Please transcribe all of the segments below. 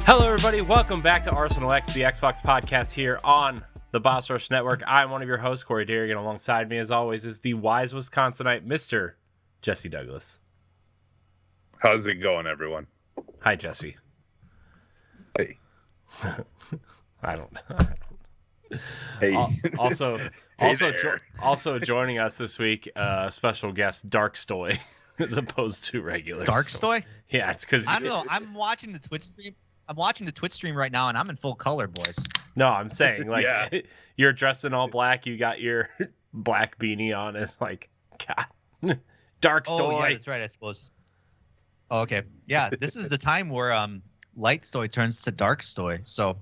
Hello, everybody. Welcome back to Arsenal X, the Xbox podcast here on the Boss Rush Network. I'm one of your hosts, Corey Derrigan. Alongside me, as always, is the wise Wisconsinite, Mr. Jesse Douglas. How's it going, everyone? Hi, Jesse. Hey. I don't know. Hey. Also joining us this week, special guest Dark Stoy, as opposed to regular Dark Stoy? Yeah, it's because I don't know. I'm watching the Twitch stream. I'm watching the Twitch stream right now, and I'm in full color, boys. No, I'm saying Yeah. You're dressed in all black. You got your black beanie on. It's like, God, Dark Stoy. Oh, yeah, that's right. I suppose. Oh, okay. Yeah, this is the time where Light Stoy turns to Dark Stoy. So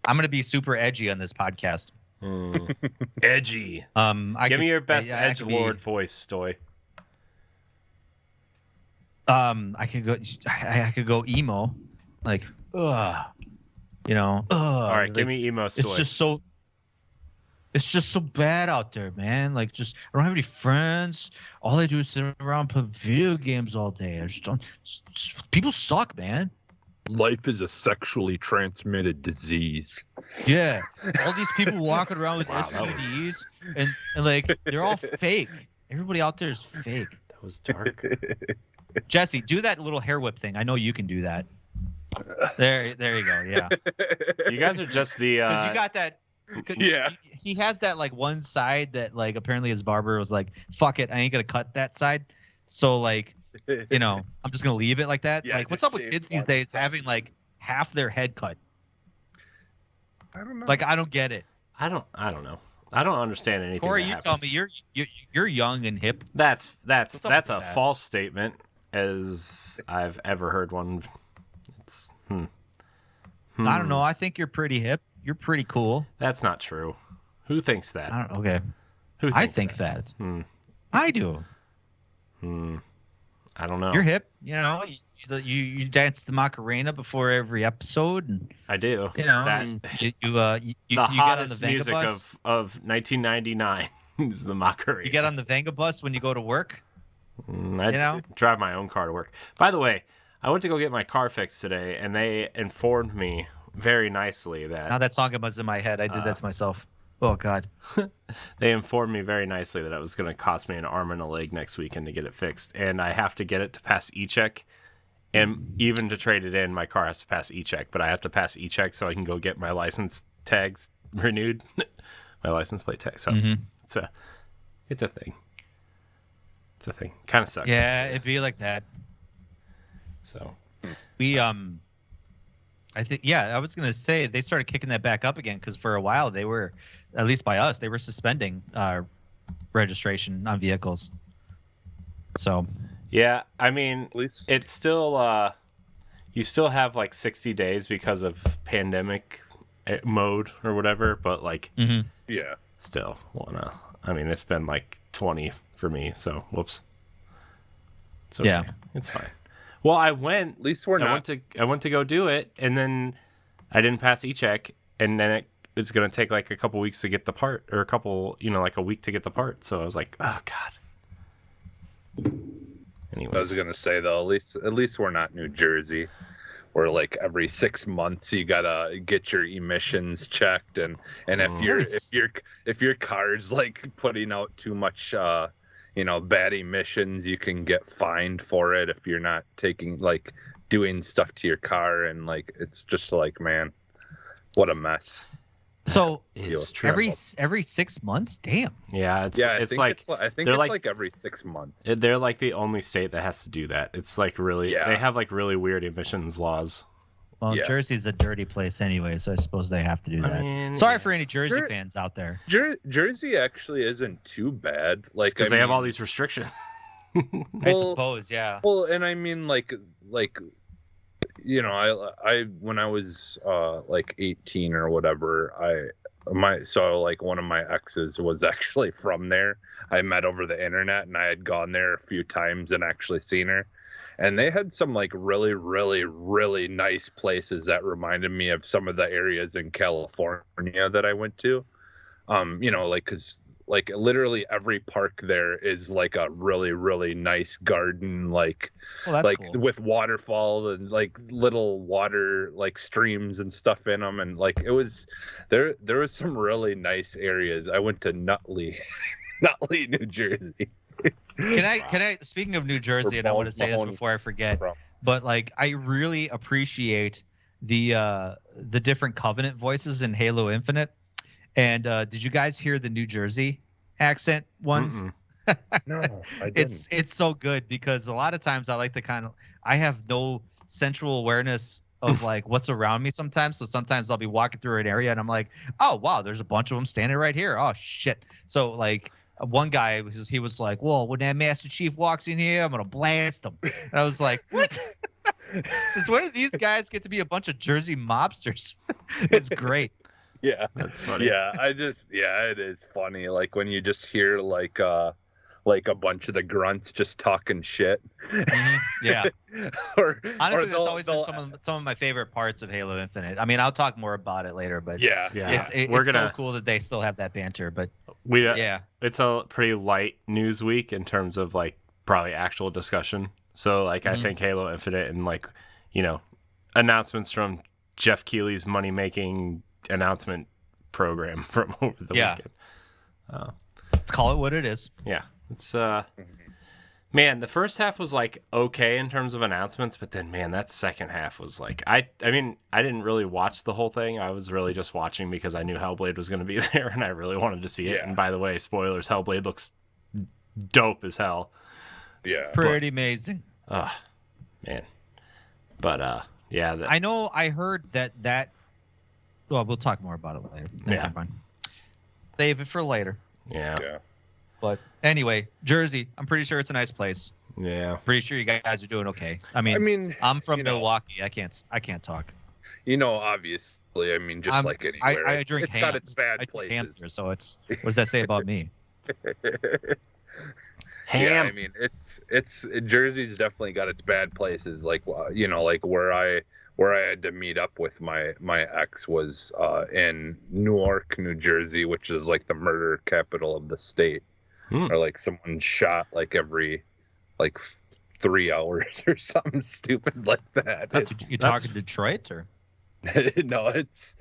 I'm gonna be super edgy on this podcast. Edgy. Give me your best edgelord voice, Stoy. I could go emo, like, all right, like, give me emo Stoy. It's just so bad out there, man. Like, just I don't have any friends. All I do is sit around and play video games all day. I just don't. People suck, man. Life is a sexually transmitted disease. Yeah, all these people walking around with Wow, STDs and like they're all fake. Everybody out there is fake. That was dark. Jesse, do that little hair whip thing. I know you can do that. There you go. Yeah. You guys are just the. Because you got that. Yeah. He has that like one side that like apparently his barber was like, "Fuck it, I ain't gonna cut that side." So like, I'm just gonna leave it like that. Yeah, like, what's just up with shave kids these one days side. having like half their head cut? I don't know. Like, I don't get it. I don't know. I don't understand anything. Corey, that you tell happens. me you're young and hip. That's What's up a with that? false statement, as I've ever heard one. It's I don't know. I think you're pretty hip. You're pretty cool. That's not true. Who thinks that? Okay. Who I thinks think that. Hmm. I do. I don't know. You're hip. You dance the Macarena before every episode, and I do. and you the get on the hottest Venga music bus. of 1999 is the Macarena. You get on the Venga bus when you go to work. I drive my own car to work. By the way, I went to go get my car fixed today, and they informed me very nicely that Now that song was in my head. I did that to myself. Oh God. they informed me very nicely that it was going to cost me an arm and a leg next weekend to get it fixed, and I have to get it to pass e-check. And even to trade it in, my car has to pass e-check, but I have to pass e-check so I can go get my license tags renewed, my license plate tag. So it's a thing. It's a thing. Kind of sucks. Yeah, it'd be like that. So We I think I was gonna say they started kicking that back up again because for a while they were, at least by us, they were suspending registration on vehicles. So. yeah, I mean, At least it's still you still have like 60 days because of pandemic mode or whatever, but like yeah. still it's been like 20 for me, so whoops. It's okay. Yeah. It's fine. Well, I went. At least we're not. I went to go do it, and then I didn't pass e-check, and then it's gonna take like a couple weeks to get the part, or like a week to get the part. So I was like, oh God. Anyways, I was gonna say though, at least we're not New Jersey, where like every 6 months you gotta get your emissions checked, and if your car's like putting out too much bad emissions, you can get fined for it if you're not doing stuff to your car, and like it's just like, man, what a mess. So it's true. every 6 months, damn. Yeah, I think it's like every 6 months. They're like the only state that has to do that. It's like really, they have like really weird emissions laws. Well, Yeah. Jersey's a dirty place anyway, so I suppose they have to do that. I mean, Sorry for any Jersey fans out there. Jersey actually isn't too bad. Like, because they have all these restrictions. I suppose, yeah. Well, and I mean, I when I was like 18 or whatever, one of my exes was actually from there. I met over the internet, and I had gone there a few times and actually seen her. And they had some like really, really, really nice places that reminded me of some of the areas in California that I went to. Because like literally every park there is like a really, really nice garden, like cool. with waterfall and like little water like streams and stuff in them, and like it was there was some really nice areas. I went to Nutley, Nutley, New Jersey. Can I speaking of New Jersey, and I want to say this before I forget, but like I really appreciate the different Covenant voices in Halo Infinite. And did you guys hear the New Jersey accent ones? No, I didn't. It's so good because a lot of times I like to I have no central awareness of like what's around me sometimes. So sometimes I'll be walking through an area and I'm like, oh wow, there's a bunch of them standing right here. Oh shit. So like one guy he was like, well, when that Master Chief walks in here, I'm gonna blast him. And I was like, what? Since when did these guys get to be a bunch of Jersey mobsters? It's great. Yeah, that's funny. Yeah, it is funny. Like when you just hear like a bunch of the grunts just talking shit. Mm-hmm. Yeah. Honestly, that's always been some of my favorite parts of Halo Infinite. I mean, I'll talk more about it later, but it's so cool that they still have that banter. But it's a pretty light news week in terms of like probably actual discussion. So like I think Halo Infinite and like, you know, announcements from Jeff Keighley's money making announcement program from over the weekend. Let's call it what it is. Yeah. It's man, the first half was like okay in terms of announcements, but then man, that second half was like I mean, I didn't really watch the whole thing. I was really just watching because I knew Hellblade was going to be there and I really wanted to see it. And by the way, spoilers, Hellblade looks dope as hell. Yeah. Pretty amazing. Man. But yeah, I know I heard that well, we'll talk more about it later. Yeah. Fine. Save it for later. Yeah. But anyway, Jersey, I'm pretty sure it's a nice place. Yeah. Pretty sure you guys are doing okay. I mean I'm from Milwaukee. I can't talk. You know, obviously, I mean, just like anywhere. I drink it's Hams. got its bad places. Hamster, so it's what does that say about me? Yeah, I mean, it's Jersey's definitely got its bad places. Like you know, like where I had to meet up with my ex was in Newark, New Jersey, which is like the murder capital of the state. Or like someone shot like every 3 hours or something stupid like that. You talking Detroit or? No, it's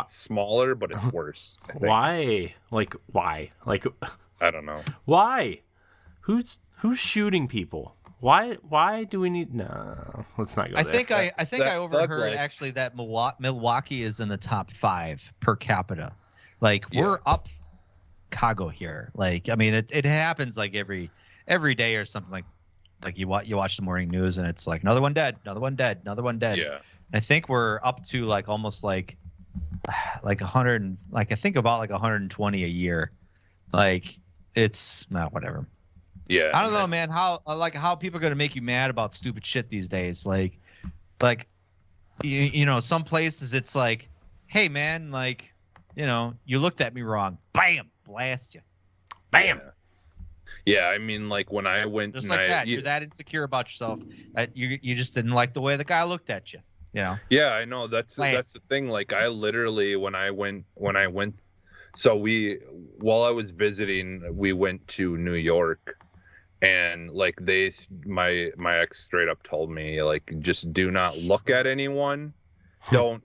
smaller, but it's worse. Why? Like why? Like I don't know. Why? Who's shooting people? Why do we need? No, let's not go there. I think I overheard actually that Milwaukee is in the top 5 per capita. Like we're up Chicago here. Like I mean, it happens like every day or something. Like you watch the morning news and it's like another one dead, another one dead, another one dead. Yeah. And I think we're up to like almost like 100, like I think about like 120 a year. Like it's whatever. Yeah. I don't know, man. How people are gonna make you mad about stupid shit these days? Like you know, some places it's like, hey man, like, you know, you looked at me wrong. Bam, blast you. Bam. Yeah, I mean, like when I went, just like that. You're that insecure about yourself that you just didn't like the way the guy looked at you. You know. Yeah, I know. That's the thing. Like I literally when I went, so while I was visiting, we went to New York. And like my ex straight up told me, like, just do not look at anyone. Don't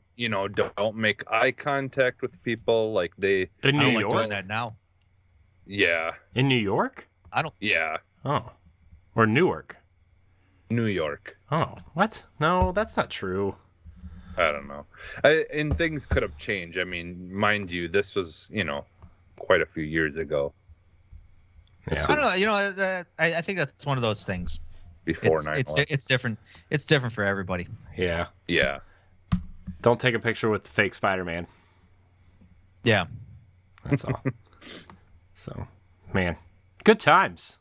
make eye contact with people. Like in New York. Doing that now. Yeah. In New York? I don't. Yeah. Oh. Or Newark. New York. Oh, what? No, that's not true. I don't know. And things could have changed. I mean, mind you, this was, quite a few years ago. Yeah. I don't know. I think that's one of those things. Before 9/11. It's different. It's different for everybody. Yeah. Yeah. Don't take a picture with the fake Spider-Man. Yeah. That's all. So, man, good times.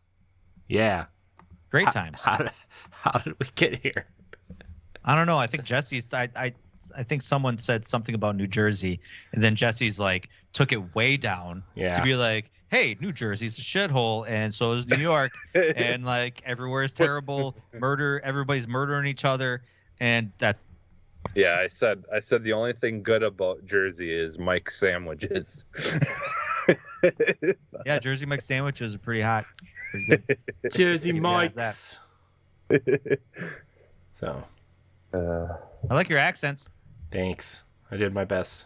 Yeah. Great times. How did we get here? I don't know. I think Jesse's. I think someone said something about New Jersey, and then Jesse's like took it way down to be like, hey, New Jersey's a shithole, and so is New York, and like everywhere is terrible, murder, everybody's murdering each other, and that's Yeah, I said the only thing good about Jersey is Mike's sandwiches. Yeah, Jersey Mike's sandwiches are pretty hot. Pretty good. Jersey Give you guys that. Mike's. So, I like your accents. thanks. I did my best.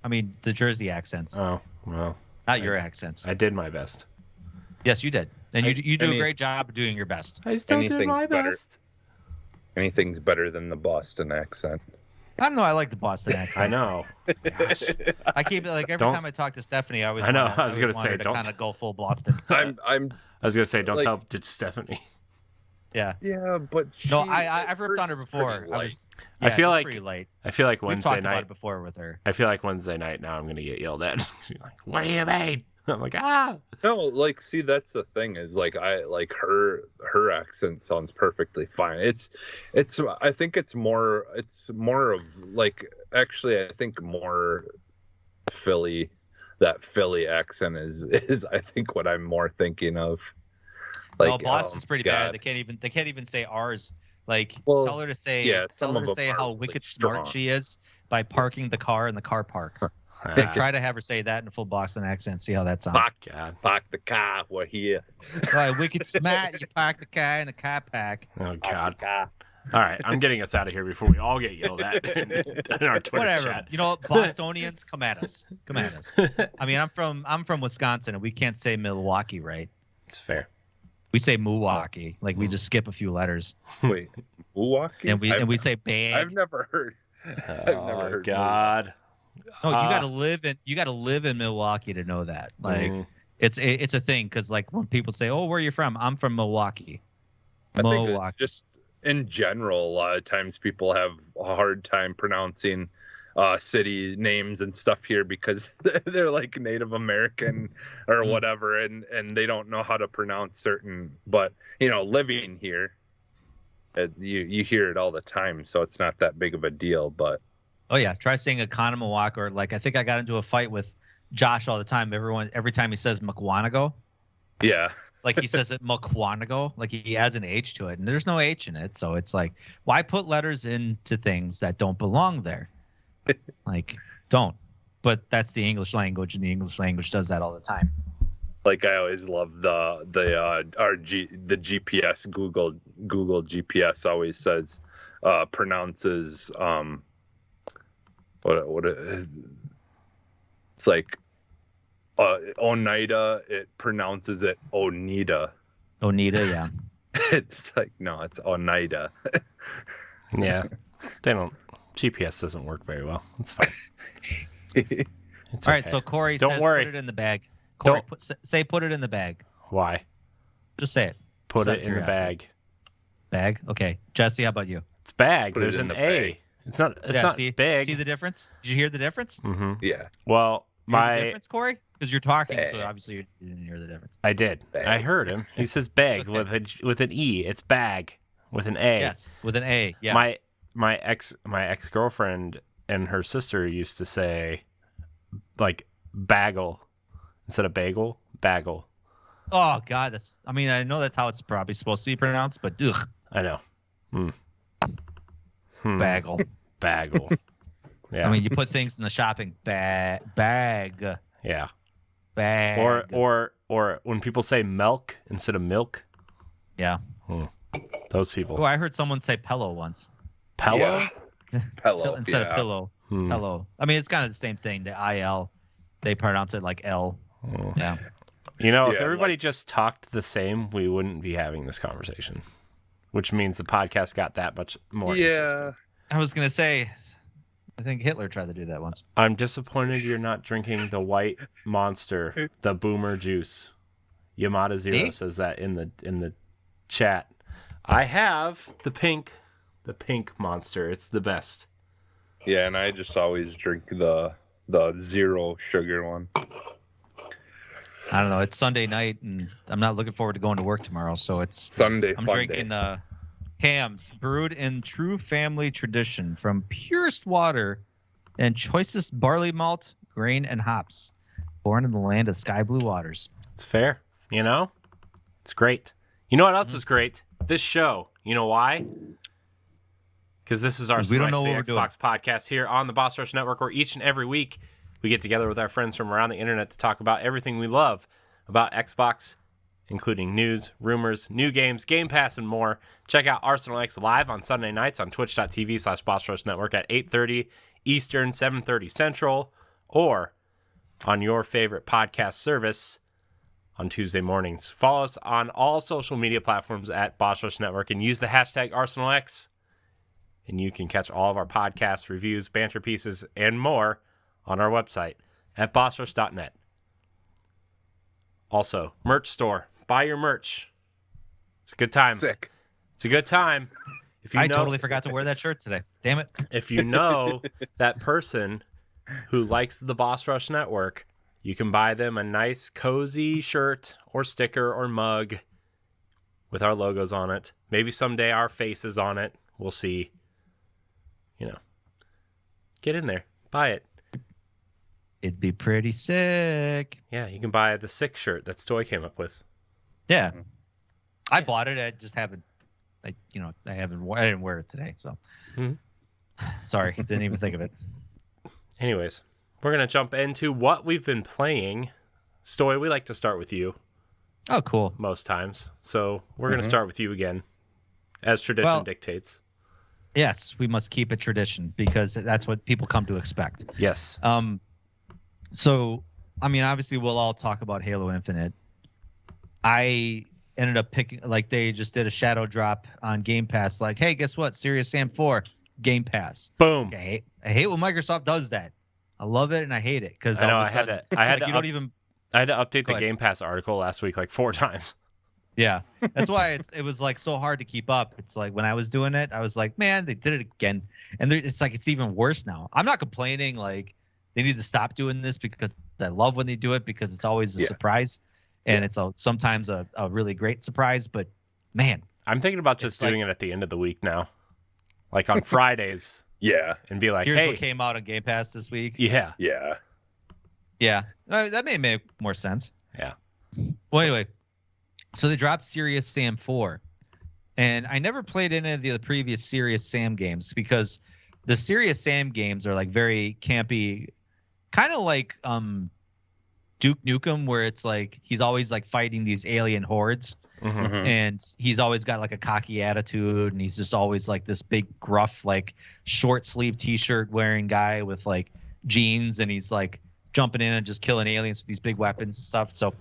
I mean, the Jersey accents, Oh, well. not your accents. I did my best. Yes, you did, and you do a any- great job of doing your best. I still did Anything's my better. best. Anything's better than the Boston accent. I don't know. I like the Boston accent. I know. Gosh. I keep it like every Don't- time I talk to Stephanie, I always. I know, wanna- I was gonna always want say, her to don't- kind of go full Boston. I'm I was going to say, don't Like- tell did Stephanie. Yeah. yeah, but No, she- I've ripped on her hers is before. pretty I light. was. I Yeah, feel it's like- pretty late. I feel like We've Wednesday talked about night. it before with her. I feel like Wednesday night now I'm going to get yelled at. She's like, what do you mean? I'm like, ah. No, like, see, that's the thing is, like, I like her accent sounds perfectly fine. It's I think it's more of like, actually, I think more Philly. That Philly accent is I think what I'm more thinking of. Well, Boston's pretty bad. God. They can't even say ours. Like, Well, tell her to say, yeah, tell some her of to them say are, how like, wicked strong. smart she is by parking the car in the car park. Ah, Like, try to have her say that in a full Boston accent. See how that sounds. God. Park the car. We're here. Right, wicked smart. You park the car in the car park. Oh, Park God. the car. All right, I'm getting us out of here before we all get yelled at in our Twitter Whatever. chat. You know what, Bostonians, come at us. Come at us. I mean, I'm from Wisconsin, and we can't say Milwaukee, right? It's fair. We say Milwaukee. Like, we just skip a few letters, Wait, Milwaukee? and we say bag. I've never heard. I've never Oh, heard. God. No, you gotta live in Milwaukee to know that. Like, Mm. it's a thing because like when people say, "Oh, where are you from?" I'm from Milwaukee. I think Milwaukee. it's just in general, a lot of times people have a hard time pronouncing city names and stuff here because they're like Native American or whatever, and they don't know how to pronounce certain. But living here, you hear it all the time, so it's not that big of a deal. But Oh yeah, try saying Economowoc, or like I think I got into a fight with Josh all the time. Every time he says McWanago, yeah, like he says it McWanago, like he adds an H to it, and there's no H in it. So it's like, why put letters into things that don't belong there? Like, don't. But that's the English language, and the English language does that all the time. like I always love the GPS Google GPS always says pronounces what it is. It's like Oneida, it pronounces it Oneida. Oneida, yeah. It's like, no, it's Oneida. Yeah. They don't. GPS doesn't work very well. It's fine. It's All right, okay. so Corey Don't says worry. put it in the bag. Corey, Don't- say put it in the bag. Why? Just say it. Put Just it out in the of bag. Bag? Okay. Jesse, how about you? It's bag. Put it There's in an the A. bag. It's not. It's Yeah, not see, big. See the difference? Did you hear the difference? Mm-hmm. Yeah. Well, Hear the my difference, Corey? Because you're talking, so Bag. obviously you didn't hear the difference. I did. Bag. I heard him. He says bag Okay. with an E. It's bag with an A. Yes, with an A. Yeah. My ex girlfriend and her sister used to say like bagel instead of bagel. Bagel. Oh God, I know that's how it's probably supposed to be pronounced, but ugh, I know. bagel. Bagel. Yeah. I mean, you put things in the shopping bag. yeah. Bag. Or when people say milk instead of milk, Yeah. those people. Oh, I heard someone say pillow once. Pillow? Yeah. Hello. Instead yeah. of pillow. Pillow. I mean, it's kind of the same thing. The IL, they pronounce it like L. Yeah. You know, if Yeah, everybody just talked the same, we wouldn't be having this conversation. Which means the podcast got that much more Yeah. interesting. I was gonna say, I think Hitler tried to do that once. I'm disappointed you're not drinking the white monster, the boomer juice. Yamada Zero Me? says that in the chat. I have the pink monster. It's the best. Yeah, and I just always drink the zero sugar one. I don't know. It's Sunday night, and I'm not looking forward to going to work tomorrow. So I'm Sunday fun drinking day. Hams brewed in true family tradition from purest water and choicest barley malt, grain, and hops. Born in the land of sky blue waters. It's fair. You know? It's great. You know what else is great? This show. You know why? because this is our We don't know the what we're doing. Xbox podcast here on the Boss Rush Network, where each and every week we get together with our friends from around the internet to talk about everything we love about Xbox, including news, rumors, new games, Game Pass, and more. Check out Arsenal X live on Sunday nights on twitch.tv/Boss Rush Network at 8:30 Eastern, 7:30 Central, or on your favorite podcast service on Tuesday mornings. Follow us on all social media platforms at Boss Rush Network and use the hashtag ArsenalX, and you can catch all of our podcasts, reviews, banter pieces, and more on our website at bossrush.net. Also, merch store. Buy your merch. It's a good time. Sick. It's a good time. If you I know, totally forgot to wear that shirt today. Damn it. if you know that person who likes the Boss Rush Network, you can buy them a nice, cozy shirt or sticker or mug with our logos on it. Maybe someday our faces on it. We'll see. Get in there. Buy it. It'd be pretty sick. Yeah, you can buy the sick shirt that Stoy came up with. Yeah. I bought it. I just haven't, I didn't wear it today. So sorry. Didn't even think of it. Anyways, we're going to jump into what we've been playing. Stoy, we like to start with you Oh, cool. most times. So we're going to start with you again, as tradition dictates. Yes, we must keep it tradition because that's what people come to expect. Yes. So, I mean, obviously, we'll all talk about Halo Infinite. I ended up picking, like, they just did a shadow drop on Game Pass. Like, hey, guess what? Serious Sam 4, Game Pass. Boom. I hate when Microsoft does that. I love it and I hate it because I know I had to update the ahead. Game Pass article last week like 4 times. Yeah, that's why it was like so hard to keep up. It's like when I was doing it, I was like, man, they did it again, and it's like it's even worse now. I'm not complaining. Like they need to stop doing this because I love when they do it because it's always a surprise, and it's sometimes a really great surprise. But man, I'm thinking about just doing it at the end of the week now, like on Fridays. Yeah. And be like, here's hey, what came out on Game Pass this week. Yeah. That may make more sense. Yeah. Well, anyway. So they dropped Serious Sam 4, and I never played any of the previous Serious Sam games because the Serious Sam games are like very campy, kind of like Duke Nukem, where it's like he's always like fighting these alien hordes, and he's always got like a cocky attitude, and he's just always like this big gruff, like short sleeve T-shirt wearing guy with like jeans, and he's like jumping in and just killing aliens with these big weapons and stuff. So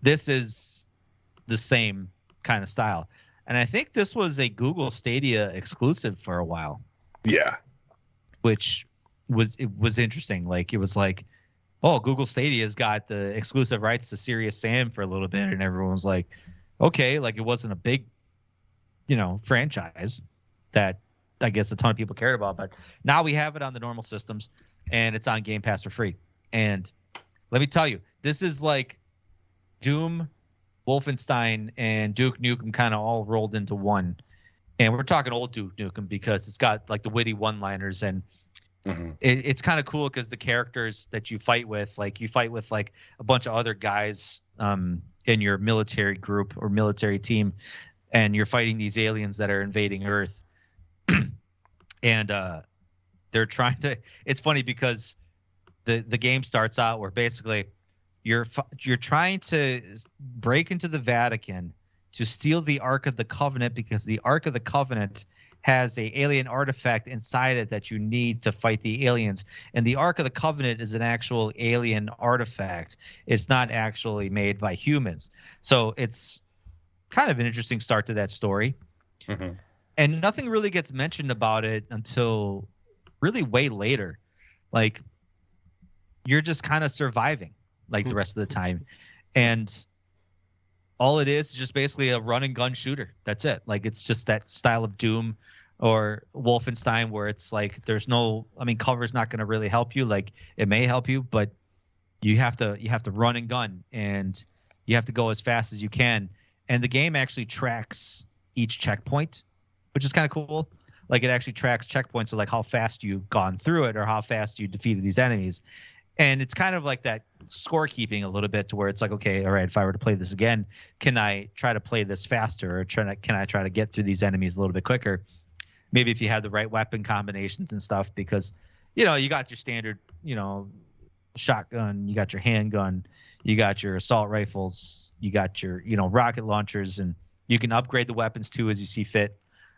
this is the same kind of style, and I think this was a Google Stadia exclusive for a while. Yeah, which was interesting. Like it was like, oh, Google Stadia's got the exclusive rights to Serious Sam for a little bit, and everyone was like, okay, like it wasn't a big, franchise that I guess a ton of people cared about, but now we have it on the normal systems, and it's on Game Pass for free. And let me tell you, this is like Doom, Wolfenstein, and Duke Nukem kind of all rolled into one. And we're talking old Duke Nukem because it's got like the witty one-liners, and it's kind of cool because the characters that you fight with like a bunch of other guys in your military group or military team, and you're fighting these aliens that are invading Earth. And they're trying to, it's funny because the game starts out where basically you're trying to break into the Vatican to steal the Ark of the Covenant because the Ark of the Covenant has a alien artifact inside it that you need to fight the aliens. And the Ark of the Covenant is an actual alien artifact. It's not actually made by humans. So it's kind of an interesting start to that story. And nothing really gets mentioned about it until really way later. Like you're just kind of surviving like the rest of the time, and all it is just basically a run and gun shooter. That's it. Like it's just that style of Doom or Wolfenstein where it's like there's no, I mean, cover's not going to really help you. Like it may help you, but you have to run and gun, and you have to go as fast as you can. And the game actually tracks each checkpoint, which is kind of cool. Like it actually tracks checkpoints of like how fast you've gone through it or how fast you defeated these enemies. And it's kind of like that scorekeeping a little bit to where it's like, okay, all right, if I were to play this again, can I try to play this faster, or can I try to get through these enemies a little bit quicker? maybe if you had the right weapon combinations and stuff, because you got your standard shotgun, you got your handgun, you got your assault rifles, you got your rocket launchers, and you can upgrade the weapons too as you see fit.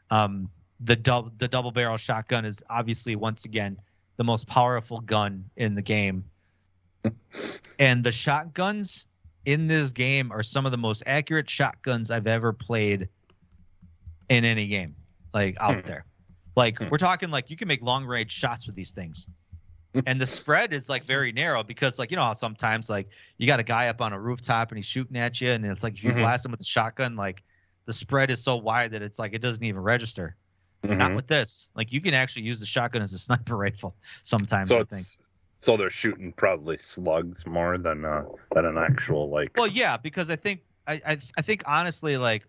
The double barrel shotgun is obviously, once again, the most powerful gun in the game. And the shotguns in this game are some of the most accurate shotguns I've ever played in any game, like out there. Like we're talking like you can make long range shots with these things. And the spread is like very narrow because like, how sometimes like you got a guy up on a rooftop and he's shooting at you. And it's like, if you blast him with a shotgun, like the spread is so wide that it's like, it doesn't even register. Not with this. Like you can actually use the shotgun as a sniper rifle sometimes, I think. So they're shooting probably slugs more than an actual like. Well, yeah, because I think honestly, like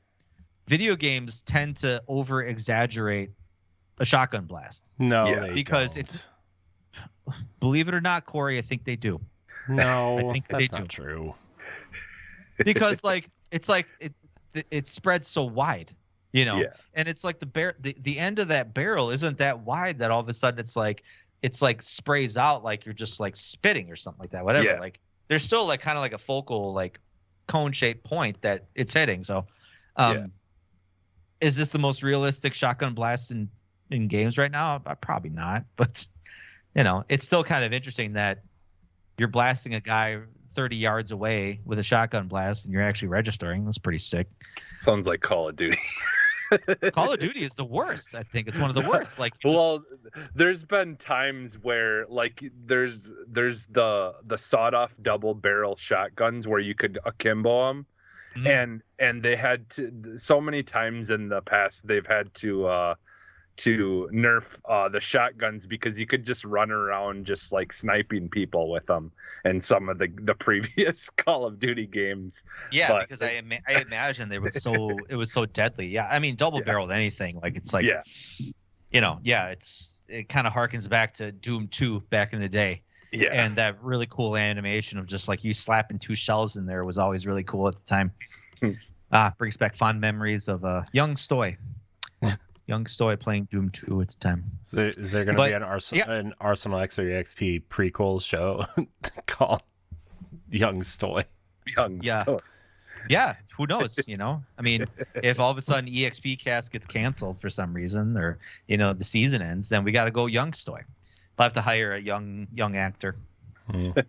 video games tend to over exaggerate a shotgun blast. No, because it's, believe it or not, Corey, I think they do. No, I think that's they not do. true. Because like it spreads so wide, and it's like the end of that barrel isn't that wide that all of a sudden it's like sprays out like you're just like spitting or something like that. Whatever. Yeah. Like there's still like kind of like a focal like cone shaped point that it's hitting. So, is this the most realistic shotgun blast in games right now? Probably not, but it's still kind of interesting that you're blasting a guy 30 yards away with a shotgun blast and you're actually registering. That's pretty sick. Sounds like Call of Duty. Call of Duty is the worst. I think it's one of the worst. Like, there's been times where like there's the sawed-off double barrel shotguns where you could akimbo them, and they had to, so many times in the past they've had to nerf the shotguns because you could just run around just like sniping people with them in some of the previous Call of Duty games. Yeah, because I imagine it was so deadly. Yeah, I mean double barreled anything, like it's like it kind of harkens back to Doom 2 back in the day. Yeah, and that really cool animation of just like you slapping two shells in there was always really cool at the time. Brings back fond memories of young Stoy. Young Stoy playing Doom 2 at the time. So is there going to be an Arsenal X or EXP prequel show called Young Stoy? Stoy. Yeah, who knows? I mean, if all of a sudden EXP cast gets canceled for some reason, or the season ends, then we got to go Young Stoy. I'll have to hire a young actor to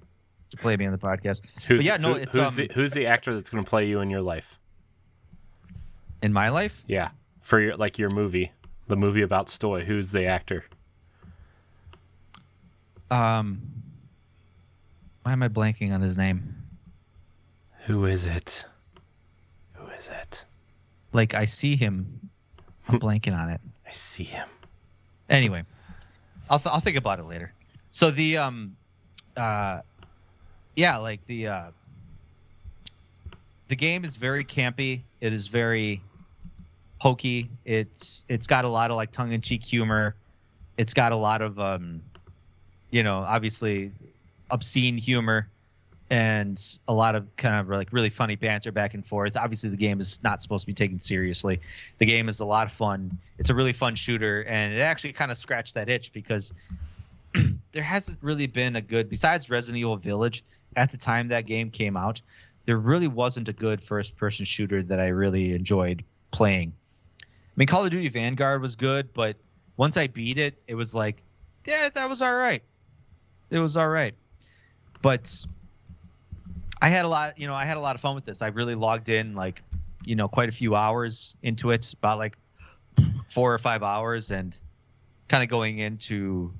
play me on the podcast. Who's the actor that's going to play you in your life? In my life? Yeah. For your movie, the movie about Stoy, who's the actor? Why am I blanking on his name? Who is it? Like I see him, I'm blanking on it. I see him. Anyway, I'll think about it later. So the the game is very campy. It is very hokey. It's got a lot of like tongue-in-cheek humor. It's got a lot of obviously obscene humor and a lot of kind of like really funny banter back and forth. Obviously the game is not supposed to be taken seriously. The game is a lot of fun. It's a really fun shooter, and it actually kind of scratched that itch because there hasn't really been a good, besides Resident Evil Village at the time that game came out, there really wasn't a good first-person shooter that I really enjoyed playing. I mean, Call of Duty Vanguard was good, but once I beat it, it was like, yeah, that was all right. It was all right. But I had a lot of fun with this. I really logged in like, quite a few hours into it, about like 4 or 5 hours, and kind of going into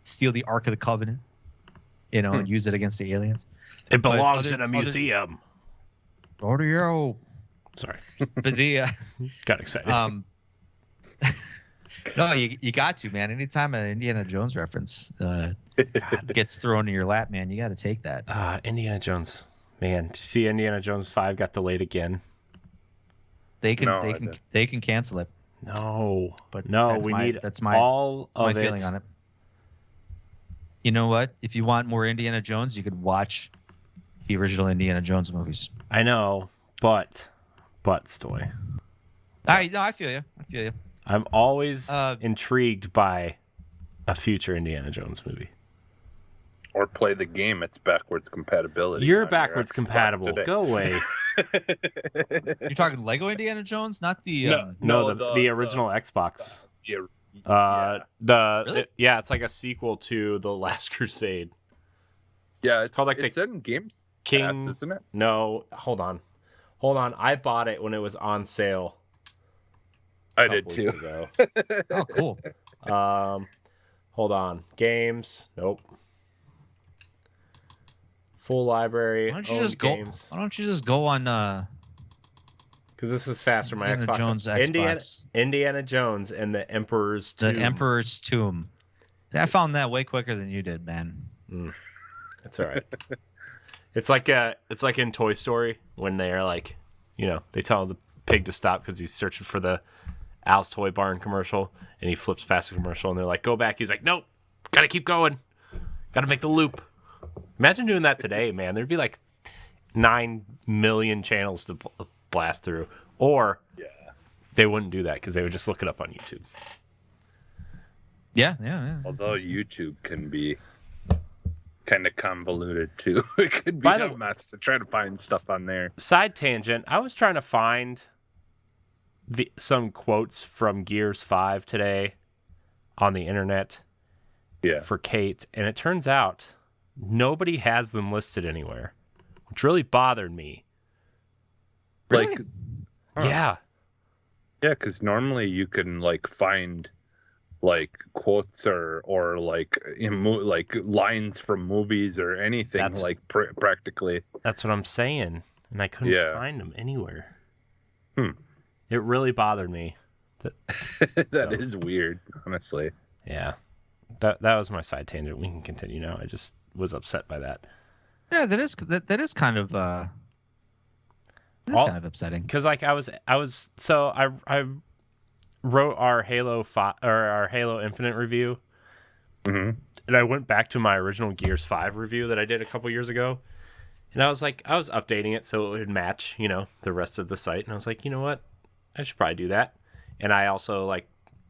steal the Ark of the Covenant, and use it against the aliens. It belongs in a museum. Audio. Sorry. But the got excited. No, you got to, man. Anytime an Indiana Jones reference gets thrown in your lap, man, you got to take that. Indiana Jones, man. Did you see Indiana Jones 5 got delayed again? They can cancel it. No, but no, that's my feeling on it. You know what? If you want more Indiana Jones, you could watch the original Indiana Jones movies. I know, but Stoy. I feel you. I'm always intrigued by a future Indiana Jones movie. Or play the game. It's backwards compatibility. You're backwards compatible. Today. Go away. You're talking Lego Indiana Jones, not the the original Xbox. Really? It's like a sequel to The Last Crusade. Yeah, it's called like it's in Games King, Pass, isn't it? No, hold on. I bought it when it was on sale. I did too. Oh, cool. Hold on. Games. Nope. Full library. Why don't you just games. Why don't you just go on? Because this is faster. My Indiana Xbox. Jones Xbox. Indiana Jones and the Emperor's Tomb. The Emperor's Tomb. I found that way quicker than you did, man. It's all right. It's like in Toy Story when they're like, they tell the pig to stop because he's searching for the Al's Toy Barn commercial, and he flips past the commercial, and they're like, "Go back." He's like, "Nope, gotta keep going, gotta make the loop." Imagine doing that today, man. There'd be like 9 million channels to blast through, or they wouldn't do that because they would just look it up on YouTube. Yeah. Although YouTube can be kind of convoluted too. It could be a mess to try to find stuff on there. Side tangent. I was trying to find some quotes from Gears 5 today on the internet for Kate, and it turns out nobody has them listed anywhere, which really bothered me. Really? Yeah, because normally you can find quotes or lines from movies or anything practically. That's what I'm saying, and I couldn't find them anywhere. It really bothered me. That is weird, honestly. Yeah, that was my side tangent. We can continue now. I just was upset by that. Yeah, that is kind of kind of upsetting. Because I wrote our Halo our Halo Infinite review, and I went back to my original Gears 5 review that I did a couple years ago, and I was updating it so it would match the rest of the site, and I was like, you know what, I should probably do that. And I also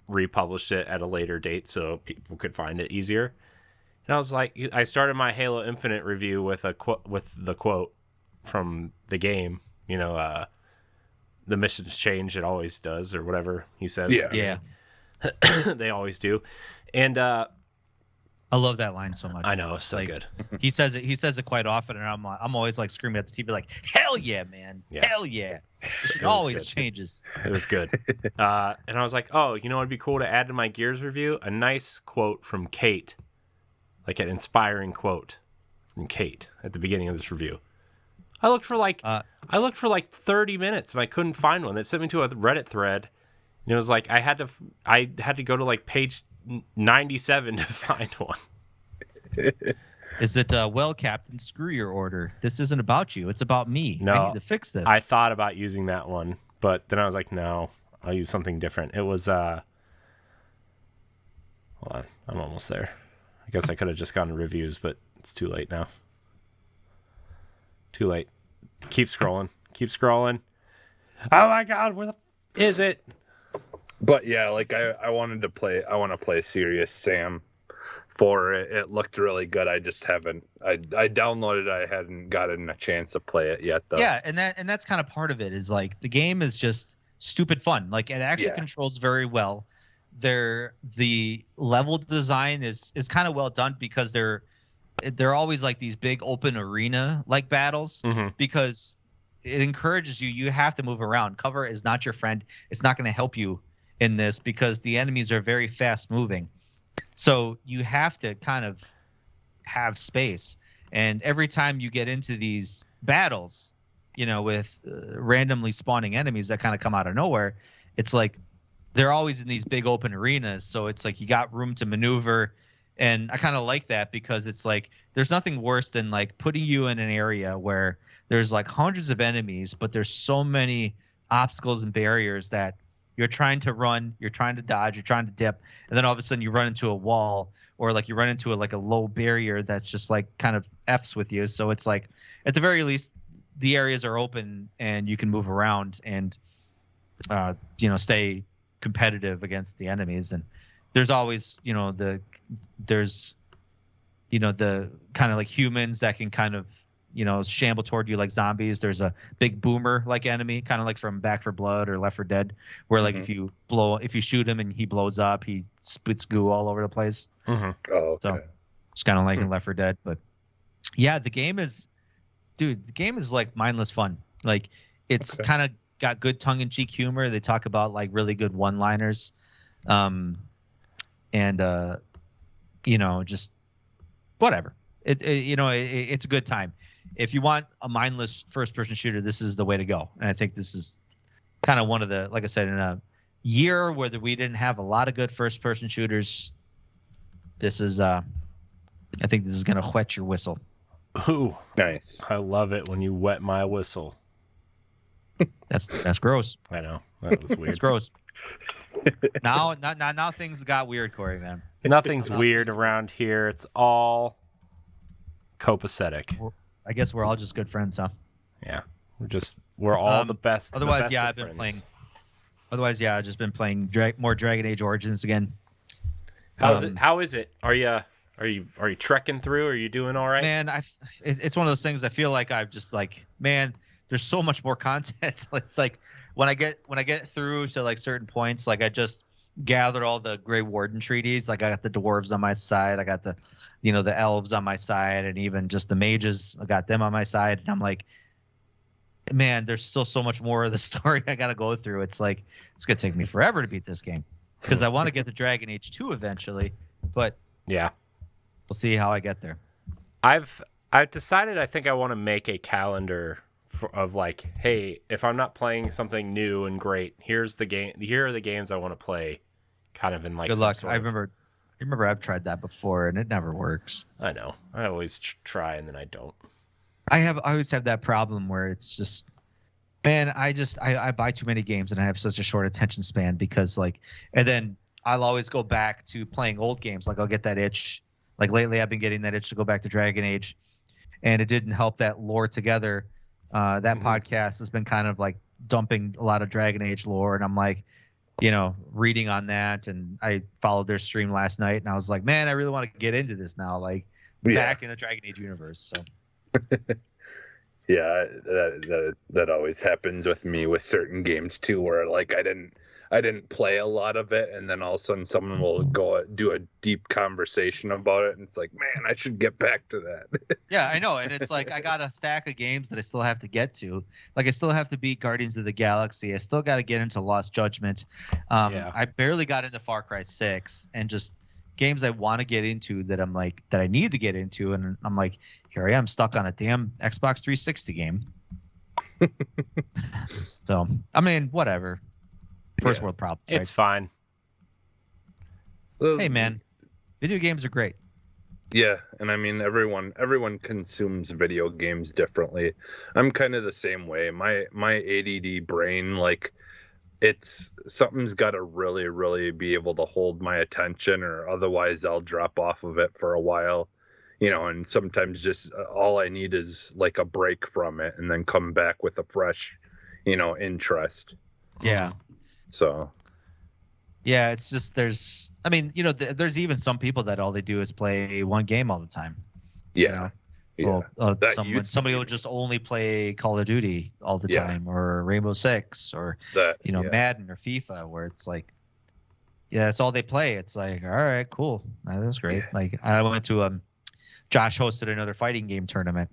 republished it at a later date so people could find it easier. And I was like, I started my Halo Infinite review with the quote from the game, the missions change, it always does, or whatever he says. Yeah. They always do. And I love that line so much. I know, it's so good. He says it quite often, and I'm always screaming at the TV like, hell yeah, man. Hell yeah. It always changes. It was good. And I was like, oh, it'd be cool to add to my Gears review a nice quote from Kate, like an inspiring quote from Kate at the beginning of this review. I looked for 30 minutes and I couldn't find one. It sent me to a Reddit thread, and it was like I had to go to page 97 to find one. Is it well, Captain, screw your order. This isn't about you. It's about me. No, I need to fix this. I thought about using that one, but then I was like, no, I'll use something different. It was hold on, I'm almost there. I guess I could have just gone to reviews, but it's too late now. Too late. Keep scrolling. Oh my god, where the is it? But yeah, I want to play Serious Sam 4. It looked really good. I just haven't. I downloaded it. I hadn't gotten a chance to play it yet, though. Yeah, and that's kind of part of it. Is the game is just stupid fun. It actually controls very well. The level design is kind of well done because they're always these big open arena battles, because it encourages you. You have to move around. Cover is not your friend. It's not going to help you in this because the enemies are very fast moving. So you have to kind of have space. And every time you get into these battles, with randomly spawning enemies that kind of come out of nowhere, it's they're always in these big open arenas. So it's you got room to maneuver. And I kind of like that because it's there's nothing worse than putting you in an area where there's hundreds of enemies, but there's so many obstacles and barriers that you're trying to run, you're trying to dodge, you're trying to dip, and then all of a sudden you run into a wall, or you run into a low barrier that's just kind of F's with you. So it's at the very least the areas are open and you can move around and stay competitive against the enemies, and there's always the kind of like humans that can kind of shamble toward you like zombies. There's a big boomer like enemy, kind of like from Back 4 Blood or Left 4 Dead, where like if you shoot him and he blows up, he spits goo all over the place. Oh, okay. So it's kind of like in Left 4 Dead, but yeah, the game is like mindless fun. Like it's kind of got good tongue-in-cheek humor. They talk about like really good one-liners, just whatever. It's a good time. If you want a mindless first-person shooter, this is the way to go. And I think this is kind of one of the, like I said, in a year where we didn't have a lot of good first-person shooters, this is, I think this is going to whet your whistle. Ooh, nice. I love it when you wet my whistle. That's gross. I know. That was weird. It's gross. Now things got weird, Corey, man. Nothing's weird around here. It's all copacetic. I guess we're all just good friends, huh? Yeah. We're all the best. Otherwise, the best I've been playing. Otherwise, I've just been playing more Dragon Age Origins again. How is it? Are you trekking through? Are you doing all right? Man, it's one of those things. I feel like I've just like, man, there's so much more content. It's like when I get through to like certain points, like I just gathered all the Grey Warden treaties. Like I got the dwarves on my side, I got the elves on my side, and even just the mages, I got them on my side. And I'm like, man, there's still so much more of the story I got to go through. It's like it's gonna take me forever to beat this game because I want to get to Dragon Age 2 eventually, but yeah, we'll see how I get there. I've decided I think I want to make a calendar of like, hey, if I'm not playing something new and great, here are the games I want to play, kind of in like. Good luck. I remember I've tried that before and it never works. I know. I always try and then I don't. I always have that problem where it's just, man, I buy too many games and I have such a short attention span because like, and then I'll always go back to playing old games. Like I'll get that itch. Like lately I've been getting that itch to go back to Dragon Age, and it didn't help that Lore Together. That podcast has been kind of like dumping a lot of Dragon Age lore, and I'm like, reading on that, and I followed their stream last night, and I was like, man, I really want to get into this now, like back in the Dragon Age universe. So yeah, that always happens with me with certain games too, where like I didn't play a lot of it, and then all of a sudden someone will go do a deep conversation about it, and it's like, man, I should get back to that. Yeah, I know, and it's like I got a stack of games that I still have to get to. Like I still have to beat Guardians of the Galaxy. I still got to get into Lost Judgment. I barely got into Far Cry 6, and just games I want to get into that I'm like that I need to get into, and I'm like, here I am stuck on a damn Xbox 360 game. So I mean, whatever. First world problems. Right? It's fine. Hey man, video games are great. Yeah, and I mean everyone consumes video games differently. I'm kind of the same way. My ADD brain, like, it's something's got to really, really be able to hold my attention, or otherwise I'll drop off of it for a while. And sometimes just all I need is like a break from it, and then come back with a fresh, interest. Yeah. So, yeah, it's just there's there's even some people that all they do is play one game all the time. Yeah. Well, somebody will just only play Call of Duty all the time, or Rainbow Six, or Madden or FIFA, where it's like, that's all they play. It's like, all right, cool, that's great. Yeah. Like I went to Josh hosted another fighting game tournament,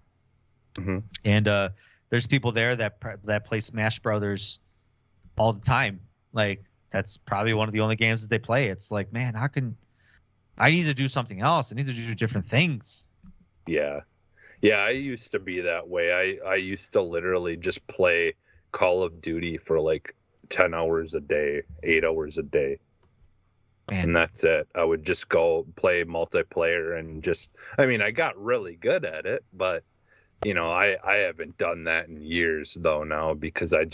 and there's people there that play Smash Brothers all the time. Like that's probably one of the only games that they play. It's like, man, how can I need to do something else? I need to do different things. Yeah. I used to be that way. I used to literally just play Call of Duty for like 10 hours a day, 8 hours a day. Man. And that's it. I would just go play multiplayer and I got really good at it, but I haven't done that in years though now, because I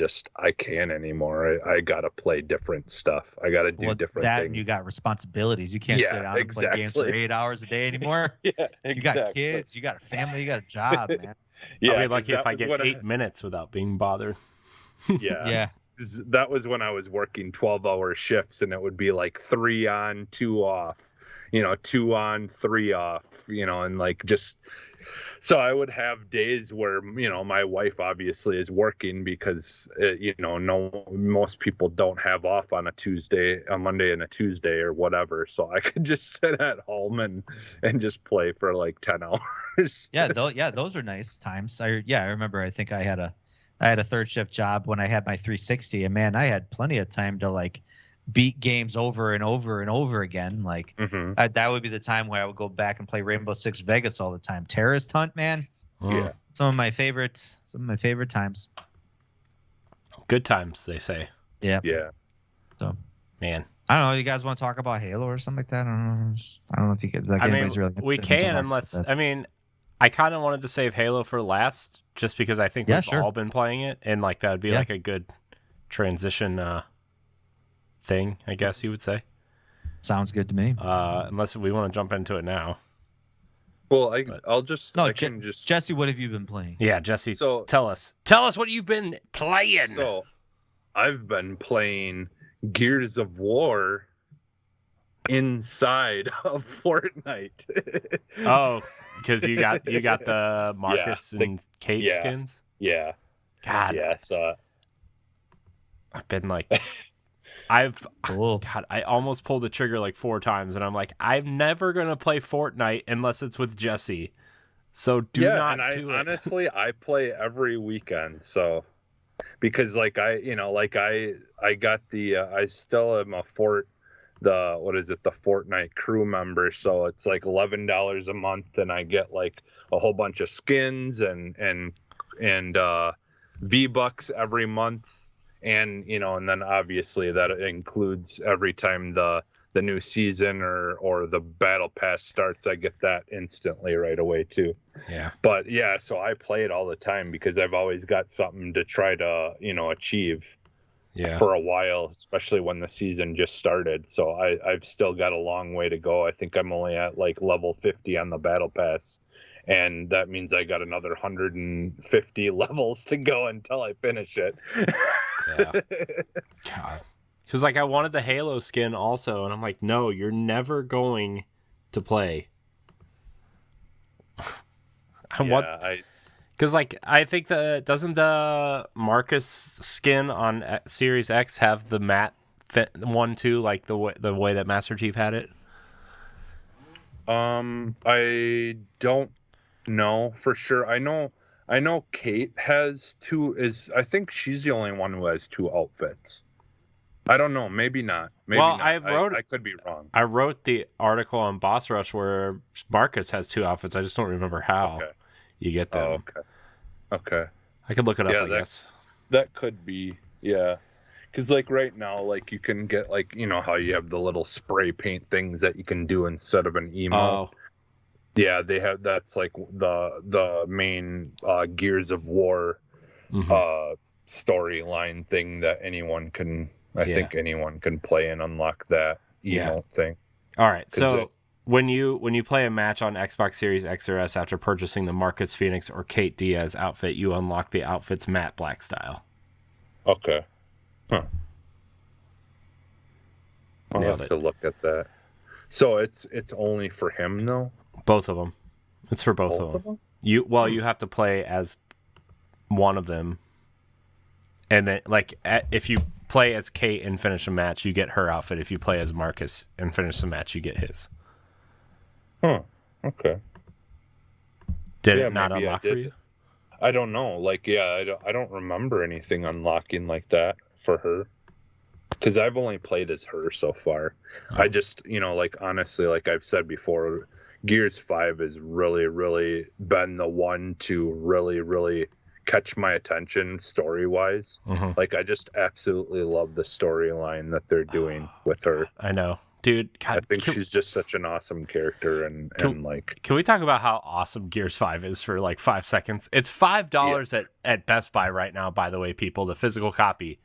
can't anymore. I gotta play different stuff. I gotta do different things. You got responsibilities. You can't sit down and play games for 8 hours a day anymore. Yeah, exactly. You got kids, you got a family, you got a job, man. I'll be lucky if I get 8 minutes without being bothered. Yeah. that was when I was working 12-hour shifts, and it would be like 3 on, 2 off, 2 on, 3 off, and like just. So I would have days where, my wife obviously is working because, most people don't have off on a Monday and a Tuesday or whatever. So I could just sit at home and just play for like 10 hours. Yeah, those are nice times. I remember. I think I had a third shift job when I had my 360, and man, I had plenty of time to like beat games over and over and over again. Like that would be the time where I would go back and play Rainbow Six Vegas all the time. Terrorist Hunt, man. Yeah. Some of my favorite times. Good times, they say. Yeah. Yeah. So, man, I don't know. You guys want to talk about Halo or something like that? I don't know if you could. Like, we can, unless I kind of wanted to save Halo for last, just because I think we've all been playing it, and like that would be like a good transition thing, I guess you would say. Sounds good to me. Unless we want to jump into it now. Well, I'll just. No, Jesse, what have you been playing? Yeah, Jesse. So tell us what you've been playing. So, I've been playing Gears of War inside of Fortnite. Oh, because you got the Marcus and Kate skins. Yeah. God. Yeah. So I've been like. I almost pulled the trigger like 4 times, and I'm like, I'm never gonna play Fortnite unless it's with Jesse. So do not do it. Honestly, I play every weekend. So because I got I still am a the Fortnite crew member. So it's like $11 a month, and I get like a whole bunch of skins and V-Bucks every month. And and then obviously that includes every time the new season or the battle pass starts, I get that instantly right away too. Yeah. But yeah, so I play it all the time because I've always got something to try to achieve. Yeah. For a while, especially when the season just started. So I've still got a long way to go. I think I'm only at like level 50 on the battle pass. And that means I got another 150 levels to go until I finish it. Yeah. God. Because I wanted the Halo skin also, and I'm like, no, you're never going to play. Because I think doesn't the Marcus skin on Series X have the matte one too, like the way that Master Chief had it? I don't know for sure. I know Kate has 2. I think she's the only one who has 2 outfits. I don't know. Maybe not. I could be wrong. I wrote the article on Boss Rush where Marcus has 2 outfits. I just don't remember how you get them. Oh, okay. I could look it up, I guess. That could be, yeah. Because like right now, like you can get like, how you have the little spray paint things that you can do instead of an emote. Oh. Yeah, they have. That's like the main Gears of War storyline thing that anyone can. I think anyone can play and unlock that emote thing. All right, so when you play a match on Xbox Series X or S after purchasing the Marcus Phoenix or Kate Diaz outfit, you unlock the outfit's matte black style. Okay. Huh. I'll have to look at that. So it's only for him though. Both of them. It's for both of them. You have to play as one of them, and then if you play as Kate and finish a match, you get her outfit. If you play as Marcus and finish the match, you get his. Huh. Okay. Did it not unlock for you? I don't know. I don't remember anything unlocking like that for her. Because I've only played as her so far. Oh. I just, honestly, like I've said before, Gears 5 has really, really been the one to really, really catch my attention story-wise. Mm-hmm. Like, I just absolutely love the storyline that they're doing with her. I know. Dude, God, I think she's just such an awesome character. And can we talk about how awesome Gears 5 is for like 5 seconds? It's $5 at Best Buy right now, by the way, people, the physical copy.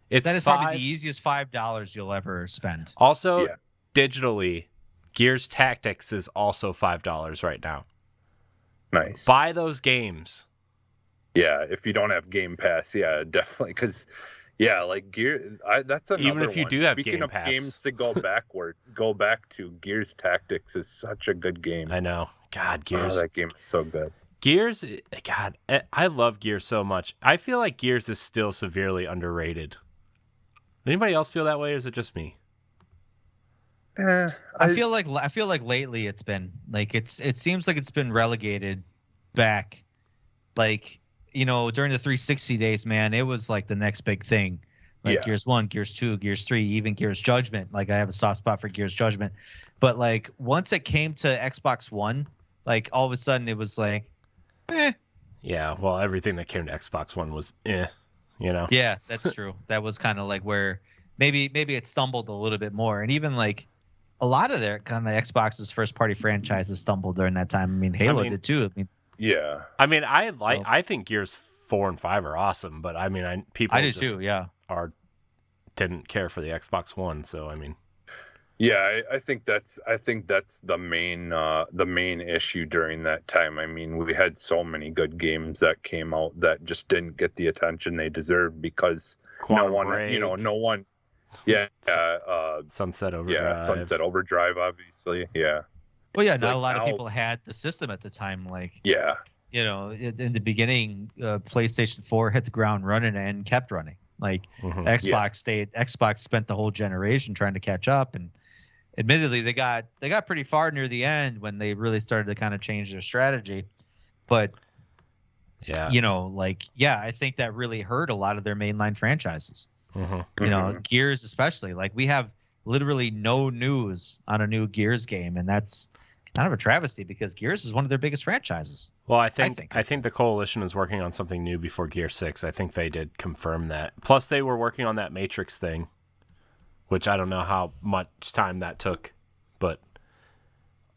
That is probably the easiest $5 you'll ever spend. Also, digitally, Gears Tactics is also $5 right now. Nice. Buy those games. Yeah, if you don't have Game Pass, definitely. Because, Yeah, like that's another Even if you one. do have Speaking Game of Pass. games to go back to, Gears Tactics is such a good game. I know. God, Gears. Oh, that game is so good. Gears, God, I love Gears so much. I feel like Gears is still severely underrated. Anybody else feel that way, or is it just me? I feel like lately it's been like it seems like it's been relegated back. Like, during the 360 days, man, it was like the next big thing. Like Yeah. Gears 1, Gears 2, Gears 3, even Gears Judgment. Like I have a soft spot for Gears Judgment. But like once it came to Xbox One, like all of a sudden it was like, eh. Yeah, well, everything that came to Xbox One was Yeah, that's true. That was kind of like where maybe it stumbled a little bit more. And even like a lot of their kind of Xbox's first party franchises stumbled during that time. I mean, Halo did too. I mean, yeah. I mean, I think Gears 4 and 5 are awesome, but I mean, people I do just too. Yeah. didn't care for the Xbox One, so I mean. Yeah, I think that's the main issue during that time. I mean, we had so many good games that came out that just didn't get the attention they deserved because Quantum no one, Break. no one. Yeah, Sunset Overdrive. Yeah, Sunset Overdrive, obviously. Yeah. Well, yeah, It's not like a lot now- of people had the system at the time. Like, Yeah. In the beginning, PlayStation 4 hit the ground running and kept running. Like Xbox spent the whole generation trying to catch up, and admittedly, they got pretty far near the end when they really started to kind of change their strategy. But yeah, I think that really hurt a lot of their mainline franchises. Gears especially. Like we have literally no news on a new Gears game, and that's kind of a travesty because Gears is one of their biggest franchises. Well, I think the Coalition is working on something new before Gear 6. I think they did confirm that. Plus, they were working on that Matrix thing, which I don't know how much time that took, but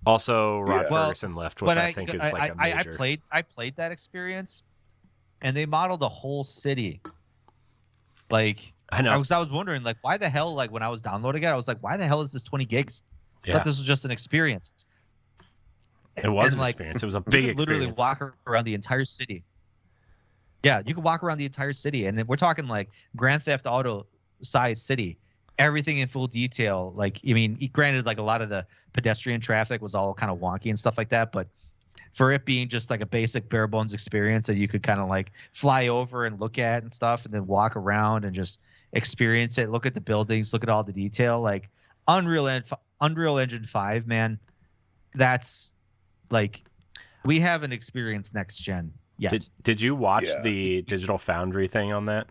also Rod Ferguson left, which I think is like a major. I played that experience, and they modeled a whole city. Like I know. I was wondering, like, why the hell? Like when I was downloading it, I was like, why the hell is this 20 gigs? I thought this was just an experience. It was an experience. It was a big experience. Literally walk around the entire city. Yeah, you could walk around the entire city, and we're talking like Grand Theft Auto size city, everything in full detail. Like, I mean, granted, like a lot of the pedestrian traffic was all kind of wonky and stuff like that, but for it being just like a basic bare bones experience that you could kind of like fly over and look at and stuff, and then walk around and just experience it, look at the buildings, look at all the detail, like Unreal Engine 5, man, that's like we haven't experienced next gen yet. Did you watch the Digital Foundry thing on that?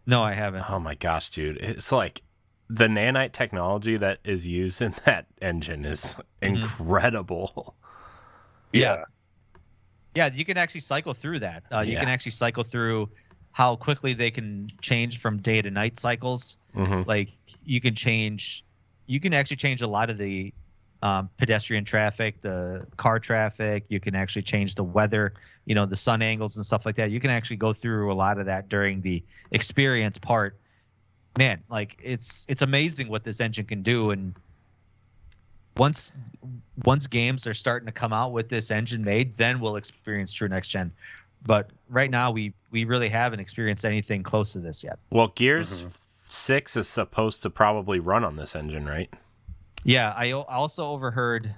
No, I haven't. Oh my gosh, dude. It's like the nanite technology that is used in that engine is incredible. Yeah, you can actually cycle through that. You can actually cycle through how quickly they can change from day to night cycles. Like you can actually change a lot of the pedestrian traffic, the car traffic. You can actually change the weather, the sun angles and stuff like that. You can actually go through a lot of that during the experience part. Man, like it's amazing what this engine can do. And once games are starting to come out with this engine made, then we'll experience true next gen. But right now, we really haven't experienced anything close to this yet. Well, Gears 6 is supposed to probably run on this engine, right? Yeah, I also overheard.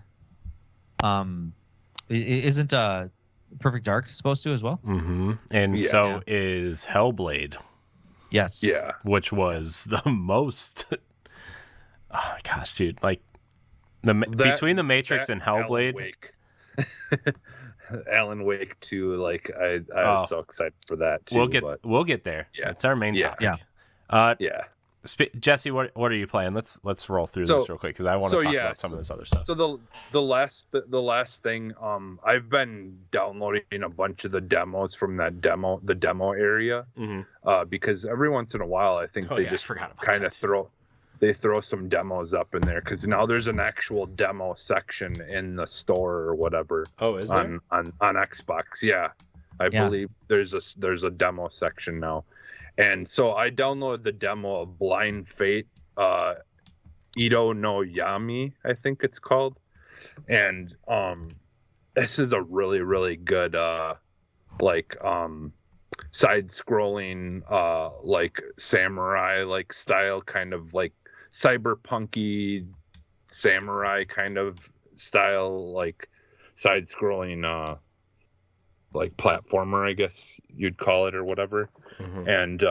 Isn't Perfect Dark supposed to as well? And so is Hellblade. Yes. Yeah. Which was the most. Oh gosh, dude! Like between the Matrix and Hellblade. Alan Wake 2, like I was so excited for that too. We'll get there. Yeah, it's our main topic. Yeah. Jesse, what are you playing? Let's roll through this real quick because I want to talk about some of this other stuff. So the last thing, I've been downloading a bunch of the demos from the demo area, because every once in a while I think they just kind of throw some demos up in there because now there's an actual demo section in the store or whatever. Oh, is there? on Xbox? Yeah, I believe there's a demo section now. And so I downloaded the demo of Blind Fate, Ito no Yami, I think it's called. And this is a really, really good, side-scrolling like samurai like style, kind of like cyberpunky samurai kind of style, like side-scrolling like platformer, I guess you'd call it, or whatever. Mm-hmm. And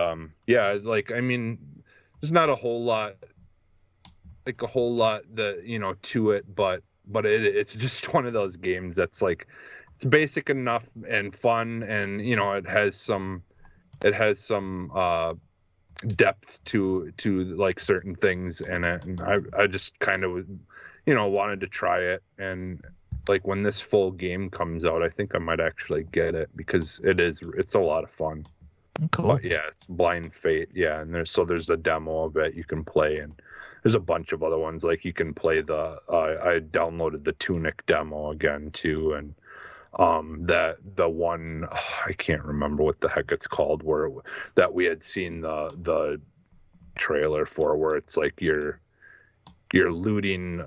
yeah, like, I mean, there's not a whole lot that, you know, to it, but it's just one of those games that's like, it's basic enough and fun, and you know, it has some depth to like certain things in it, and I just kind of, you know, wanted to try it. And like, when this full game comes out, I think I might actually get it, because it's a lot of fun. Cool. But yeah, it's Blind Fate. Yeah, and there's a demo of it you can play, and there's a bunch of other ones, like you can play I downloaded the Tunic demo again too, and that the one, I can't remember what the heck it's called, that we had seen the trailer for, where it's like you're looting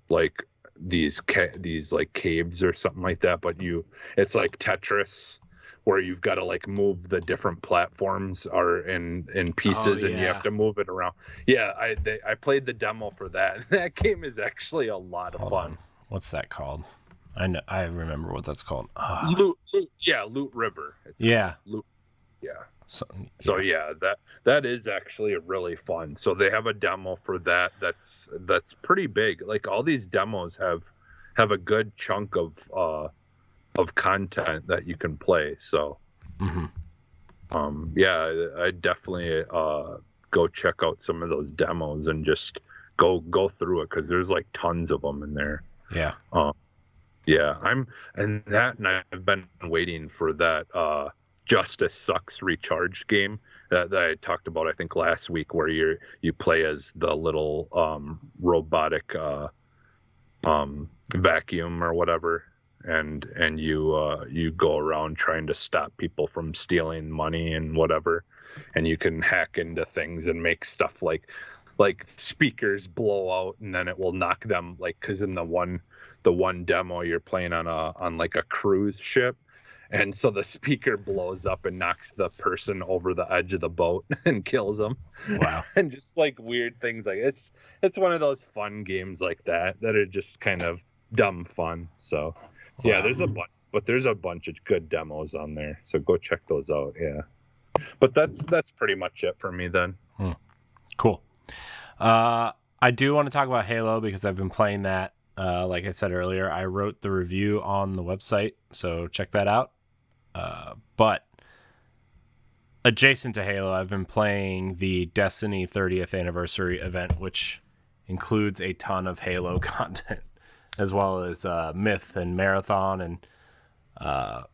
like these like caves or something like that, but it's like Tetris, where you've got to like move the different platforms are in pieces, and you have to move it around. Yeah, I played the demo for that. That game is actually a lot of fun. What's that called? I remember what that's called. Loot River. Loot. Yeah. So yeah, that is actually really fun. So they have a demo for that. That's pretty big. Like, all these demos have a good chunk of content that you can play. So, yeah, I definitely go check out some of those demos and just go through it, because there's like tons of them in there. Yeah. Yeah, I've been waiting for that Justice Sucks Recharged game that I talked about, I think, last week, where you play as the little robotic vacuum or whatever, and you go around trying to stop people from stealing money and whatever, and you can hack into things and make stuff like speakers blow out, and then it will knock them, like, because in the one demo you're playing on like a cruise ship, and so the speaker blows up and knocks the person over the edge of the boat and kills them. Wow. And just like weird things, like it's one of those fun games like that are just kind of dumb fun. So yeah, there's a bunch of good demos on there, so go check those out. Yeah, but that's pretty much it for me then. Cool. I do want to talk about Halo, because I've been playing that. Like I said earlier, I wrote the review on the website, so check that out. But adjacent to Halo, I've been playing the Destiny 30th anniversary event, which includes a ton of Halo content, as well as Myth and Marathon, and there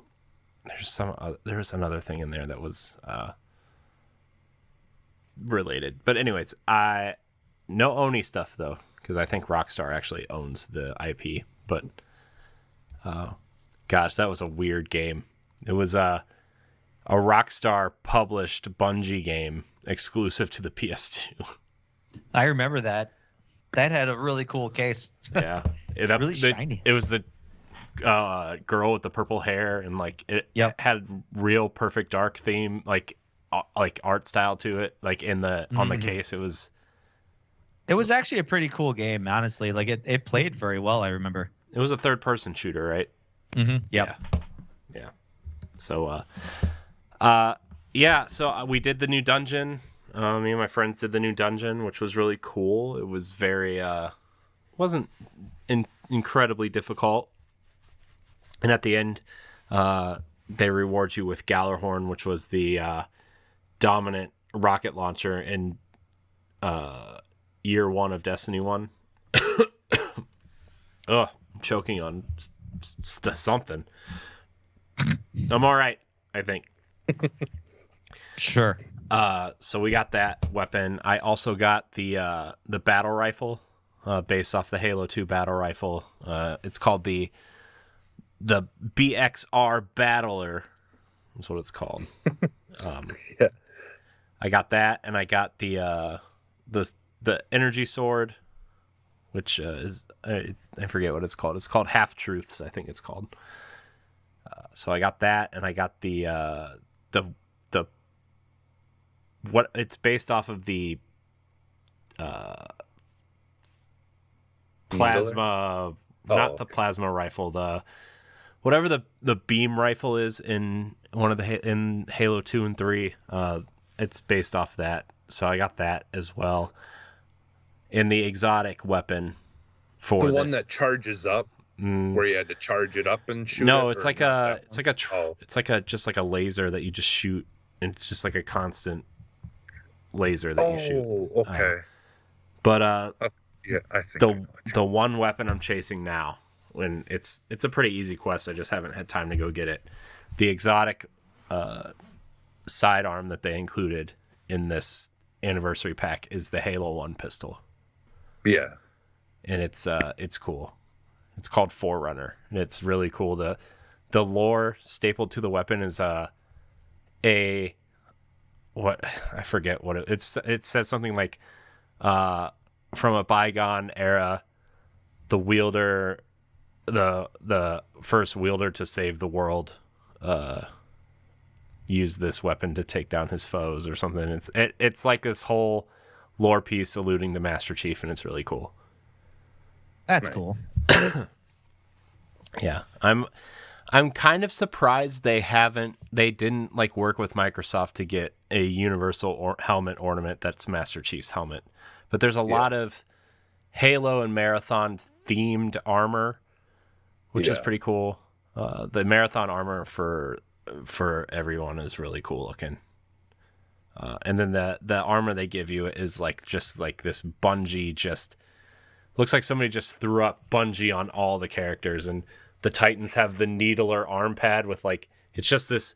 was another thing in there that was related. But anyways, no Oni stuff though, because I think Rockstar actually owns the IP. But gosh, that was a weird game. It was a Rockstar published Bungie game exclusive to the PS2. I remember that. That had a really cool case. Yeah, really shiny. It was the girl with the purple hair, and like it had real Perfect Dark theme, like art style to it, like on the case. It was actually a pretty cool game, honestly. Like it played very well, I remember. It was a third-person shooter, right? Mm-hmm. Yep. Yeah. So, so we did the new dungeon. Me and my friends did the new dungeon, which was really cool. It was very, wasn't incredibly difficult. And at the end, they reward you with Gallarhorn, which was the dominant rocket launcher in year one of Destiny 1. I'm choking on something. I'm all right, I think. Sure. So we got that weapon. I also got the battle rifle, based off the Halo 2 battle rifle. It's called the BXR Battler. That's what it's called. Yeah. I got that, and I got the energy sword, which is I forget what it's called. It's called Half Truths, I think it's called. So I got that, and I got the what it's based off of the plasma, not the plasma rifle, the whatever the beam rifle is in one of the in Halo 2 and 3. It's based off that, so I got that as well. And the exotic weapon for the one that charges up. Where you had to charge it up and shoot. No, it's like just like a laser that you just shoot, and it's just like a constant laser that you shoot. Oh, okay. Yeah, I think the one weapon I'm chasing now, when it's a pretty easy quest, I just haven't had time to go get it. The exotic sidearm that they included in this anniversary pack is the Halo 1 pistol. Yeah. And it's cool. It's called Forerunner, and it's really cool. The lore stapled to the weapon is what I forget what it says something like from a bygone era, the first wielder to save the world used this weapon to take down his foes or something. It's like this whole lore piece alluding to Master Chief, and it's really cool. That's cool. Yeah, I'm kind of surprised they didn't like work with Microsoft to get a universal helmet ornament that's Master Chief's helmet. But there's a lot of Halo and Marathon themed armor, which is pretty cool. The Marathon armor for everyone is really cool looking. And then the armor they give you is like just like this Bungie just looks like somebody just threw up Bungie on all the characters, and the Titans have the needler arm pad with like it just looks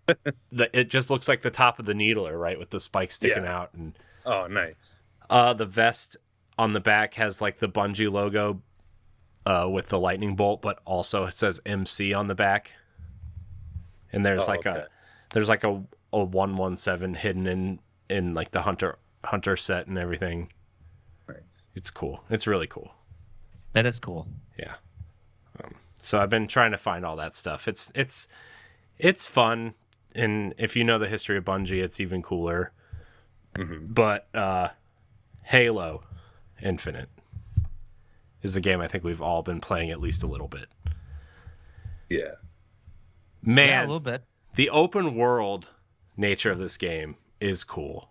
like the top of the needler, right, with the spike sticking out. And oh, nice. The vest on the back has like the Bungie logo with the lightning bolt, but also it says MC on the back. And there's a 117 hidden in like the hunter set and everything. Nice. It's cool. It's really cool. That is cool. Yeah. So I've been trying to find all that stuff. It's fun, and if you know the history of Bungie, it's even cooler. Mm-hmm. But Halo Infinite is the game I think we've all been playing at least a little bit. Yeah. Man, yeah, a little bit. The open world nature of this game is cool.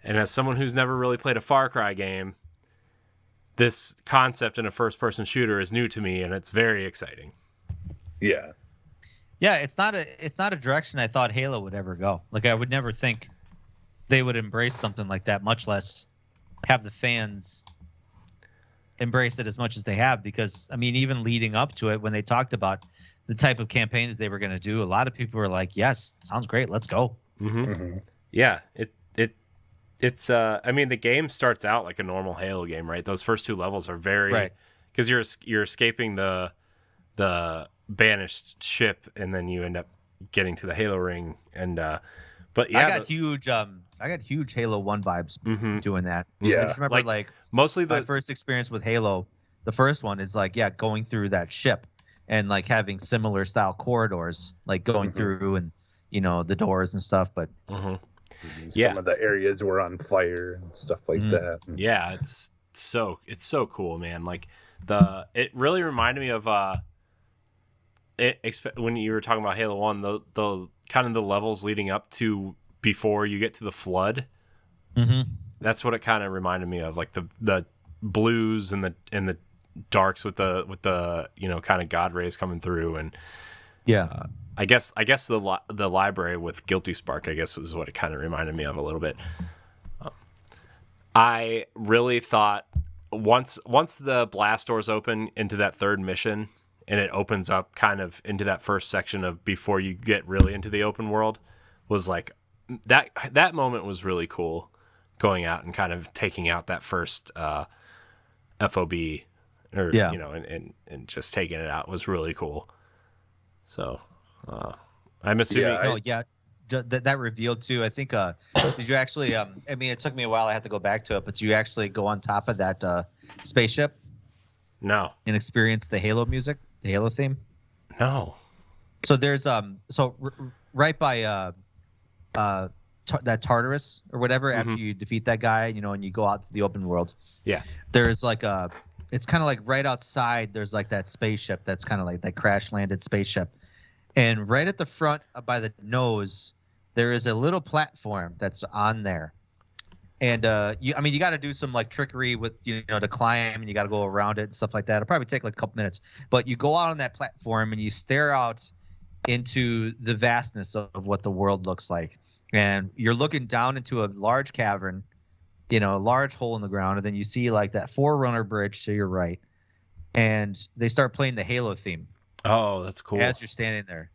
And as someone who's never really played a Far Cry game, this concept in a first-person shooter is new to me, and it's very exciting. Yeah. Yeah, it's not a direction I thought Halo would ever go. Like, I would never think they would embrace something like that, much less have the fans embrace it as much as they have. Because, I mean, even leading up to it, when they talked about the type of campaign that they were going to do, a lot of people were like, yes, sounds great, let's go. Mm-hmm. Mm-hmm. Yeah, it's I mean, the game starts out like a normal Halo game, right? Those first two levels are very right, because you're escaping the banished ship, and then you end up getting to the Halo ring. And but yeah, I got huge Halo 1 vibes doing that. Yeah, I just remember like mostly my first experience with Halo, the first one is like going through that ship and like having similar style corridors, like going through and the doors and stuff, but. Some of the areas were on fire and stuff like that. Yeah, it's so cool, man. Like it really reminded me of when you were talking about Halo 1, the kind of the levels leading up to before you get to the flood. Mm-hmm. That's what it kind of reminded me of, like the blues and the darks with the kind of God rays coming through. And I guess the library with Guilty Spark, I guess, was what it kind of reminded me of a little bit. I really thought once the blast doors open into that third mission, and it opens up kind of into that first section of before you get really into the open world, was like that moment was really cool, going out and kind of taking out that first FOB, or and just taking it out was really cool. So. I'm assuming. That revealed too. I think. Did you actually? I mean, it took me a while. I had to go back to it, but did you actually go on top of that spaceship? No. And experience the Halo music, the Halo theme? No. So there's right by that Tartarus or whatever. Mm-hmm. After you defeat that guy, and you go out to the open world. Yeah. There's like it's kind of like right outside. There's like that spaceship that's kind of like that crash landed spaceship, and right at the front by the nose, there is a little platform that's on there. And you got to do some like trickery with to climb, and you got to go around it and stuff like that. It'll probably take like a couple minutes, but you go out on that platform and you stare out into the vastness of what the world looks like, and you're looking down into a large cavern, a large hole in the ground, and then you see like that Forerunner bridge to your right, and they start playing the Halo theme. Oh, that's cool. As you're standing there,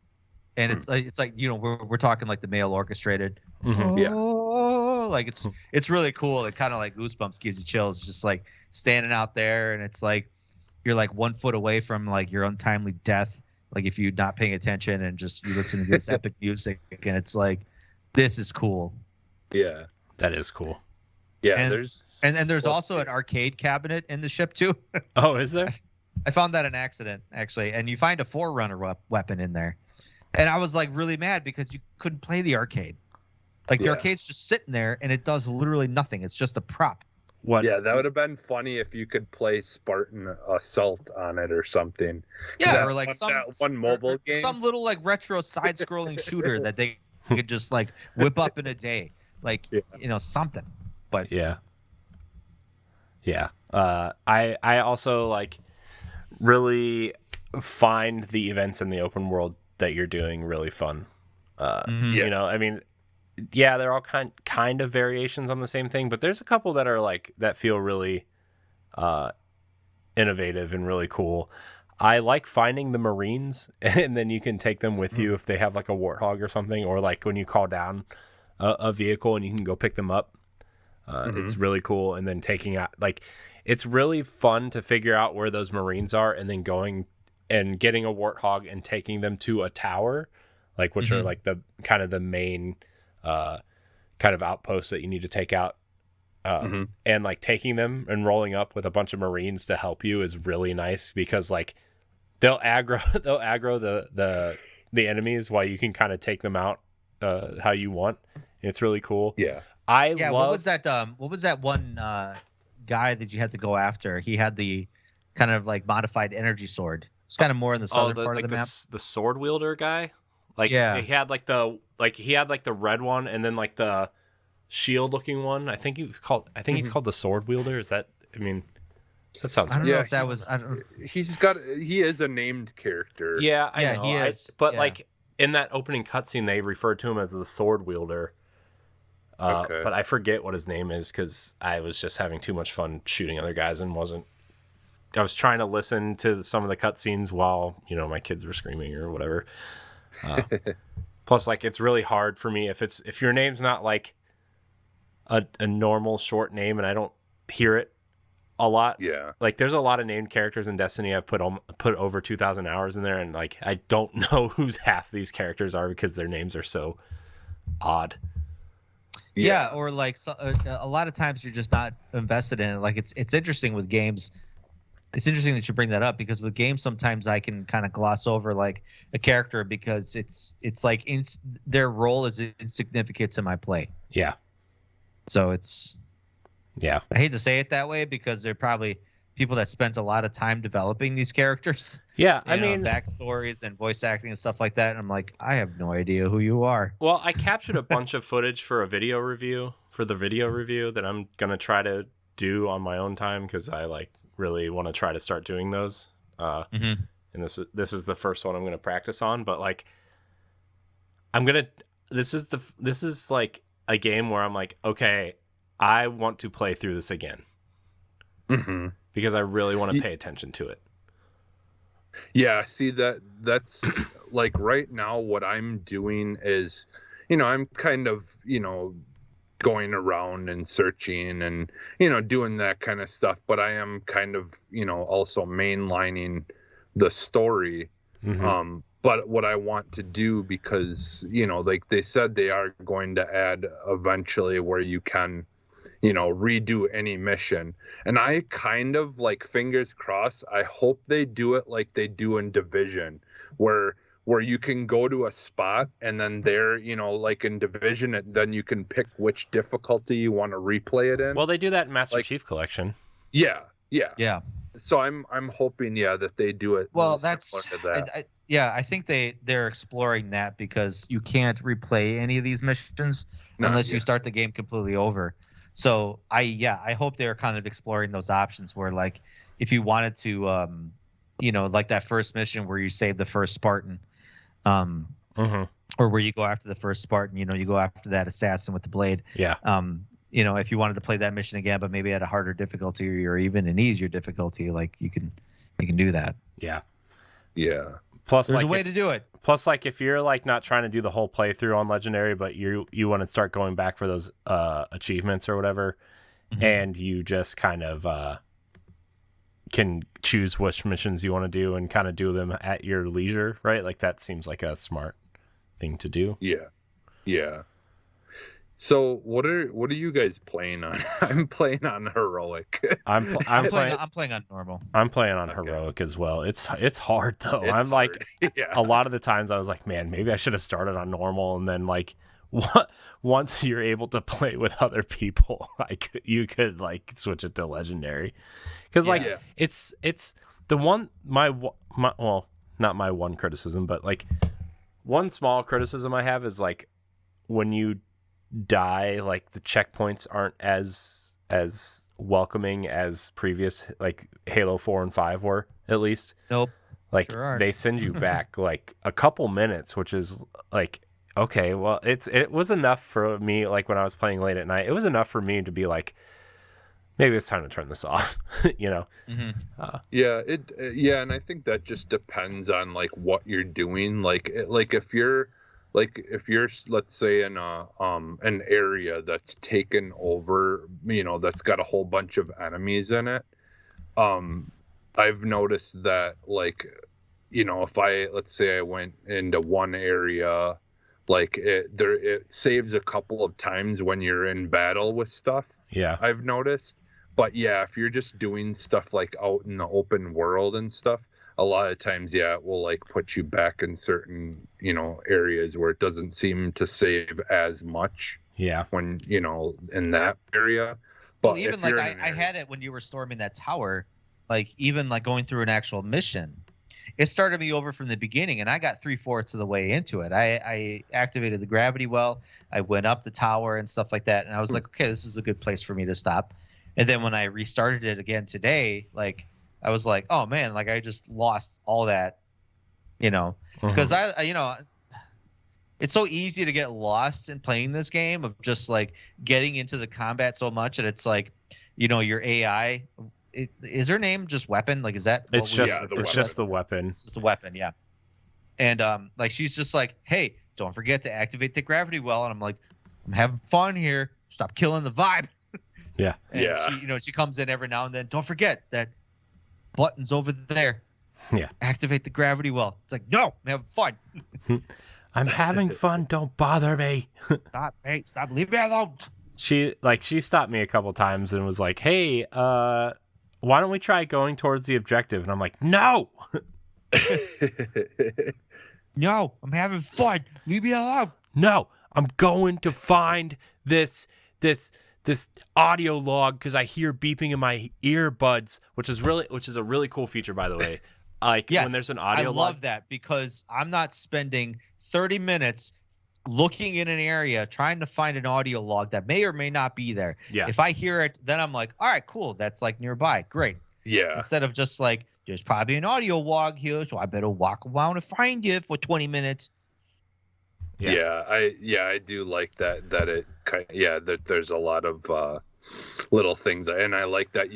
and it's like we're talking like the male orchestrated. Mm-hmm. Yeah. Like it's really cool. It kind of like goosebumps, gives you chills, just like standing out there, and it's like you're like 1 foot away from like your untimely death. Like if you're not paying attention and just you listen to this epic music, and it's like, this is cool. Yeah, that is cool. Yeah, and there's also an see. arcade cabinet in the ship too. Oh, is there? I found that an accident actually, and you find a Forerunner weapon in there, and I was like really mad because you couldn't play the arcade. Like the arcade's just sitting there, and it does literally nothing. It's just a prop. What? Yeah, that would have been funny if you could play Spartan Assault on it or something. Yeah, or like one mobile game, some little like retro side-scrolling shooter that they could just like whip up in a day, like something. But yeah. I also like really find the events in the open world that you're doing really fun. They're all kind of variations on the same thing, but there's a couple that are like that feel really innovative and really cool. I like finding the Marines, and then you can take them with you if they have like a Warthog or something, or like when you call down a vehicle and you can go pick them up. It's really cool. And then taking out it's really fun to figure out where those Marines are, and then going and getting a Warthog and taking them to a tower, which are like the kind of the main kind of outposts that you need to take out, and like taking them and rolling up with a bunch of Marines to help you is really nice, because like they'll aggro the enemies while you can kind of take them out how you want. It's really cool. What was that one guy that you had to go after? He had the kind of like modified energy sword. It's kind of more in the southern part of the map. The sword wielder guy. He had he had the red one, and then like the shield looking one. I think he's called the sword wielder. Is that? I mean, that sounds. I don't know if that was. He is a named character. Yeah, I know. He is. Like in that opening cutscene, they referred to him as the sword wielder. But I forget what his name is, because I was just having too much fun shooting other guys and wasn't. I was trying to listen to some of the cutscenes while my kids were screaming or whatever. Plus, like, it's really hard for me if your name's not like a normal short name and I don't hear it a lot. Yeah. Like, there's a lot of named characters in Destiny. I've put over 2,000 hours in there, and like I don't know who's half these characters are because their names are so odd. Yeah, or like a lot of times you're just not invested in it. Like it's interesting with games. It's interesting that you bring that up, because with games sometimes I can kind of gloss over like a character because it's like their role is insignificant to my play. Yeah. So it's. Yeah. I hate to say it that way, because they're probably people that spent a lot of time developing these characters. Yeah, I mean, backstories and voice acting and stuff like that. And I'm like, I have no idea who you are. Well, I captured a bunch of footage for the video review that I'm gonna try to do on my own time, because I like really want to try to start doing those. And this is the first one I'm gonna practice on. But like, this is like a game where I'm like, okay, I want to play through this again. Because I really want to pay attention to it. Yeah, see that's like right now what I'm doing is, I'm kind of, going around and searching and, doing that kind of stuff, but I am kind of, also mainlining the story. But what I want to do, because, like they said, they are going to add eventually where you can, redo any mission. And I kind of, like, fingers crossed, I hope they do it like they do in Division, where you can go to a spot and then there, like in Division, then you can pick which difficulty you want to replay it in. Well, they do that in Master Chief Collection. Yeah. So I'm hoping, that they do it. Well, that's I think they're exploring that, because you can't replay any of these missions unless you start the game completely over. So I hope they're kind of exploring those options where, like, if you wanted to, like that first mission where you save the first Spartan, or where you go after the first Spartan, you go after that assassin with the blade. Yeah. If you wanted to play that mission again, but maybe at a harder difficulty or even an easier difficulty, like you can do that. Yeah. Yeah. Plus, there's a way to do it. Plus, like, if you're like not trying to do the whole playthrough on Legendary, but you want to start going back for those achievements or whatever, and you just kind of can choose which missions you want to do and kind of do them at your leisure, right? Like, that seems like a smart thing to do. Yeah. So what are you guys playing on? I'm playing on heroic. I'm playing on normal. I'm playing on heroic as well. It's hard though. It's I'm hard. like a lot of the times I was like, man, maybe I should have started on normal, and then like once you're able to play with other people, you could like switch it to legendary, because it's the one my well, not my one criticism, but like one small criticism I have is like when you die, like the checkpoints aren't as welcoming as previous like Halo 4 and 5 were, at least. Nope. Like sure they send you back like a couple minutes, which is like, okay, well it was enough for me, like when I was playing late at night, it was enough for me to be like, maybe it's time to turn this off. And I think that just depends on like what you're doing, like if you're let's say in an area that's taken over, that's got a whole bunch of enemies in it, I've noticed that, like, if let's say I went into one area, like it saves a couple of times when you're in battle with stuff. Yeah, I've noticed. But yeah, if you're just doing stuff like out in the open world and stuff, a lot of times, it will like put you back in certain, areas where it doesn't seem to save as much. Yeah. When, in that area. But well, even like I had it when you were storming that tower, like even like going through an actual mission, it started me over from the beginning, and I got 3/4 of the way into it. I activated the gravity well. I went up the tower and stuff like that, and I was like, okay, this is a good place for me to stop. And then when I restarted it again today, like I was like, oh man, like I just lost all that, because I it's so easy to get lost in playing this game, of just like getting into the combat so much that it's like, your AI. Is her name just Weapon? Like, is that? It's just the weapon. It's just a weapon, yeah. And like she's just like, hey, don't forget to activate the gravity well. And I'm like, I'm having fun here. Stop killing the vibe. Yeah. And she comes in every now and then. Don't forget that button's over there. Yeah. Activate the gravity well. It's like, no, I'm having fun. I'm having fun. Don't bother me. Stop. Leave me alone. She stopped me a couple times and was like, hey, why don't we try going towards the objective? And I'm like, no. No, I'm having fun. Leave me alone. No, I'm going to find this audio log because I hear beeping in my earbuds, which is a really cool feature, by the way. Like, yes, when there's an audio log. I love that, because I'm not spending 30 minutes looking in an area trying to find an audio log that may or may not be there. Yeah. If I hear it, then I'm like, all right, cool. That's like nearby. Great. Yeah. Instead of just like, there's probably an audio log here, so I better walk around and find you for 20 minutes. Yeah. I do like that that there's a lot of little things, and I like that,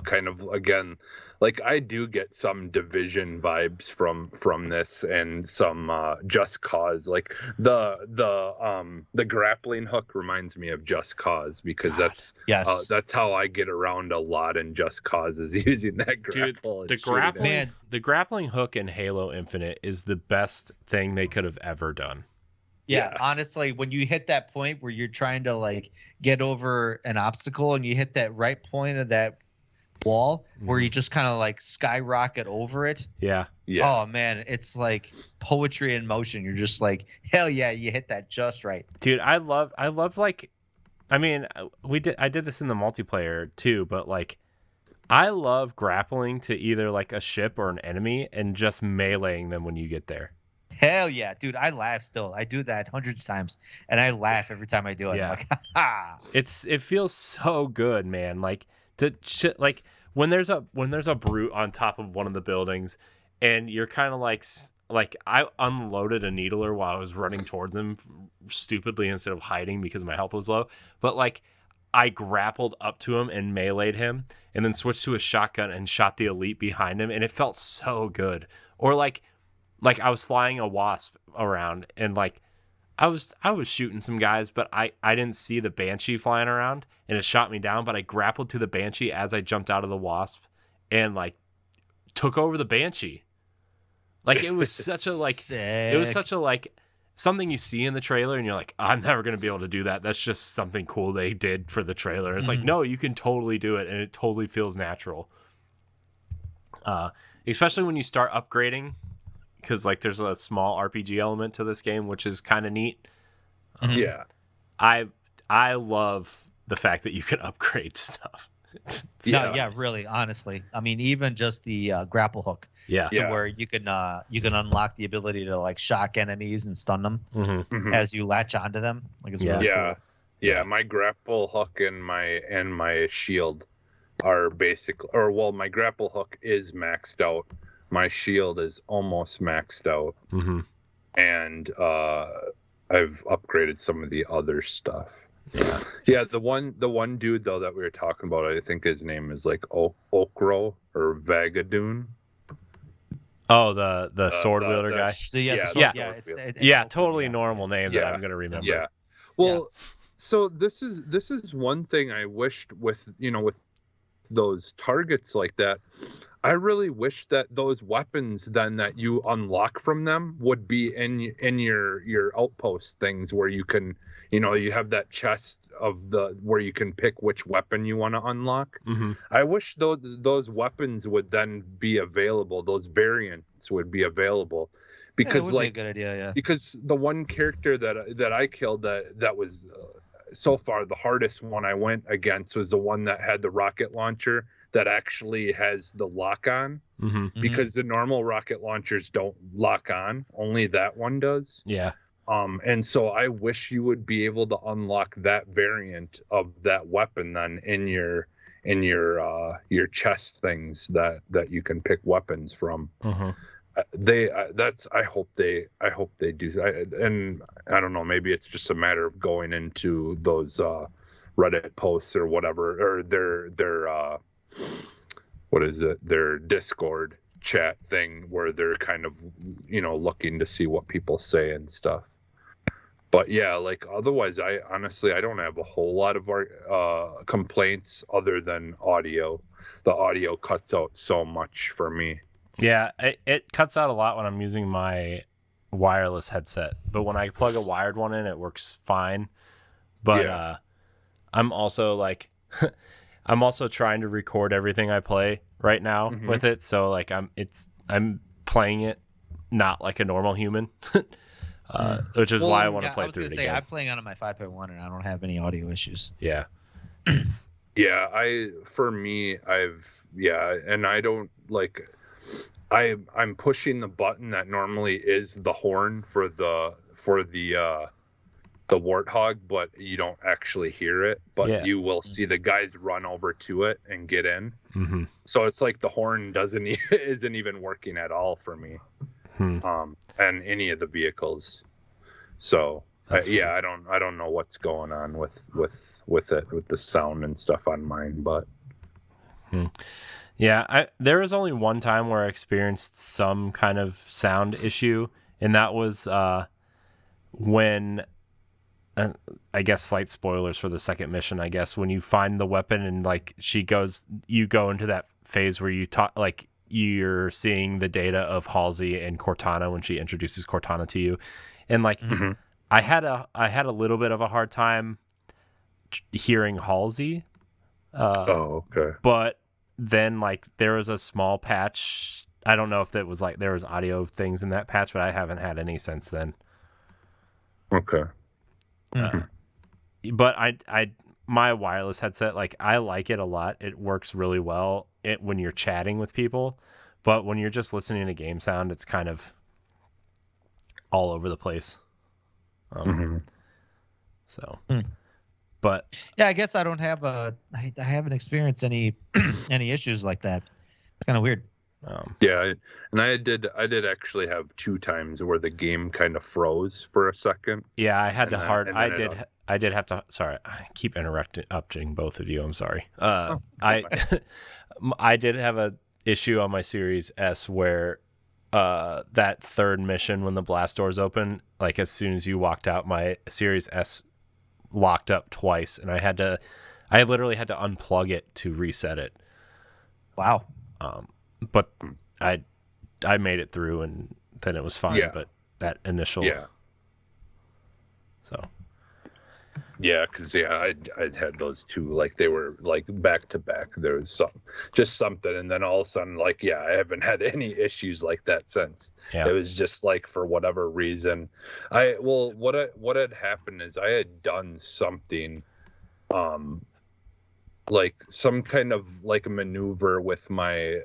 kind of, again, like I do get some Division vibes from this, and some Just Cause. Like the grappling hook reminds me of Just Cause, because that's how I get around a lot in Just Cause, is using that grapple. Dude, the grappling hook in Halo Infinite is the best thing they could have ever done. Yeah, honestly, when you hit that point where you're trying to like get over an obstacle and you hit that right point of that wall where you just kind of like skyrocket over it. Yeah. Oh man, it's like poetry in motion. You're just like, hell yeah, you hit that just right. Dude, I love like, I mean, I did this in the multiplayer too, but like I love grappling to either like a ship or an enemy and just meleeing them when you get there. Hell yeah, dude! I laugh still. I do that hundreds of times, and I laugh every time I do it. Yeah. I'm like, ha! It feels so good, man. Like like when there's a brute on top of one of the buildings, and you're kind of like I unloaded a needler while I was running towards him stupidly instead of hiding because my health was low. But like I grappled up to him and meleeed him, and then switched to a shotgun and shot the elite behind him, and it felt so good. Or like I was flying a wasp around, and like I was shooting some guys, but I didn't see the banshee flying around, and it shot me down. But I grappled to the banshee as I jumped out of the wasp, and like took over the banshee. Like it was such a like Sick. it was such a like something you see in the trailer, and you're like, I'm never gonna be able to do that. That's just something cool they did for the trailer. And it's like, no, you can totally do it, and it totally feels natural. Especially when you start upgrading. Because like there's a small RPG element to this game, which is kind of neat. Yeah. I love the fact that you can upgrade stuff. Yeah, really, honestly. I mean, even just the grapple hook. Yeah. To where you can unlock the ability to like shock enemies and stun them as you latch onto them. Like it's really cool. Yeah. My grapple hook and my shield are my grapple hook is maxed out. My shield is almost maxed out, and I've upgraded some of the other stuff. Yeah. The one dude though that we were talking about, I think his name is like Okro or Vagadoon. Oh, the sword wielder guy. Yeah, totally normal name that I'm gonna remember. Yeah. Well, so this is one thing I wished with those targets like that. I really wish that those weapons then that you unlock from them would be in your outpost things where you can, you have that chest where you can pick which weapon you want to unlock. I wish those weapons would then be available. Those variants would be available because be a good idea. Yeah. Because the one character that I killed that was so far the hardest one I went against was the one that had the rocket launcher that actually has the lock on, because the normal rocket launchers don't lock on, only that one does. Yeah. And so I wish you would be able to unlock that variant of that weapon then in your chest things that you can pick weapons from. I hope they do. And I don't know, maybe it's just a matter of going into those Reddit posts or whatever, or their their Discord chat thing where they're kind of looking to see what people say and stuff. But yeah, like otherwise I don't have a whole lot of complaints other than audio. The audio cuts out so much for me. Yeah, it cuts out a lot when I'm using my wireless headset, but when I plug a wired one in, it works fine. But I'm also like I'm also trying to record everything I play right now with it, so like I'm playing it not like a normal human, which is why I want to play through it again. I'm playing on my 5.1 and I don't have any audio issues. Yeah. Yeah, and I don't like. I'm pushing the button that normally is the horn for the warthog, but you don't actually hear it, but you will see the guys run over to it and get in. So it's like the horn isn't even working at all for me, and any of the vehicles. So I don't know what's going on with the sound and stuff on mine, but yeah, there was only one time where I experienced some kind of sound issue, and that was when I guess slight spoilers for the second mission, I guess, when you find the weapon and like you go into that phase where you talk, like you're seeing the data of Halsey and Cortana when she introduces Cortana to you. And like, I had a little bit of a hard time hearing Halsey. Oh, okay. But then like there was a small patch. I don't know if it was like there was audio things in that patch, but I haven't had any since then. Okay. But my wireless headset, like I like it a lot. It works really well when you're chatting with people, but when you're just listening to game sound, it's kind of all over the place. So, but yeah, I guess I don't have I haven't experienced any any issues like that. It's kind of weird. Yeah, and I did actually have 2 times where the game kind of froze for a second. Yeah, I had and I did have to. Sorry, I keep interrupting both of you. I'm sorry. I did have a issue on my Series S where that third mission when the blast doors open, like as soon as you walked out, my Series S locked up twice, and I literally had to unplug it to reset it. Wow. But I made it through, and then it was fine. Yeah. But that initial, So. Yeah, because I'd had those 2, like they were like back to back. There was something, and then all of a sudden, like I haven't had any issues like that since. Yeah. It was just like for whatever reason, what had happened is I had done something, like some kind of like a maneuver with my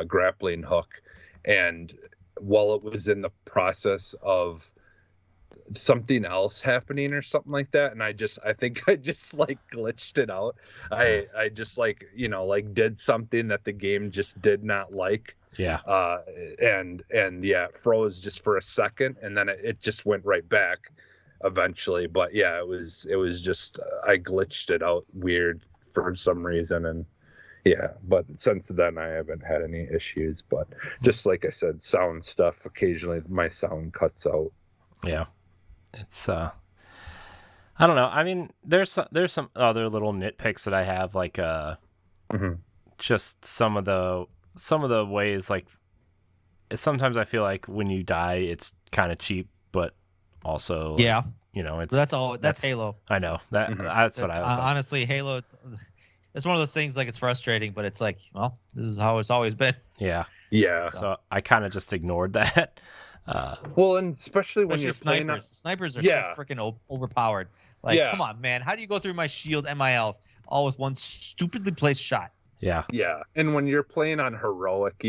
grappling hook, and while it was in the process of something else happening or something like that, and I think I just like glitched it out. I just like did something that the game just did not like. Yeah. And it froze just for a second, and then it just went right back eventually. But yeah, it was just I glitched it out weird for some reason, and but since then I haven't had any issues. But just like I said, sound stuff, occasionally my sound cuts out. Yeah. It's I don't know. I mean, there's some other little nitpicks that I have, like just some of the ways, like sometimes I feel like when you die it's kind of cheap, but also that's Halo. I know that's what I was honestly like. Halo, it's one of those things, like it's frustrating, but it's like, well, this is how it's always been. Yeah. So I kind of just ignored that. Well, and especially when you're snipers. Snipers are so freaking overpowered. Like, come on, man. How do you go through my shield and my health all with one stupidly placed shot? Yeah. Yeah. And when you're playing on heroic,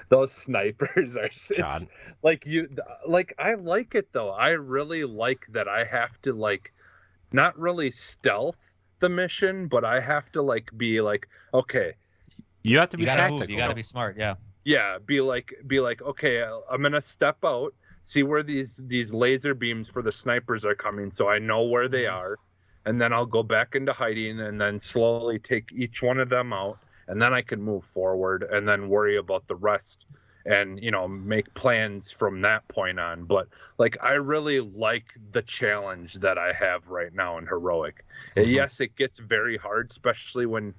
those snipers are I like it though. I really like that I have to like not really stealth the mission, but I have to like be like, okay, you have to be tactical. You got to be smart. Yeah. Yeah, be like, okay, I'm gonna step out, see where these laser beams for the snipers are coming, so I know where they are, and then I'll go back into hiding, and then slowly take each one of them out, and then I can move forward, and then worry about the rest, and make plans from that point on. But like, I really like the challenge that I have right now in heroic. And yes, it gets very hard, especially when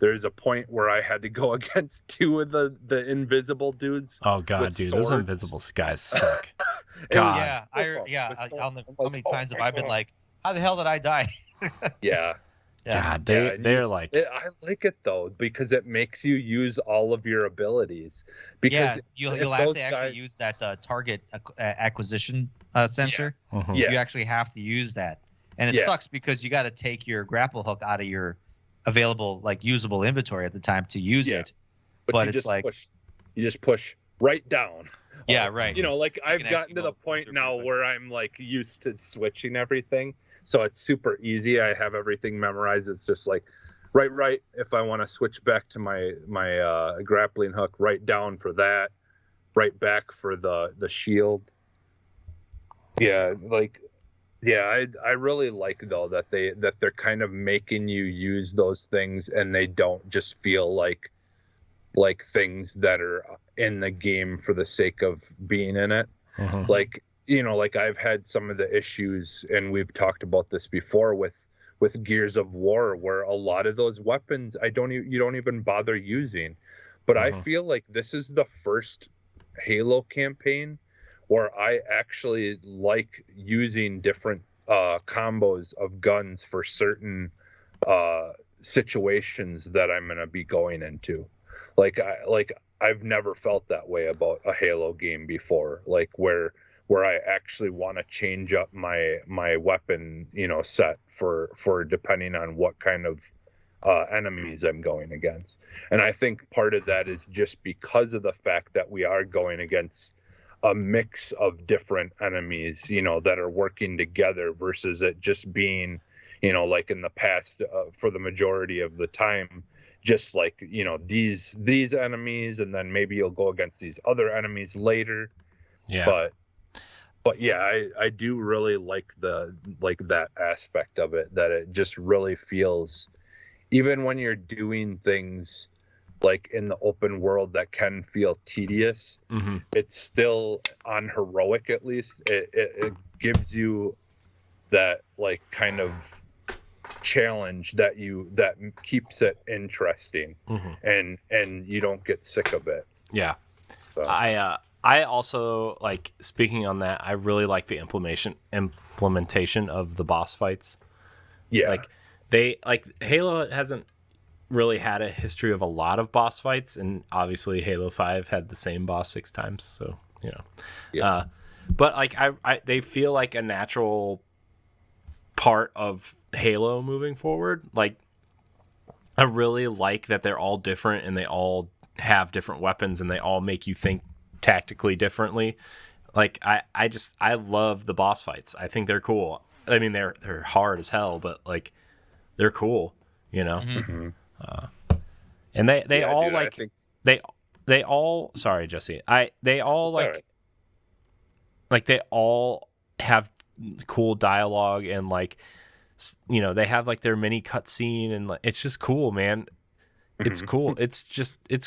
there's a point where I had to go against 2 of the invisible dudes. Oh god, dude, swords. Those invisible guys suck. God. How many times have I been like, how the hell did I die? Yeah. God, they're like. I like it though, because it makes you use all of your abilities. Because you'll have to actually use that target acquisition sensor. Yeah. You actually have to use that, and it sucks because you got to take your grapple hook out of your available like usable inventory at the time to use it. But it's like you just push right down. Yeah, right. Like I've gotten to the point now where I'm like used to switching everything, so it's super easy. I have everything memorized. It's just like right. If I want to switch back to my grappling hook, right down for that, right back for the shield. Yeah, like. Yeah, I really like though that they're kind of making you use those things, and they don't just feel like things that are in the game for the sake of being in it. Like like I've had some of the issues, and we've talked about this before with Gears of War, where a lot of those weapons you don't even bother using. But I feel like this is the first Halo campaign or I actually like using different combos of guns for certain situations that I'm gonna be going into. I've never felt that way about a Halo game before, like where I actually want to change up my weapon, set for depending on what kind of enemies I'm going against. And I think part of that is just because of the fact that we are going against a mix of different enemies, that are working together versus it just being, like in the past, for the majority of the time, just like, these enemies, and then maybe you'll go against these other enemies later. Yeah. But yeah, I do really like that aspect of it, that it just really feels, even when you're doing things like in the open world that can feel tedious, it's still on heroic, at least. It gives you that like kind of challenge that keeps it interesting, and you don't get sick of it. Yeah. So. I also, like, speaking on that, I really like the implementation of the boss fights. Yeah. Halo hasn't really had a history of a lot of boss fights, and obviously Halo 5 had the same boss 6 times, so, Yeah. But like they feel like a natural part of Halo moving forward. Like, I really like that they're all different and they all have different weapons and they all make you think tactically differently. Like, I love the boss fights. I think they're cool. I mean, they're hard as hell, but like, they're cool, and they all, dude, like, they all, sorry, Jesse, they all, like, right, like, they all have cool dialogue, and like, they have like their mini cutscene, and like, it's just cool, man. It's cool. It's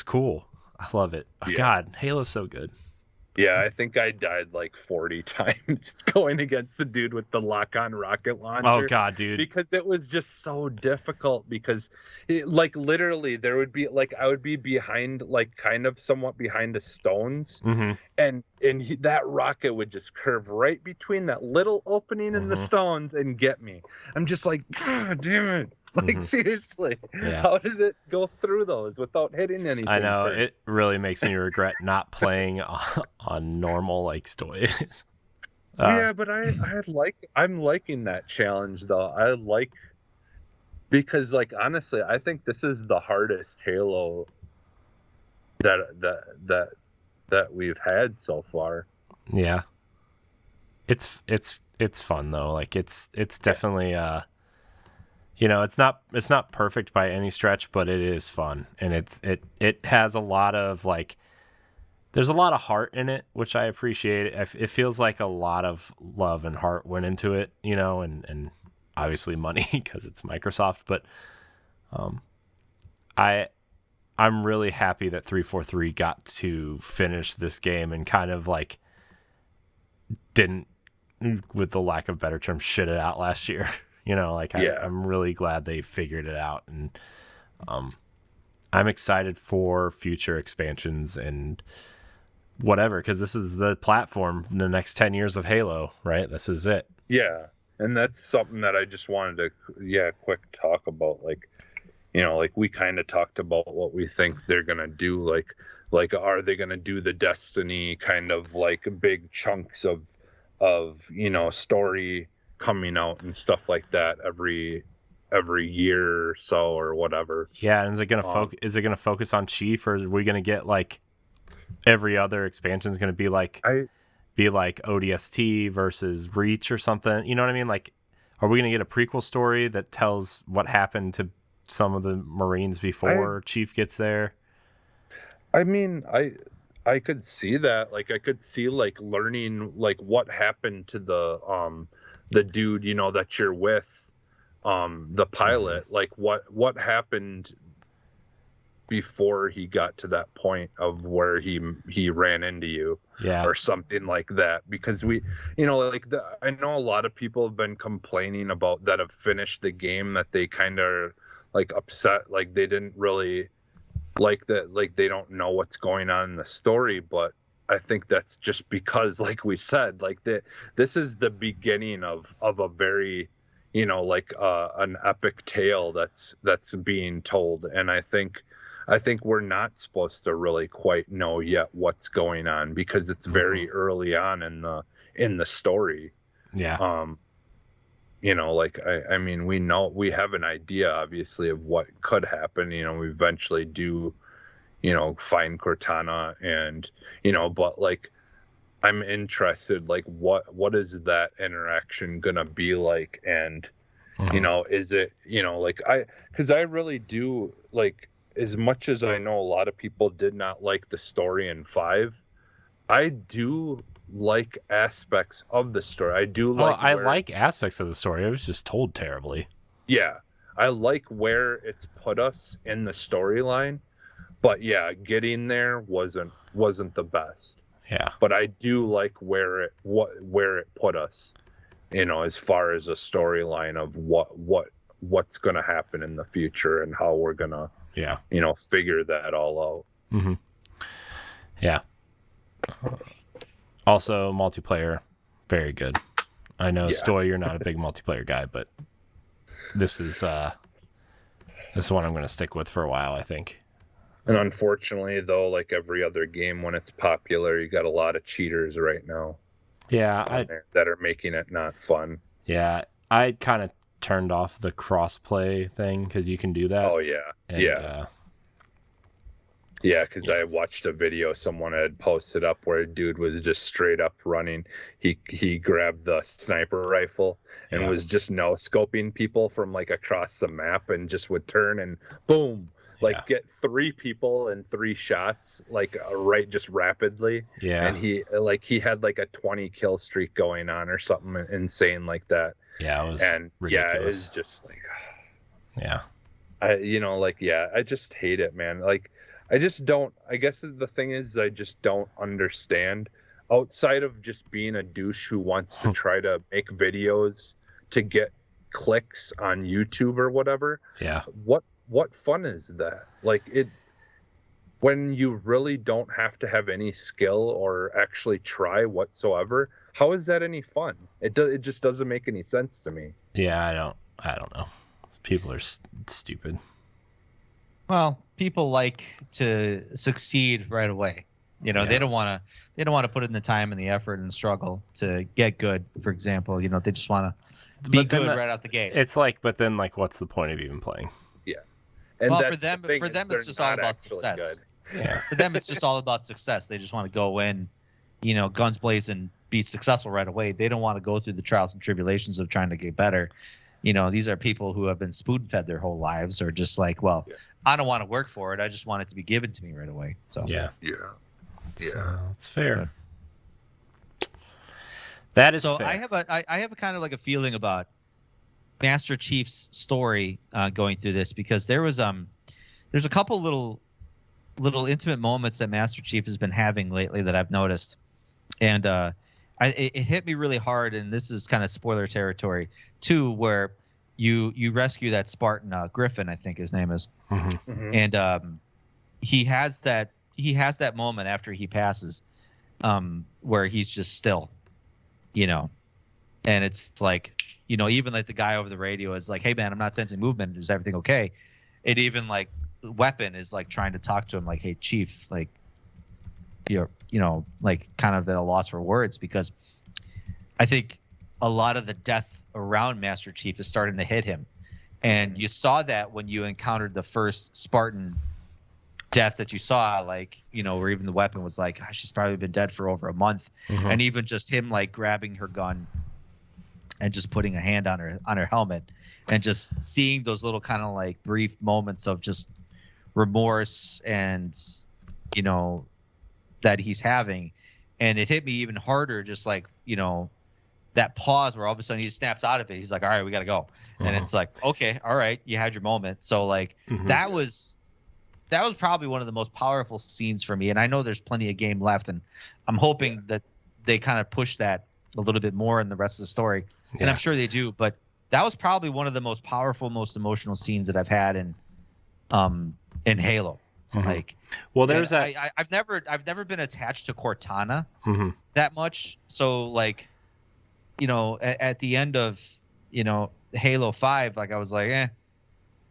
cool. I love it. Oh, yeah. God, Halo's so good. Yeah, I think I died like 40 times going against the dude with the lock-on rocket launcher. Oh, God, dude. Because it was just so difficult, because like literally there would be like, I would be behind, like kind of somewhat behind the stones, and that rocket would just curve right between that little opening in the stones and get me. I'm just like, God damn it. Like, seriously, How did it go through those without hitting anything? I know, first? It really makes me regret not playing on normal, like, Stoy. Yeah, but I'm liking that challenge, though. Because, like, honestly, I think this is the hardest Halo that we've had so far. Yeah, it's fun though. Like, it's definitely it's not perfect by any stretch, but it is fun, and it has a lot of, like, there's a lot of heart in it, which I appreciate. It feels like a lot of love and heart went into it, and obviously money because it's Microsoft. But I'm really happy that 343 got to finish this game and kind of, like, didn't, with the lack of better term, shit it out last year. I'm really glad they figured it out, and I'm excited for future expansions and whatever, because this is the platform for the next 10 years of Halo, right? This is it. Yeah, and that's something that I just wanted to, quick talk about. Like, like, we kind of talked about what we think they're gonna do. Like, are they gonna do the Destiny kind of, like, big chunks of story coming out and stuff like that every year or so or whatever? Yeah, and is it gonna focus on Chief, or are we gonna get, like, every other expansion is gonna be like ODST versus Reach or something? You know what I mean? Like, are we gonna get a prequel story that tells what happened to some of the Marines before Chief gets there? I mean, I could see that. Like, I could see, like, learning, like, what happened to the dude, that you're with, the pilot, like what happened before he got to that point of where he ran into you, or something like that. Because we, like, I know a lot of people have been complaining about that, have finished the game, that they kind of, like, upset, like they didn't really like that, like they don't know what's going on in the story. But I think that's just because, like we said, like this is the beginning of a very, like an epic tale that's being told, and I think we're not supposed to really quite know yet what's going on because it's very early on in the story. Yeah. Like I mean, we have an idea obviously of what could happen. We eventually do, find Cortana, and but like I'm interested, like what is that interaction gonna be like, and is it, like because I really do, like, as much as I know a lot of people did not like the story in 5, I do like aspects of the story. I do like I like aspects of the story. I was just told terribly. Yeah, I like where it's put us in the storyline, but yeah, getting there wasn't the best. Yeah. But I do like where it put us, as far as a storyline of what's going to happen in the future and how we're going to figure that all out. Mm-hmm. Yeah. Also, multiplayer, very good. I know, Stoy, you're not a big multiplayer guy, but this is one I'm going to stick with for a while, I think. And unfortunately, though, like every other game, when it's popular, you got a lot of cheaters right now. Yeah, that are making it not fun. Yeah, I kind of turned off the cross-play thing because you can do that. Oh yeah, because I watched a video someone had posted up where a dude was just straight up running. He grabbed the sniper rifle and was just no scoping people from like across the map, and just would turn and boom. Like get 3 people in 3 shots, like just rapidly. Yeah. And he had like a 20 kill streak going on or something insane like that. Yeah, it was ridiculous. Yeah, it's just like, I just hate it, man. Like, I just don't. I guess the thing is, I just don't understand. Outside of just being a douche who wants to try to make videos to get clicks on YouTube or whatever. Yeah. What fun is that? Like, it when you really don't have to have any skill or actually try whatsoever. How is that any fun? It just doesn't make any sense to me. Yeah, I don't know. People are stupid. Well, people like to succeed right away. They don't want to put in the time and the effort and the struggle to get good. For example, they just want to be good right out the gate. It's like, but then, like, what's the point of even playing? Yeah. And well, for them, it's just all about success. Good. Yeah. For them, it's just all about success. They just want to go in, guns blazing, be successful right away. They don't want to go through the trials and tribulations of trying to get better. These are people who have been spoon-fed their whole lives, or just like, I don't want to work for it. I just want it to be given to me right away. So yeah, it's fair. That is so fair. I have a kind of like a feeling about Master Chief's story going through this, because there's a couple little intimate moments that Master Chief has been having lately that I've noticed, and it hit me really hard. And this is kind of spoiler territory too, where you rescue that Spartan, Griffin, I think his name is, and he has that moment after he passes, where he's just still. And it's like, even like the guy over the radio is like, hey man, I'm not sensing movement. Is everything okay? It even like Weapon is like trying to talk to him like, hey Chief, like you're, like kind of at a loss for words, because I think a lot of the death around Master Chief is starting to hit him. And you saw that when you encountered the first Spartan death that you saw, like, where even the Weapon was like, she's probably been dead for over a month. And even just him like grabbing her gun and just putting a hand on her helmet, and just seeing those little kind of like brief moments of just remorse and that he's having. And it hit me even harder, just like that pause where all of a sudden he snaps out of it. He's like, all right, we gotta go. And it's like, okay, all right, you had your moment. So like that was probably one of the most powerful scenes for me. And I know there's plenty of game left, and I'm hoping that they kind of push that a little bit more in the rest of the story. And I'm sure they do, but that was probably one of the most powerful, most emotional scenes that I've had in Halo. Like, well, there's that. I've never been attached to Cortana Mm-hmm. that much. So like, at the end of Halo 5, like I was like,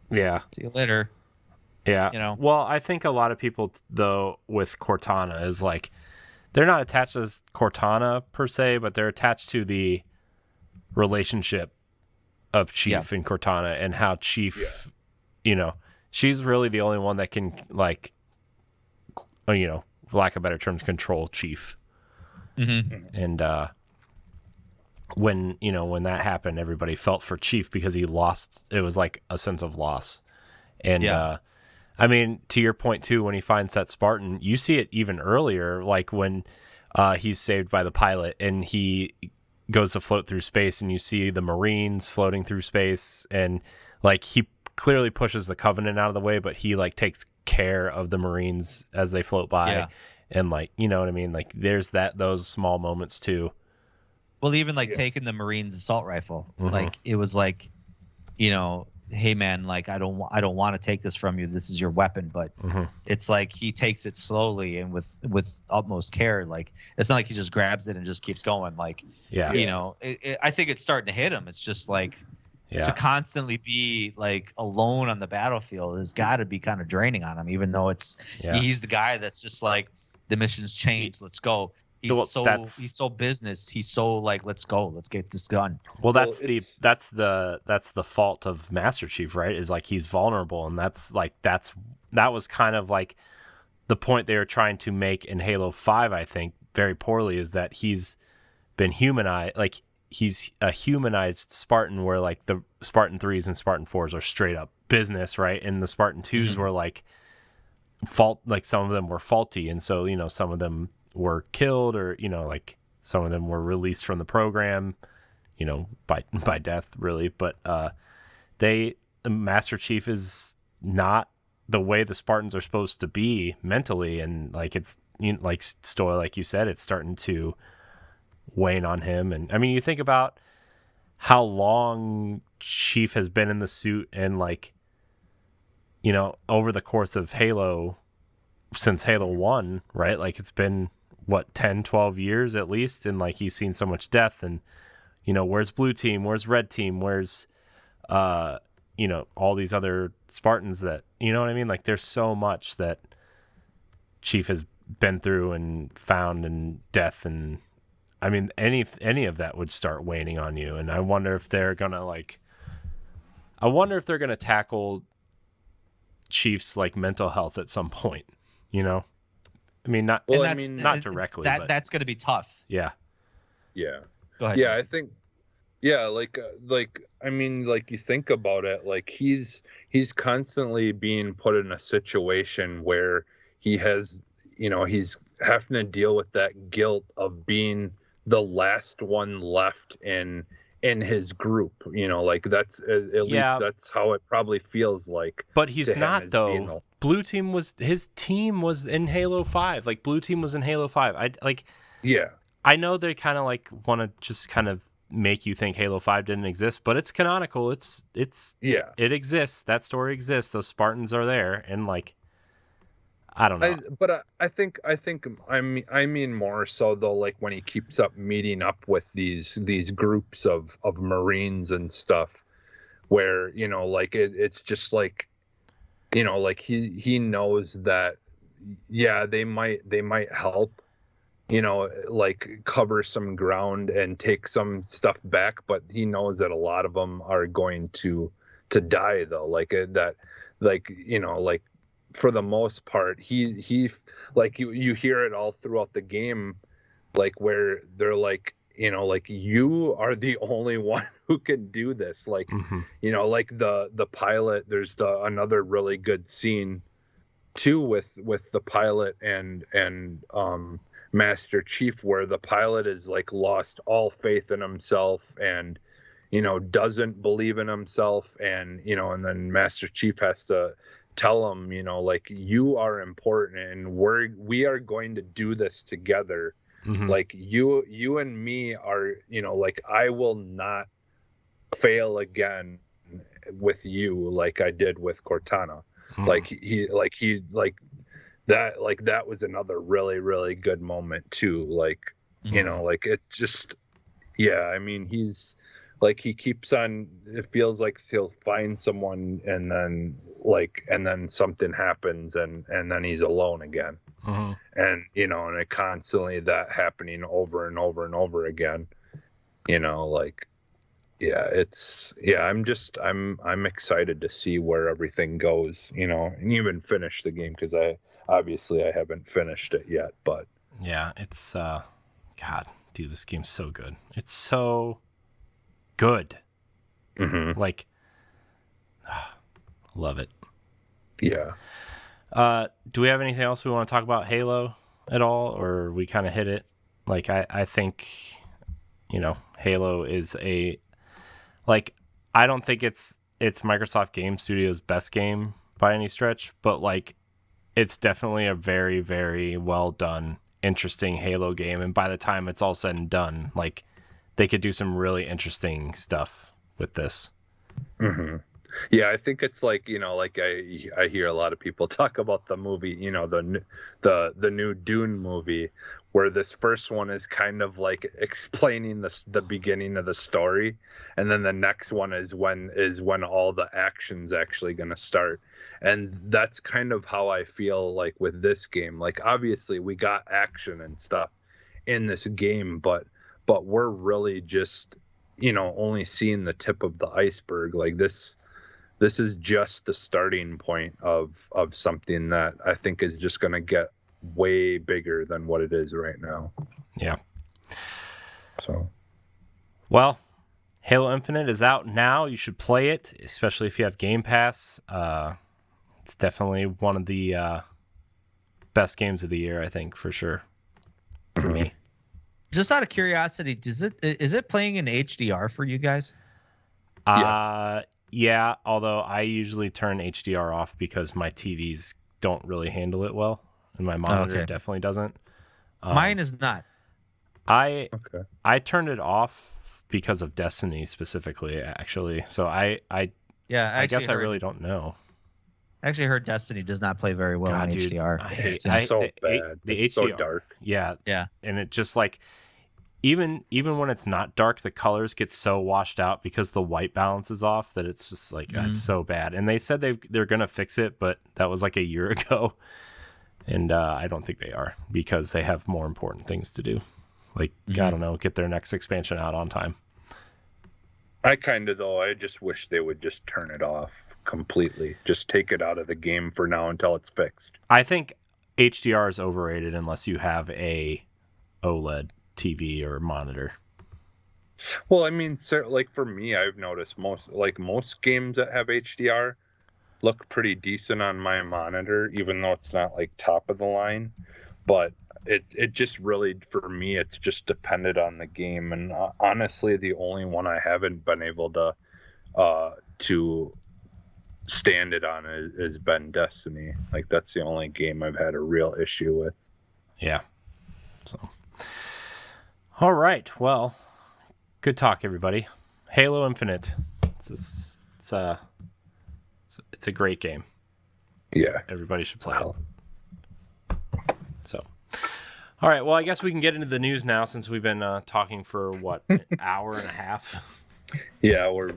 Yeah. see you later. Yeah. Well, I think a lot of people though with Cortana is like they're not attached to Cortana per se, but they're attached to the relationship of Chief and Cortana and how Chief, she's really the only one that can like, for lack of better terms, control Chief. Mm-hmm. And when that happened, everybody felt for Chief because he lost. It was like a sense of loss. And I mean, to your point too, when he finds that Spartan, you see it even earlier, like when he's saved by the pilot and he goes to float through space, and you see the Marines floating through space, and like he clearly pushes the Covenant out of the way, but he like takes care of the Marines as they float by, and like you know what I mean. Like there's those small moments too. Well, even like taking the Marines assault rifle, like it was like, hey man, like I don't want to take this from you. This is your weapon, but it's like he takes it slowly and with utmost care. Like it's not like he just grabs it and just keeps going. Like I think it's starting to hit him. It's just like to constantly be like alone on the battlefield has got to be kind of draining on him. Even though he's the guy that's just like the mission's changed. Let's go. He's so business. He's so like, let's go. Let's get this done. Well, that's the fault of Master Chief, right? Is like he's vulnerable, and that was kind of like the point they were trying to make in Halo 5, I think, very poorly, is that he's been humanized. Like he's a humanized Spartan, where like the Spartan 3s and Spartan 4s are straight up business, right? And the Spartan 2s were like like some of them were faulty, and so some of them were killed, or like some of them were released from the program, by death, really. But Master Chief is not the way the Spartans are supposed to be mentally, and like it's like Stoy, like you said, it's starting to wane on him. And I mean, you think about how long Chief has been in the suit, and like over the course of Halo, since Halo 1, right? Like it's been 10, 12 years at least, and like he's seen so much death, and where's Blue Team, where's Red Team, where's all these other Spartans that what I mean. Like there's so much that Chief has been through and found, and death, and I mean any of that would start waning on you. And I wonder if they're gonna tackle Chief's like mental health at some point. I mean, not directly. That's going to be tough. Yeah. Yeah. Go ahead. Yeah, I think. Yeah, like I mean, like you think about it, like he's constantly being put in a situation where he has, he's having to deal with that guilt of being the last one left in his group. Like that's at least that's how it probably feels like. But he's not though. Blue Team his team was in Halo 5. Like Blue Team was in Halo 5. I know they kind of like want to just kind of make you think Halo 5 didn't exist, but it's canonical. It exists. That story exists. Those Spartans are there, and like I don't know. I think I mean more so though, like when he keeps up meeting up with these groups of Marines and stuff, where like it's just like like he knows that they might help, like cover some ground and take some stuff back, but he knows that a lot of them are going to die though, like that, like like for the most part he like you hear it all throughout the game, like where they're like like you are the only one who can do this, like like the pilot. There's another really good scene too with the pilot and Master Chief, where the pilot is like lost all faith in himself and doesn't believe in himself, and and then Master Chief has to tell him like you are important, and we are going to do this together. Like you and me are, like I will not fail again with you like I did with Cortana. Like he that was another really, really good moment too. Like, you know, like it just, yeah, I mean, he's like, he keeps on, it feels like he'll find someone and then something happens and then he's alone again. And, you know, and it constantly that happening over and over and over again, you know, like, yeah, I'm excited to see where everything goes, you know, and even finish the game because I haven't finished it yet, but yeah, it's God, dude, this game's so good. It's so good. Like, love it. Yeah. Do we have anything else we want to talk about Halo at all, or we kind of hit it? Like, I think, you know, Halo is I don't think it's Microsoft Game Studios' best game by any stretch, but like, it's definitely a very, very well done, interesting Halo game. And by the time it's all said and done, like, they could do some really interesting stuff with this. Yeah, I think it's like, you know, like I hear a lot of people talk about the movie, you know, the new Dune movie, where this first one is kind of like explaining the beginning of the story, and then the next one is when all the action's actually going to start. And that's kind of how I feel like with this game. Like, obviously we got action and stuff in this game, but we're really just, you know, only seeing the tip of the iceberg. Like, this is just the starting point of something that I think is just going to get way bigger than what it is right now. Yeah. So, well, Halo Infinite is out now. You should play it, especially if you have Game Pass. It's definitely one of the best games of the year, I think, for sure, for me. Just out of curiosity, is it playing in HDR for you guys? Yeah, although I usually turn HDR off because my TVs don't really handle it well, and my monitor definitely doesn't. Mine is not. I turned it off because of Destiny specifically, actually. So I guess I really don't know. I actually heard Destiny does not play very well in HDR. I hate it's so bad. It's so dark. Yeah. And it just like, even when it's not dark, the colors get so washed out because the white balance is off that it's just like, it's so bad. And they said they're going to fix it, but that was like a year ago. And I don't think they are, because they have more important things to do. Like, I don't know, get their next expansion out on time. I just wish they would just turn it off completely. Just take it out of the game for now until it's fixed. I think HDR is overrated unless you have a OLED TV or monitor. Well, I mean, like for me, I've noticed most games that have HDR look pretty decent on my monitor, even though it's not like top of the line. But it just really, for me, it's just depended on the game. And honestly, the only one I haven't been able to stand it on has been Destiny. Like, that's the only game I've had a real issue with. Yeah. So, all right. Well, good talk, everybody. Halo Infinite. It's a great game. Yeah. Everybody should play it. So, all right. Well, I guess we can get into the news now, since we've been talking for an hour and a half. Yeah, we're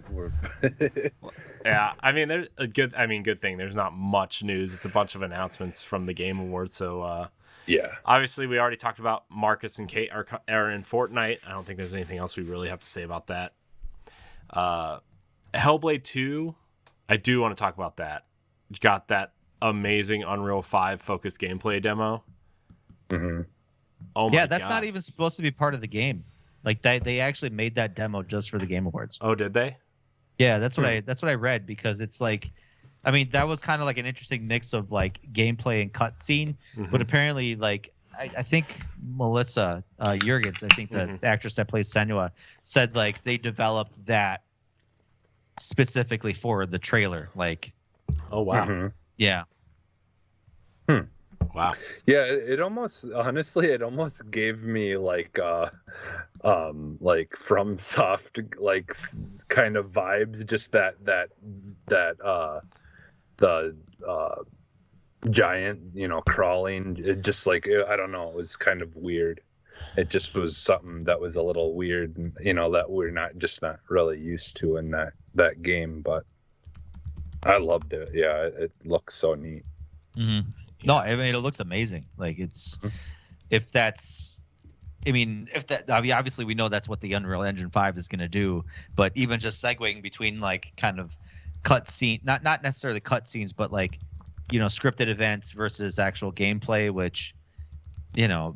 yeah. I mean, there's a good thing. There's not much news. It's a bunch of announcements from the Game Awards. So, yeah. Obviously, we already talked about Marcus and Kate are in Fortnite. I don't think there's anything else we really have to say about that. Hellblade 2, I do want to talk about that. You got that amazing Unreal 5 focused gameplay demo. Mm-hmm. Oh my God. That's not even supposed to be part of the game. Like, they actually made that demo just for the Game Awards. Oh, did they? Yeah, that's what I read, because it's like, I mean, that was kind of like an interesting mix of like gameplay and cutscene, but apparently, like, I think Melissa Jurgens, I think the actress that plays Senua, said like they developed that specifically for the trailer. Like, oh wow, yeah. Wow. Yeah, it almost gave me like From Soft like kind of vibes, just that giant, crawling. It just like, I don't know, it was kind of weird. It just was something that was a little weird, that we're not really used to in that game. But I loved it. Yeah, it looks so neat. Mm-hmm. Yeah. No, I mean it looks amazing. Like if that's, I mean, obviously we know that's what the Unreal Engine 5 is going to do, but even just segueing between like kind of cutscene, not necessarily cutscenes, but like, scripted events versus actual gameplay, which,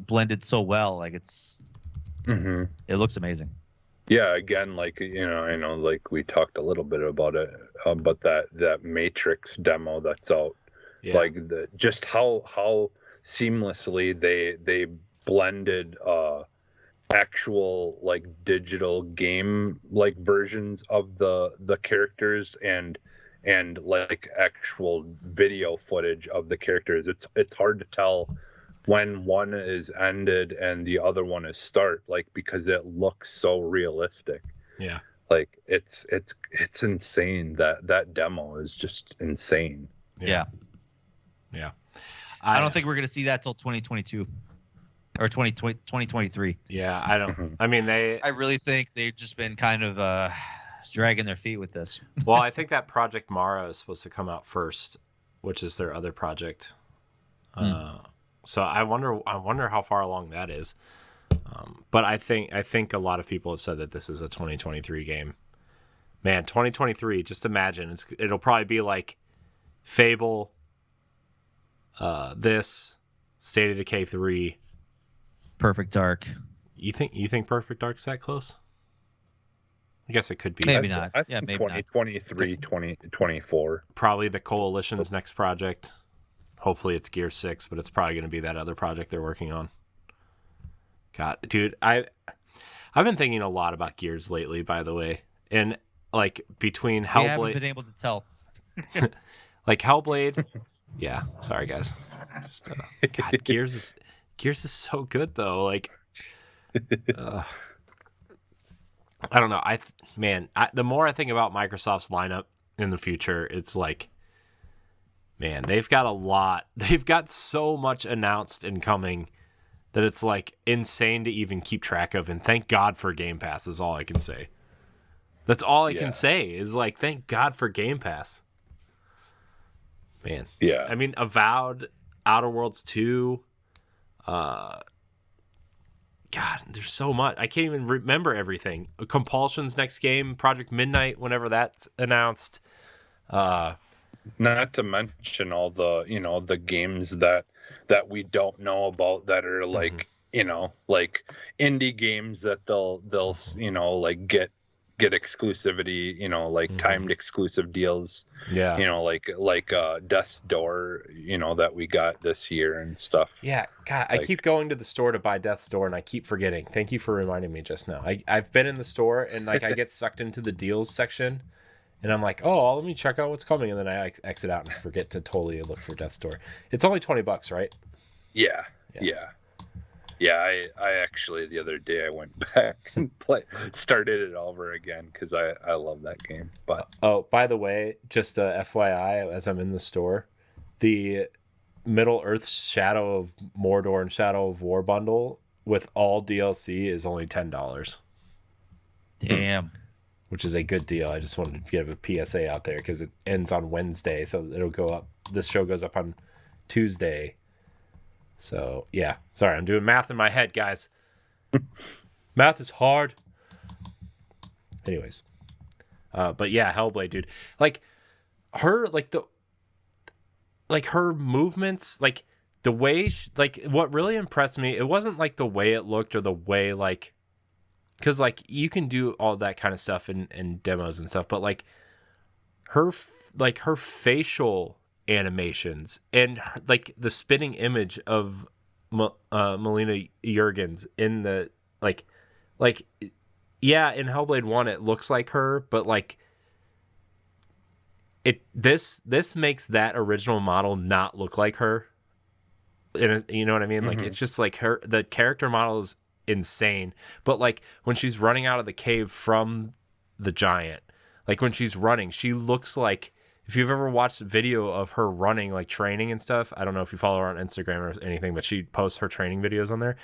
blended so well. Like it looks amazing. Yeah, again, like, I know, like we talked a little bit about it, but that Matrix demo that's out, like just how seamlessly they blended actual like digital game like versions of the characters and like actual video footage of the characters. It's hard to tell when one is ended and the other one is start, like, because it looks so realistic. Yeah. Like it's insane. That demo is just insane. Yeah. I don't think we're going to see that till 2022 or 2023. Yeah, I don't. I mean, I really think they've just been kind of dragging their feet with this. Well, I think that Project Mara is supposed to come out first, which is their other project. So I wonder how far along that is. But I think a lot of people have said that this is a 2023 game. Man, 2023, just imagine. It'll probably be like Fable, this, State of Decay 3. Perfect Dark. You think Perfect Dark's that close? I guess it could be. Maybe not. I Yeah, think maybe 2023, 2024. Probably the Coalition's next project. Hopefully it's Gear 6, but it's probably going to be that other project they're working on. God, dude, I've been thinking a lot about Gears lately, by the way. And like between Hellblade, we haven't been able to tell. like Hellblade. Yeah, sorry guys. Just God, Gears is so good though. Like, I don't know. The more I think about Microsoft's lineup in the future, it's like, man, they've got a lot. They've got so much announced and coming that it's like insane to even keep track of. And thank God for Game Pass is all I can say. That's all I can say is like, thank God for Game Pass. Man. Yeah. I mean, Avowed, Outer Worlds 2. God, there's so much. I can't even remember everything. Compulsion's next game, Project Midnight, whenever that's announced. Not to mention all the, the games that we don't know about that are like, like indie games that they'll like get exclusivity, like timed exclusive deals. Yeah. Like Death's Door, that we got this year and stuff. Yeah, God, I keep going to the store to buy Death's Door and I keep forgetting. Thank you for reminding me just now. I've been in the store and like I get sucked into the deals section. And I'm like, oh, let me check out what's coming. And then I exit out and forget to totally look for Death's Door. It's only $20, right? Yeah. I actually, the other day, I went back and started it over again because I love that game. But oh, by the way, just FYI, as I'm in the store, the Middle Earth Shadow of Mordor and Shadow of War bundle with all DLC is only $10. Damn. Which is a good deal. I just wanted to give a PSA out there because it ends on Wednesday, so it'll go up. This show goes up on Tuesday. So, yeah. Sorry, I'm doing math in my head, guys. Math is hard. Anyways. But yeah, Hellblade, dude. Like, her, her movements, like, the way, what really impressed me, it wasn't, like, the way it looked or the way, like, because, like, you can do all that kind of stuff in demos and stuff, but, like, her facial animations and, like, the spinning image of Melina Jurgens in the, like, yeah, in Hellblade 1, it looks like her, but, like, this makes that original model not look like her. And you know what I mean? Like, it's just, like, the character model is insane, but like when she's running out of the cave from the giant, like when she's running, she looks like if you've ever watched video of her running, like training and stuff, I don't know if you follow her on Instagram or anything, but she posts her training videos on there.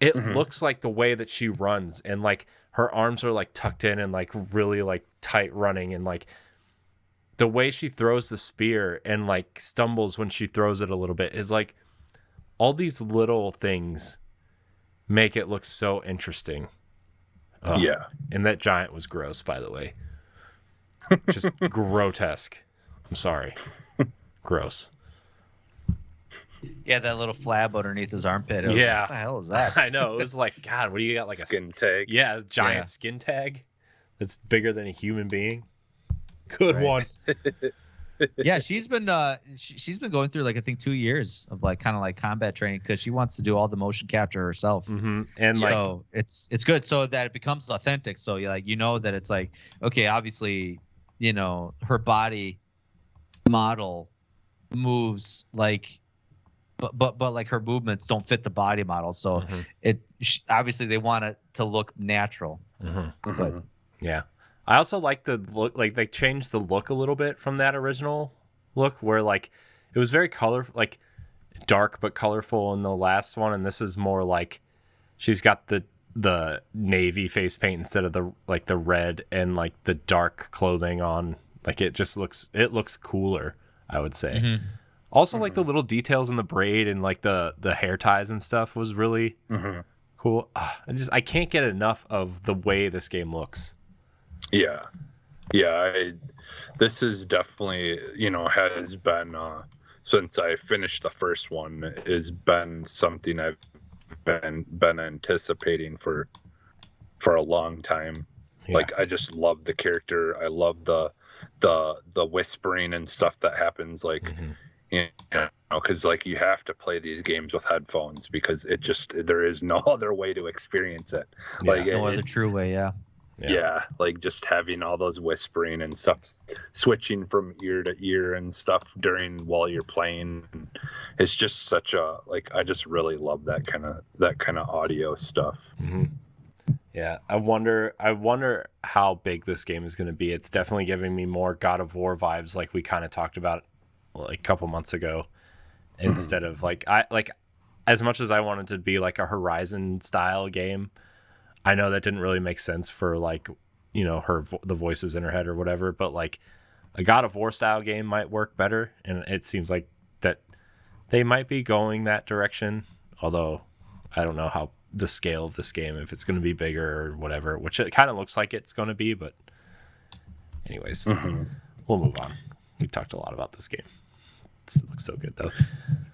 It looks like the way that she runs, and like her arms are like tucked in and like really like tight running, and like the way she throws the spear and like stumbles when she throws it a little bit is like all these little things make it look so interesting. Yeah. And that giant was gross, by the way. Just grotesque. I'm sorry. Gross. Yeah, that little flab underneath his armpit. Like, Yeah. what the hell is that? I know. It was like, God, what do you got? Like Skin tag. Yeah, giant skin tag that's bigger than a human being. Good one. Yeah, she's been going through like I think 2 years of like kind of like combat training because she wants to do all the motion capture herself. And like, so it's good so that it becomes authentic. So you like that it's like, okay, obviously, her body model moves like, but like her movements don't fit the body model. So obviously they want it to look natural. But yeah. I also like the look, like they changed the look a little bit from that original look where like it was very colorful, like dark but colorful in the last one, and this is more like she's got the navy face paint instead of the like the red and like the dark clothing on. Like it looks cooler, I would say. Also like the little details in the braid and like the hair ties and stuff was really cool. I can't get enough of the way this game looks. Yeah. This is definitely, has been, since I finished the first one, has been something I've been anticipating for a long time. Yeah. Like, I just love the character. I love the whispering and stuff that happens. Like, because like you have to play these games with headphones because there is no other way to experience it. Yeah, like no other true way. Yeah, like just having all those whispering and stuff, switching from ear to ear and stuff while you're playing. It's just such a I just really love that kind of audio stuff. Yeah, I wonder how big this game is going to be. It's definitely giving me more God of War vibes, like we kind of talked about like a couple months ago. Instead of as much as I wanted to be like a Horizon style game. I know that didn't really make sense for like, the voices in her head or whatever, but like a God of War style game might work better. And it seems like that they might be going that direction. Although I don't know how the scale of this game, if it's going to be bigger or whatever, which it kind of looks like it's going to be. But anyways, we'll move on. We talked a lot about this game. It looks so good though.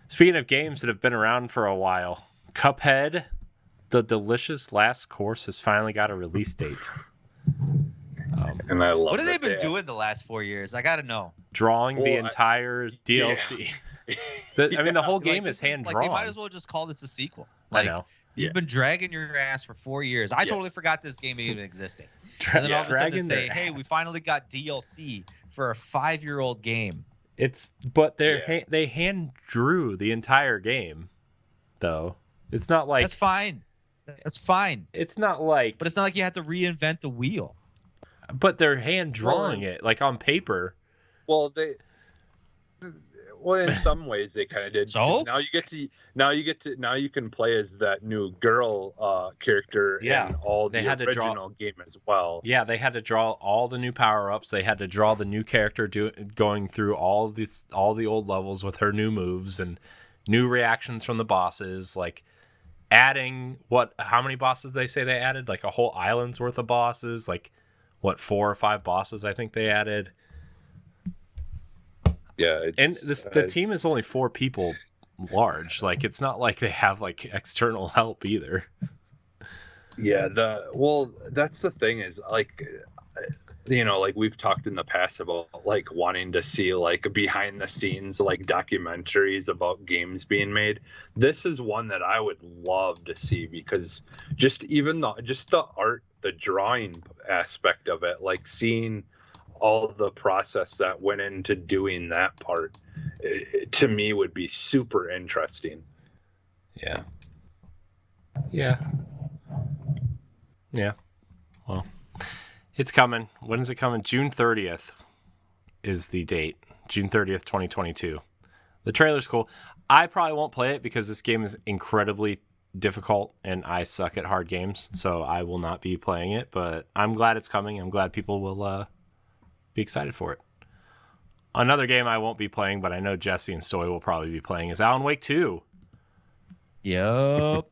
Speaking of games that have been around for a while, Cuphead, the delicious last course, has finally got a release date. And I love what have they been doing the last 4 years? I gotta know. Drawing the entire DLC. I mean, the whole game is hand drawn. They might as well just call this a sequel. I know. You've been dragging your ass for 4 years. I totally forgot this game even existed. And then all of a sudden say, hey, we finally got DLC for a 5-year-old game. They hand drew the entire game, though. It's not like that's fine. That's fine. It's not like, but it's not like you have to reinvent the wheel. But they're hand drawing it like on paper. Well, in some ways they kind of did. So now you can play as that new girl character in all the original game as well. Yeah, they had to draw all the new power ups. They had to draw the new character going through all the old levels with her new moves and new reactions from the bosses, like. Adding how many bosses they say they added? Like a whole island's worth of bosses, like 4 or 5 bosses I think they added. Yeah. And the team is only 4 people large. Like it's not like they have like external help either. Yeah, that's the thing is like like we've talked in the past about like wanting to see like behind the scenes like documentaries about games being made. This is one that I would love to see because just the art, the drawing aspect of it, like seeing all the process that went into doing that part, to me would be super interesting. Yeah. Well, it's coming. When is it coming? June 30th is the date. June 30th, 2022. The trailer's cool. I probably won't play it because this game is incredibly difficult and I suck at hard games, so I will not be playing it, but I'm glad it's coming. I'm glad people will be excited for it. Another game I won't be playing, but I know Jesse and Stoy will probably be playing, is Alan Wake 2. Yep.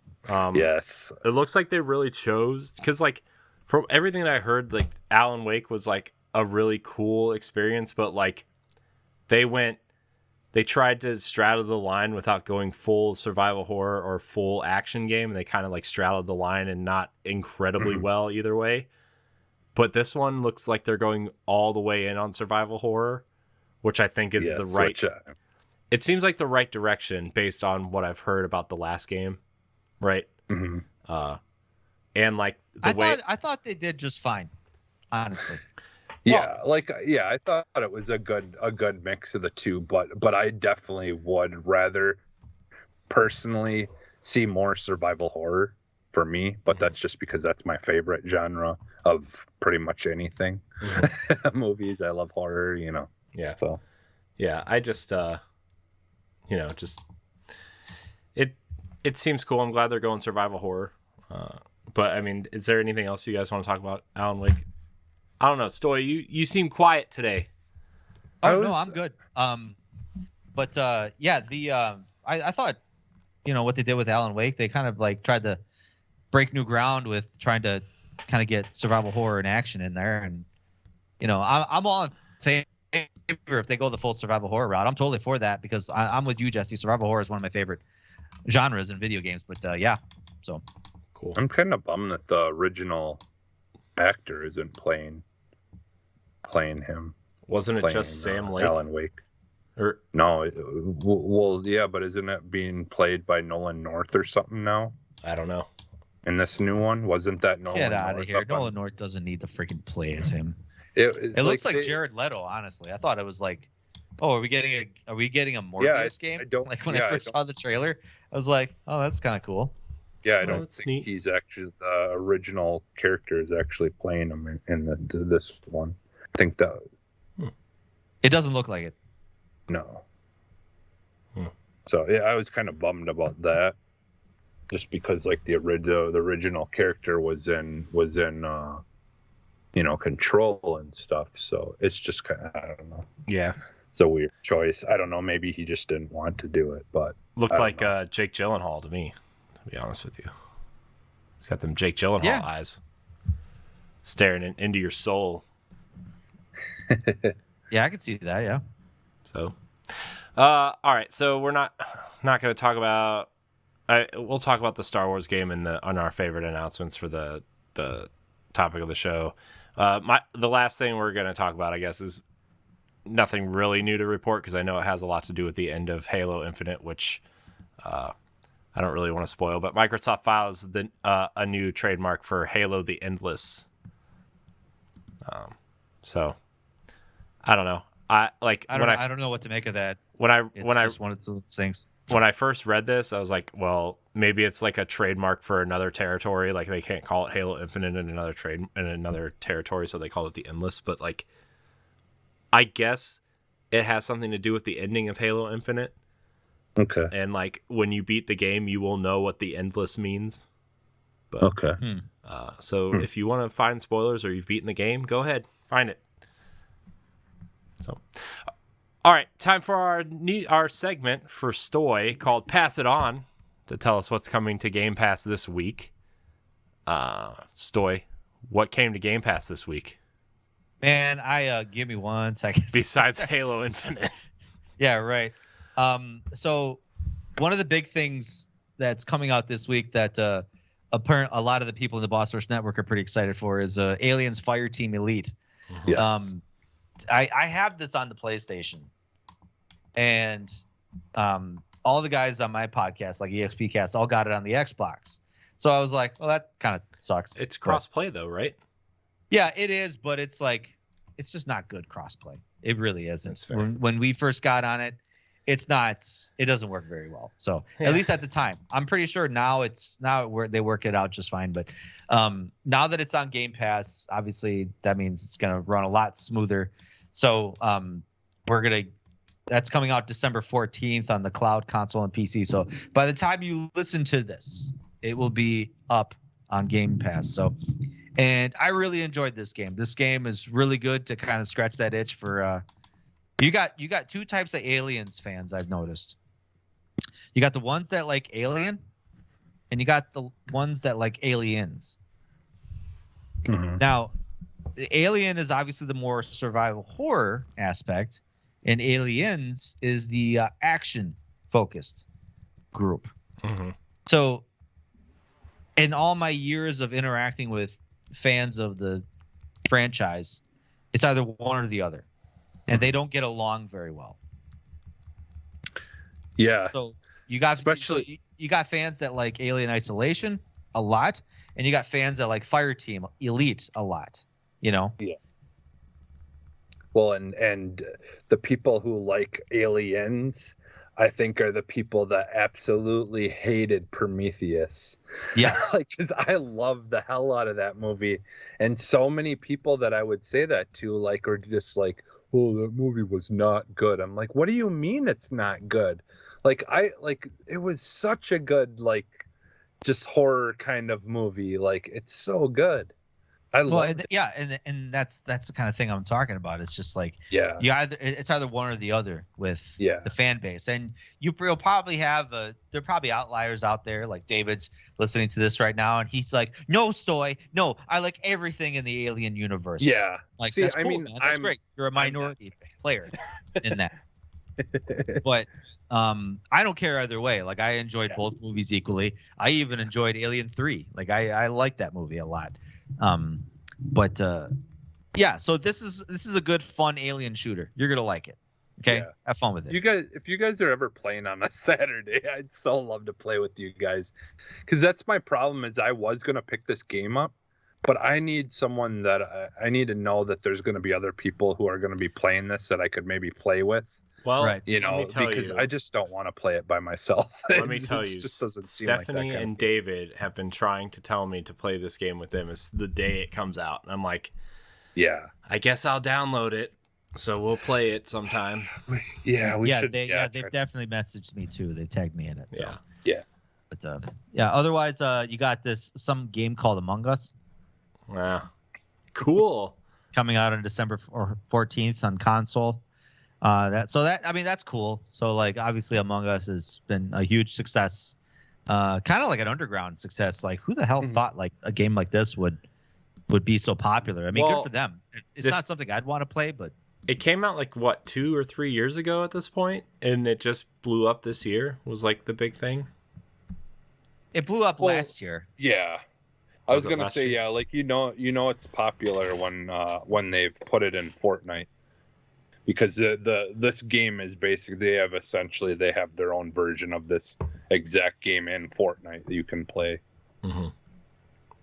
Yes. It looks like they really chose, because like from everything that I heard, like Alan Wake was like a really cool experience, but like they tried to straddle the line without going full survival horror or full action game. They kind of like straddled the line and not incredibly well either way. But this one looks like they're going all the way in on survival horror, which I think is the right. It seems like the right direction based on what I've heard about the last game, right? And like I thought they did just fine, honestly. Yeah, I thought it was a good mix of the two, but I definitely would rather personally see more survival horror for me, but that's just because that's my favorite genre of pretty much anything. Movies, I love horror, Yeah. So yeah, I just just it seems cool. I'm glad they're going survival horror. But I mean, is there anything else you guys want to talk about Alan Wake? I don't know, Stoy, you seem quiet today. No, I'm good. Yeah, I thought, what they did with Alan Wake, they kind of like tried to break new ground with trying to kind of get survival horror and action in there, and I'm all in favor if they go the full survival horror route. I'm totally for that because I'm with you, Jesse. Survival horror is one of my favorite genres in video games. But yeah, so cool. I'm kind of bummed that the original actor isn't playing him. Wasn't it just Sam Lake? Alan Wake. Or no, well, yeah, but isn't it being played by Nolan North or something now? I don't know. In this new one, wasn't that Nolan North? Get out of here. Nolan North doesn't need to freaking play as him. It looks like Jared Leto, honestly. I thought it was like, are we getting a Morpheus game? Like when I first saw the trailer, I was like, oh, that's kind of cool. Yeah, I don't think he's actually the original character is actually playing him in this one. I think that it doesn't look like it. No. So yeah, I was kind of bummed about that, just because like the original character was in Control and stuff. So it's just kind of, I don't know. Yeah. It's a weird choice. I don't know. Maybe he just didn't want to do it, but looked like Jake Gyllenhaal to me. To be honest with you, he's got them Jake Gyllenhaal eyes staring into your soul. Yeah, I can see that. Yeah. So, all right. So we're not going to talk about. We'll talk about the Star Wars game on our favorite announcements for the topic of the show. The last thing we're going to talk about, I guess, is nothing really new to report because I know it has a lot to do with the end of Halo Infinite, which I don't really want to spoil. But Microsoft files a new trademark for Halo: The Endless. So I don't know. I don't know what to make of that. It's one of those things. When I first read this, I was like, well, maybe it's like a trademark for another territory. Like they can't call it Halo Infinite in another territory, so they call it the Endless. But like, I guess it has something to do with the ending of Halo Infinite. Okay. And like when you beat the game, you will know what the Endless means. But, okay. So if you want to find spoilers or you've beaten the game, go ahead, find it. So, all right, time for our segment for Stoy called "Pass It On" to tell us what's coming to Game Pass this week. Stoy, what came to Game Pass this week? Man, give me 1 second. Besides Halo Infinite. Yeah, right. So one of the big things that's coming out this week that a lot of the people in the Boss Rush Network are pretty excited for is Aliens Fireteam Elite. Yes. I have this on the PlayStation, and all the guys on my podcast, like EXPcast, all got it on the Xbox. So I was like, well, that kind of sucks. It's cross-play though, right? Yeah, it is, but it's just not good cross-play. It really isn't. When we first got on it, it doesn't work very well. So at least at the time, I'm pretty sure now they work it out just fine. But now that it's on Game Pass, obviously that means it's going to run a lot smoother. So that's coming out December 14th on the cloud, console, and PC. So by the time you listen to this, it will be up on Game Pass. So, and I really enjoyed this game. This game is really good to kind of scratch that itch for. You got two types of Aliens fans I've noticed. You got the ones that like Alien, and you got the ones that like Aliens. Mhm. Now, the Alien is obviously the more survival horror aspect, and Aliens is the action focused group. Mm-hmm. So, in all my years of interacting with fans of the franchise, it's either one or the other, and they don't get along very well. Yeah. So you got you got fans that like Alien Isolation a lot, and you got fans that like Fireteam Elite a lot. You know. Yeah. Well, and the people who like Aliens, I think, are the people that absolutely hated Prometheus. Yeah. Like, because I love the hell out of that movie, and so many people that I would say that to, like, are just like, "Oh, that movie was not good." I'm like, "What do you mean it's not good?" Like, it was such a good, like, just horror kind of movie. Like, it's so good. I love it. Yeah, and that's the kind of thing I'm talking about. It's just like Yeah. it's either one or the other with Yeah. the fan base, and you'll probably have there are probably outliers out there. Like David's listening to this right now, and he's like, "No, Stoy, no, I like everything in the Alien universe." Yeah. Like, See, that's cool, I mean, man. That's great. You're a minority player in that. But I don't care either way. Like, I enjoyed both movies equally. I even enjoyed Alien 3. Like, I like that movie a lot. But yeah, so this is a good fun alien shooter. You're gonna like it. Okay, Yeah. have fun with it. You guys, if you guys are ever playing on a Saturday, I'd so love to play with you guys, because that's my problem. Is I was gonna pick this game up, but I need someone that I need to know that there's gonna be other people who are gonna be playing this that I could maybe play with. Well, Right. You know, because I just don't want to play it by myself. Let me tell It you, just doesn't seem like that Stephanie kind of and game. David have been trying to tell me to play this game with them. It's the day it comes out. And I'm like, Yeah. I guess I'll download it, so we'll play it sometime. Yeah. We should. they've definitely messaged me too. They tagged me in it. So. Yeah. Yeah. But yeah. Otherwise, you got some game called Among Us Wow. Cool. coming out on December 14th on console. That's cool. So, like, obviously Among Us has been a huge success, kind of like an underground success. Like, who the hell thought like a game like this would be so popular? I mean, Well, good for them. It's not something I'd want to play, but It came out like what, 2 or 3 years ago at this point, and it just blew up this year. Was like the big thing. it blew up last year. Yeah. I was it gonna last say, year? yeah, like you know it's popular when they've put it in Fortnite, because this game is basically they have their own version of this exact game in Fortnite that you can play. Mm-hmm.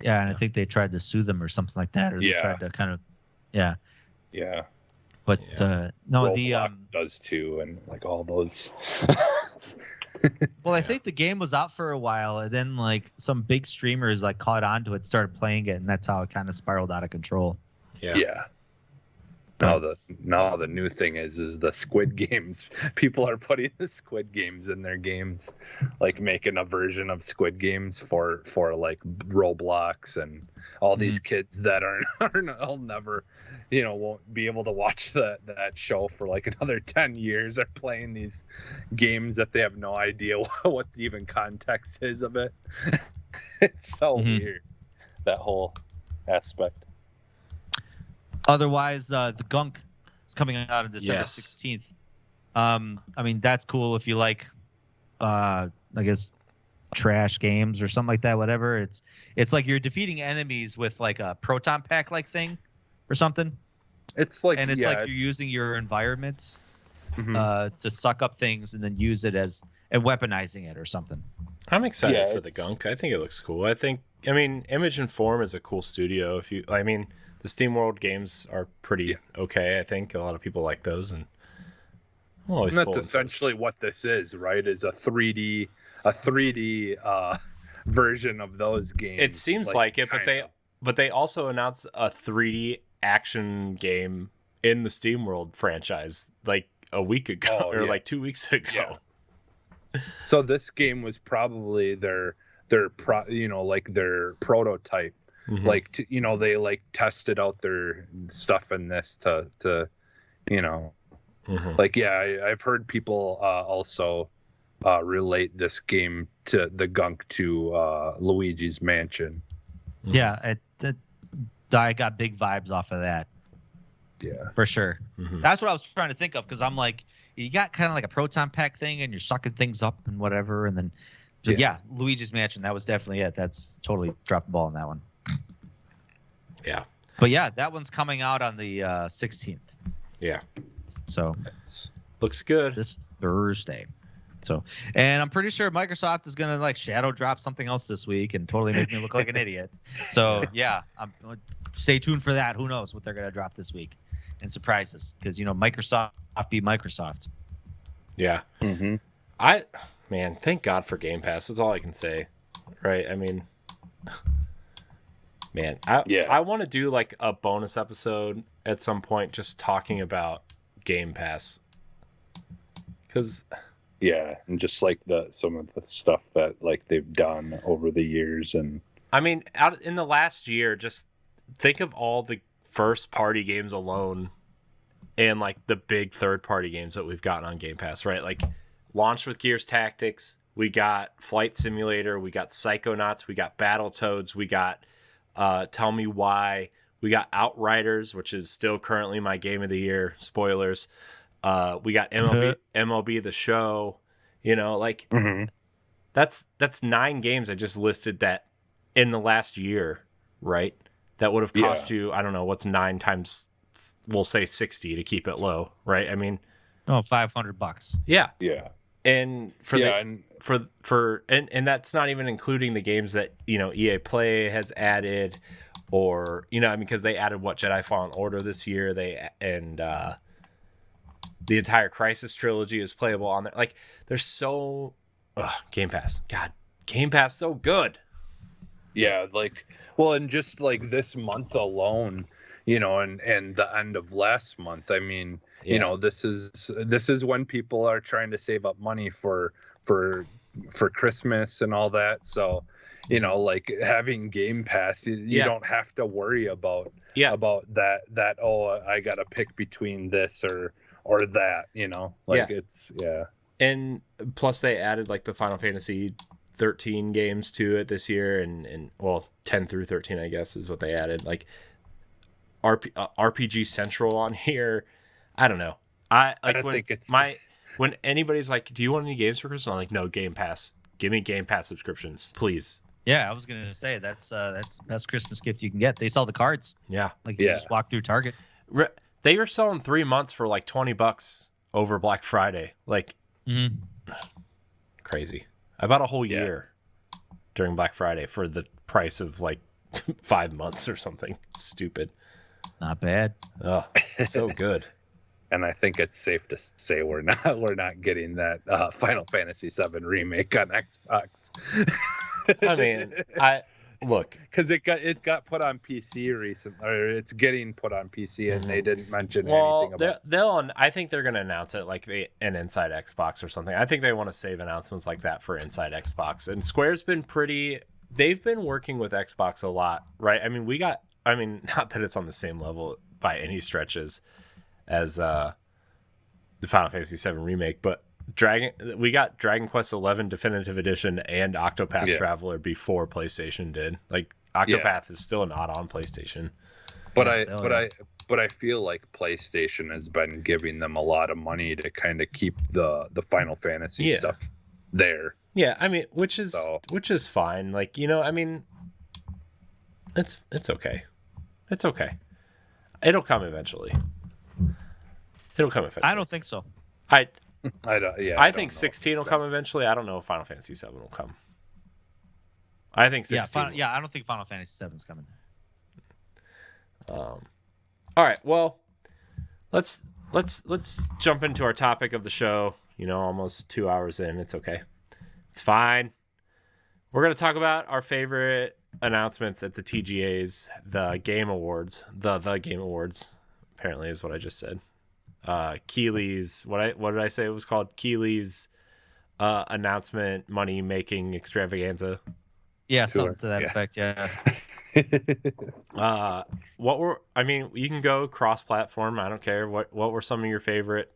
Yeah, and I think they tried to sue them or something like that, or they Yeah. tried to kind of, yeah. Yeah, But no, Roblox does too, and like all those. well, I think the game was out for a while, and then like some big streamers like caught on to it, started playing it, and that's how it kind of spiraled out of control. Yeah. Yeah. Now the new thing is the Squid Games. People are putting the Squid Games in their games, like making a version of Squid Games for like Roblox, and all these kids that I'll never, won't be able to watch that show for like another 10 years are playing these games that they have no idea what the even context is of it. It's so weird, that whole aspect. Otherwise, the Gunk is coming out on December 16th. I mean, that's cool if you like, I guess, trash games or something like that. Whatever. It's like you're defeating enemies with like a proton pack like thing or something. It's like, and it's like you're using your environment to suck up things and then use it and weaponizing it or something. I'm excited for the Gunk. I think it looks cool. I mean, Image and Form is a cool studio. The SteamWorld games are pretty okay. I think a lot of people like those, and that's essentially what this is, right? Is a 3D version of those games. It seems like it, but they also announced a 3D action game in the SteamWorld franchise like a week ago like 2 weeks ago. Yeah. So this game was probably their prototype. Mhm. Like they like tested out their stuff in this to Mhm. like I've heard people also relate this game to the gunk to Luigi's Mansion. Yeah, I got big vibes off of that. Yeah, for sure. Mhm. That's what I was trying to think of, because I'm like, you got kind of like a proton pack thing, and you're sucking things up and whatever, and then, but yeah, Luigi's Mansion. That was definitely it. That's totally dropped the ball on that one. Yeah. But yeah, that one's coming out on the 16th. Yeah. So Looks good. this Thursday. So, and I'm pretty sure Microsoft is gonna like shadow drop something else this week and totally make me look like an idiot. So yeah, stay tuned for that. Who knows what they're gonna drop this week and surprise us, because Microsoft be Microsoft. Yeah. Mm-hmm. Man, thank God for Game Pass. That's all I can say. Right? I mean, man, I want to do like a bonus episode at some point just talking about Game Pass. Because and just like some of the stuff that like they've done over the years, and I mean, out in the last year, just think of all the first party games alone and like the big third party games that we've gotten on Game Pass, right? Like launched with Gears Tactics, we got Flight Simulator, we got Psychonauts, we got Battletoads, we got Tell Me Why, we got Outriders, which is still currently my game of the year. Spoilers. We got MLB The Show, like that's 9 games I just listed that in the last year, right? That would have cost you, I don't know, what's 9 times, we'll say 60 to keep it low, right? I mean, $500. yeah. Yeah. And and that's not even including the games that, EA Play has added, or, because they added Jedi Fallen Order this year, the entire Crisis trilogy is playable on there. Like, there's Game Pass. God, Game Pass so good. Yeah, and just like this month alone, and the end of last month. I mean, this is when people are trying to save up money for Christmas and all that. So, like having Game Pass, you don't have to worry about that. Oh, I got to pick between this or that, it's And plus they added like the Final Fantasy 13 games to it this year, and 10 through 13 I guess is what they added, like RPG Central on here. I don't know. When anybody's like, do you want any games for Christmas? I'm like, no, Game Pass. Give me Game Pass subscriptions, please. Yeah, I was gonna say that's the best Christmas gift you can get. They sell the cards. Yeah. Like you just walk through Target. They were selling 3 months for like $20 over Black Friday. Like, crazy. I bought a whole year during Black Friday for the price of like 5 months or something. Stupid. Not bad. Oh, so good. And I think it's safe to say we're not getting that Final Fantasy VII remake on Xbox. I mean, look, because it got put on PC recently, or it's getting put on PC, and they didn't mention anything about. I think they're going to announce it like an Inside Xbox or something. I think they want to save announcements like that for Inside Xbox. And Square's been they've been working with Xbox a lot, right? I mean, not that it's on the same level by any stretches as the Final Fantasy VII remake, but we got Dragon Quest XI Definitive Edition and Octopath Traveler before PlayStation did. Like, Octopath is still not on PlayStation. But I feel like PlayStation has been giving them a lot of money to kind of keep the Final Fantasy stuff there. Yeah, I mean, which is fine. Like, I mean, it's okay. It's okay. It'll come eventually. I don't think so. I think 16 will come eventually. I don't know if Final Fantasy 7 will come. I think 16. I don't think Final Fantasy 7 is coming. All right. Well, let's jump into our topic of the show. Almost 2 hours in. It's okay. It's fine. We're going to talk about our favorite announcements at the TGAs, the Game Awards, the Game Awards, apparently is what I just said. Keeley's what did I say it was called? Keeley's announcement money making extravaganza. Yeah, Tour. something to that Yeah. effect. Yeah. You can go cross-platform. I don't care. What were some of your favorite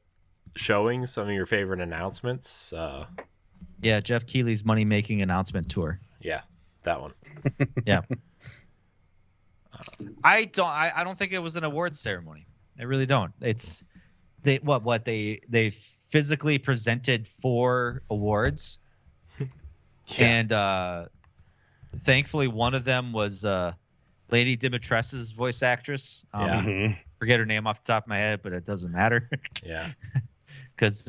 showings? Some of your favorite announcements? Yeah, Jeff Keighley's money making announcement tour. Yeah, that one. Yeah. I don't think it was an awards ceremony. I really don't. It's they physically presented 4 awards. Yeah. And thankfully one of them was Lady Dimitrescu's voice actress. Forget her name off the top of my head, but it doesn't matter. Yeah. Because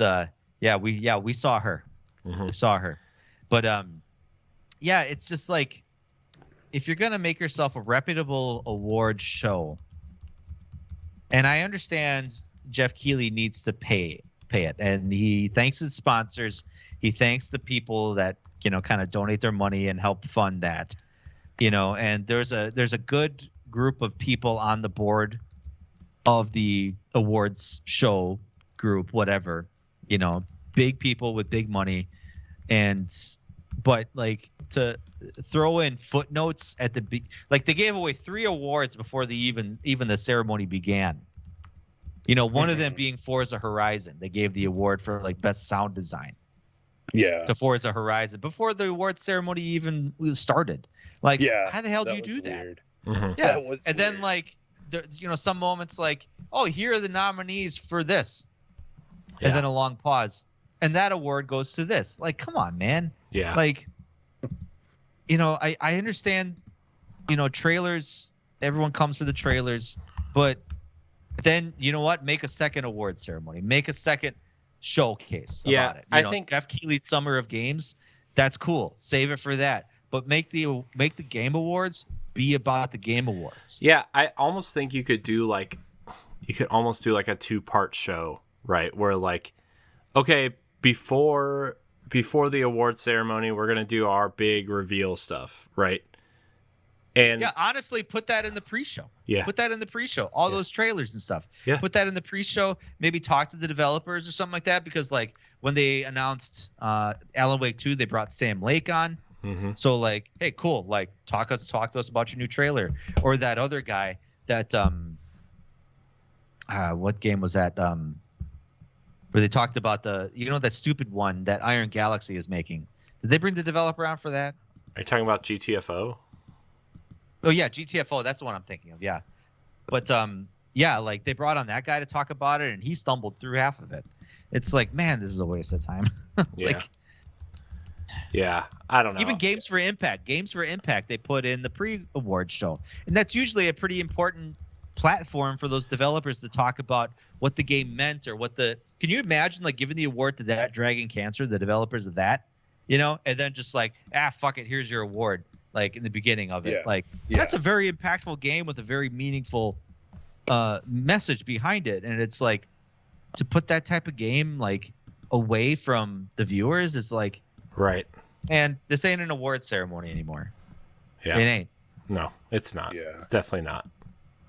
we saw her. Mm-hmm. We saw her. But it's just like, if you're gonna make yourself a reputable award show, and I understand Jeff Keighley needs to pay it, and he thanks his sponsors, he thanks the people that kind of donate their money and help fund that, and there's a good group of people on the board of the awards show group, whatever, big people with big money, but like to throw in footnotes at like they gave away 3 awards before even the ceremony began. One of them being Forza Horizon. They gave the award for like best sound design. Yeah. To Forza Horizon before the award ceremony even started. Like, how the hell do you do that? Mm-hmm. Yeah, that was and weird. then like, some moments like, oh, here are the nominees for this, and then a long pause, and that award goes to this. Like, come on, man. Yeah. Like, I understand, trailers. Everyone comes for the trailers, but then make a second award ceremony, make a second showcase about it. I think Jeff Keighley's Summer of Games, that's cool. Save it for that, but make the Game Awards be about the Game Awards. Yeah, I almost think you could almost do like a 2-part show, right? Where like, okay, before the award ceremony, we're gonna do our big reveal stuff, right? And honestly, put that in the pre-show. Yeah. Put that in the pre-show. All those trailers and stuff. Yeah. Put that in the pre-show. Maybe talk to the developers or something like that, because like when they announced Alan Wake 2, they brought Sam Lake on. Mm-hmm. So like, hey, cool. Like talk to us about your new trailer. Or that other guy that what game was that? Where they talked about that stupid one that Iron Galaxy is making. Did they bring the developer on for that? Are you talking about GTFO? Oh yeah, GTFO. That's the one I'm thinking of. Yeah, but like they brought on that guy to talk about it, and he stumbled through half of it. It's like, man, this is a waste of time. Yeah, I don't know. Even Games for Impact, they put in the pre-award show, and that's usually a pretty important platform for those developers to talk about what the game meant or what the. Can you imagine like giving the award to that Dragon Cancer, the developers of that, and then just like, fuck it, here's your award. Like in the beginning of it, that's a very impactful game with a very meaningful message behind it, and it's like to put that type of game like away from the viewers is like, right. And this ain't an award ceremony anymore. Yeah, it ain't. No, it's not. Yeah. It's definitely not.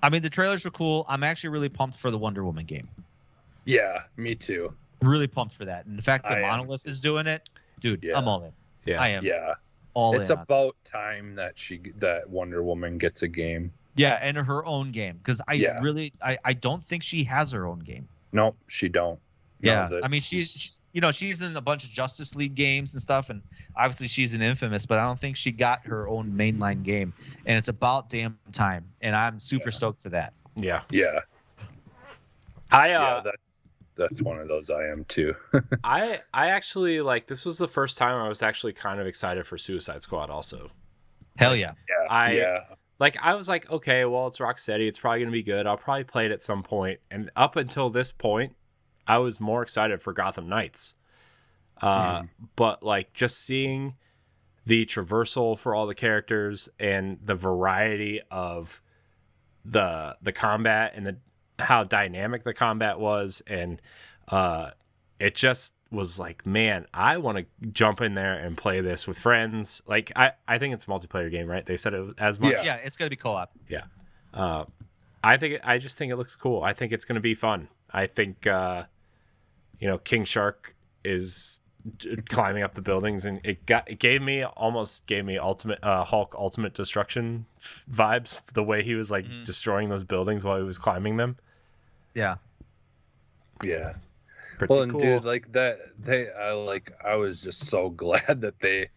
I mean, the trailers were cool. I'm actually really pumped for the Wonder Woman game. Yeah, me too. Really pumped for that, and the fact that Monolith is doing it, dude, I'm all in. Yeah, I am. Yeah. It's about time that Wonder Woman gets a game. Yeah, and her own game, because I don't think she has her own game. Nope, she don't. Yeah, I mean she's in a bunch of Justice League games and stuff, and obviously she's an Infamous, but I don't think she got her own mainline game, and it's about damn time, and I'm super stoked for that. Yeah. Yeah. That's one of those I am too. I actually this was the first time I was actually kind of excited for Suicide Squad also. Hell yeah. I was like, okay, well, it's Rocksteady, it's probably gonna be good. I'll probably play it at some point. And up until this point, I was more excited for Gotham Knights. But like just seeing the traversal for all the characters and the variety of the combat and how dynamic the combat was, and it just was like, man, I want to jump in there and play this with friends. Like I think it's a multiplayer game, right? They said it as much. Yeah, it's gonna be co-op. Yeah. I just think it looks cool. I think it's going to be fun. I think King Shark is climbing up the buildings, and it gave me ultimate Hulk Ultimate Destruction vibes. The way he was like destroying those buildings while he was climbing them. Yeah. Yeah. Pretty Well, and cool. dude, like that, I was just so glad that they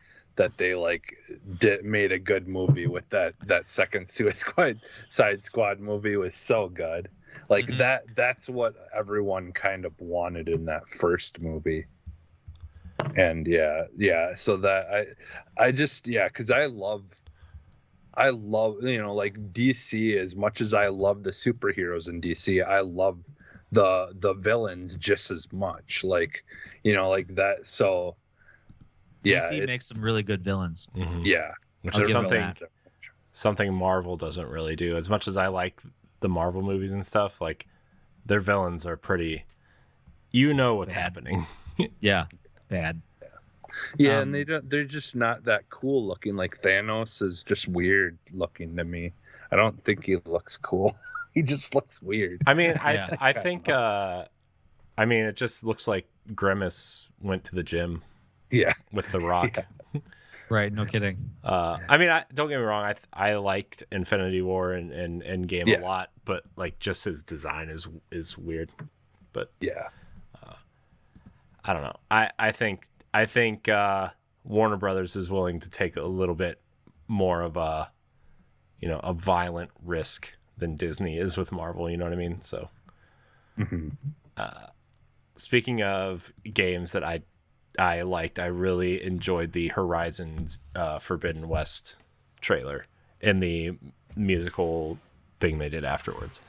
made a good movie with that second Suicide Squad movie was so good. Like that's what everyone kind of wanted in that first movie. And so that I just because I love like DC as much as I love the superheroes in DC, I love the villains just as much, like that. So DC makes some really good villains. Which is something Marvel doesn't really do. As much as I like the Marvel movies and stuff, like their villains are pretty, what's happening. Yeah, bad. Yeah, and they're just not that cool looking. Like Thanos is just weird looking to me. I don't think he looks cool. He just looks weird. I mean, I think it just looks like Grimace went to the gym. Yeah, with The Rock. Yeah. Right, no kidding. I mean, don't get me wrong. I liked Infinity War and Endgame a lot, but like just his design is weird. But yeah, I don't know. I think Warner Brothers is willing to take a little bit more of a violent risk than Disney is with Marvel. You know what I mean? So, speaking of games that I liked, I really enjoyed the Horizon's Forbidden West trailer and the musical thing they did afterwards.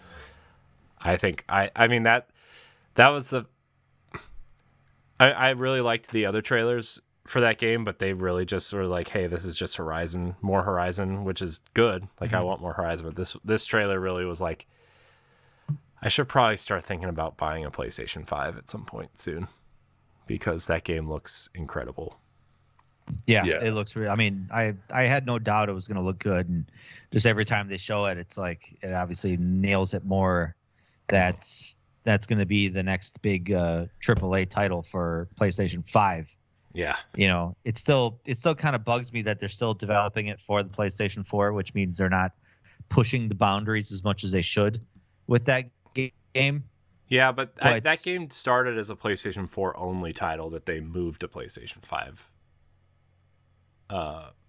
I think I mean that was the. I really liked the other trailers for that game, but they really just were like, hey, this is just more Horizon, which is good. Like I want more Horizon, but this trailer really was like, I should probably start thinking about buying a PlayStation 5 at some point soon, because that game looks incredible. Yeah. It looks real. I mean, I had no doubt it was going to look good, and just every time they show it, it's like it obviously nails it more. That's going to be the next big AAA title for PlayStation 5. Yeah. It still kind of bugs me that they're still developing it for the PlayStation 4, which means they're not pushing the boundaries as much as they should with that game. Yeah, but that game started as a PlayStation 4 only title that they moved to PlayStation 5.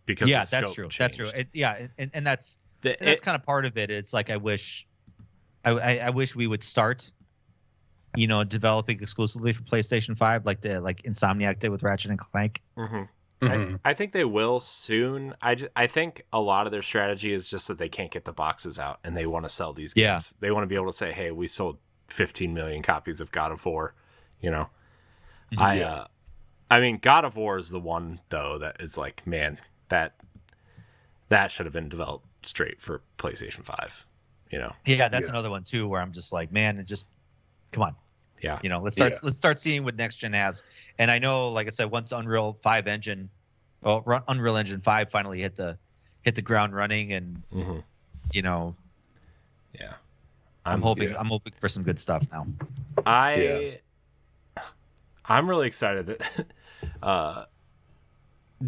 Because the scope that's true. changed. That's true. And that's kind of part of it. It's like I wish we would start developing exclusively for PlayStation 5 like Insomniac did with Ratchet and Clank. I think they will soon. I think a lot of their strategy is just that they can't get the boxes out and they want to sell these games. Yeah. They want to be able to say, hey, we sold 15 million copies of God of War. I mean, God of War is the one though that is like, man, that should have been developed straight for PlayStation 5. Yeah, that's another one too where I'm just like, man, it just come on. Yeah. Let's start seeing what next gen has. And I know, like I said, once Unreal Engine 5 finally hit the ground running, and yeah, I'm hoping for some good stuff now. I'm really excited that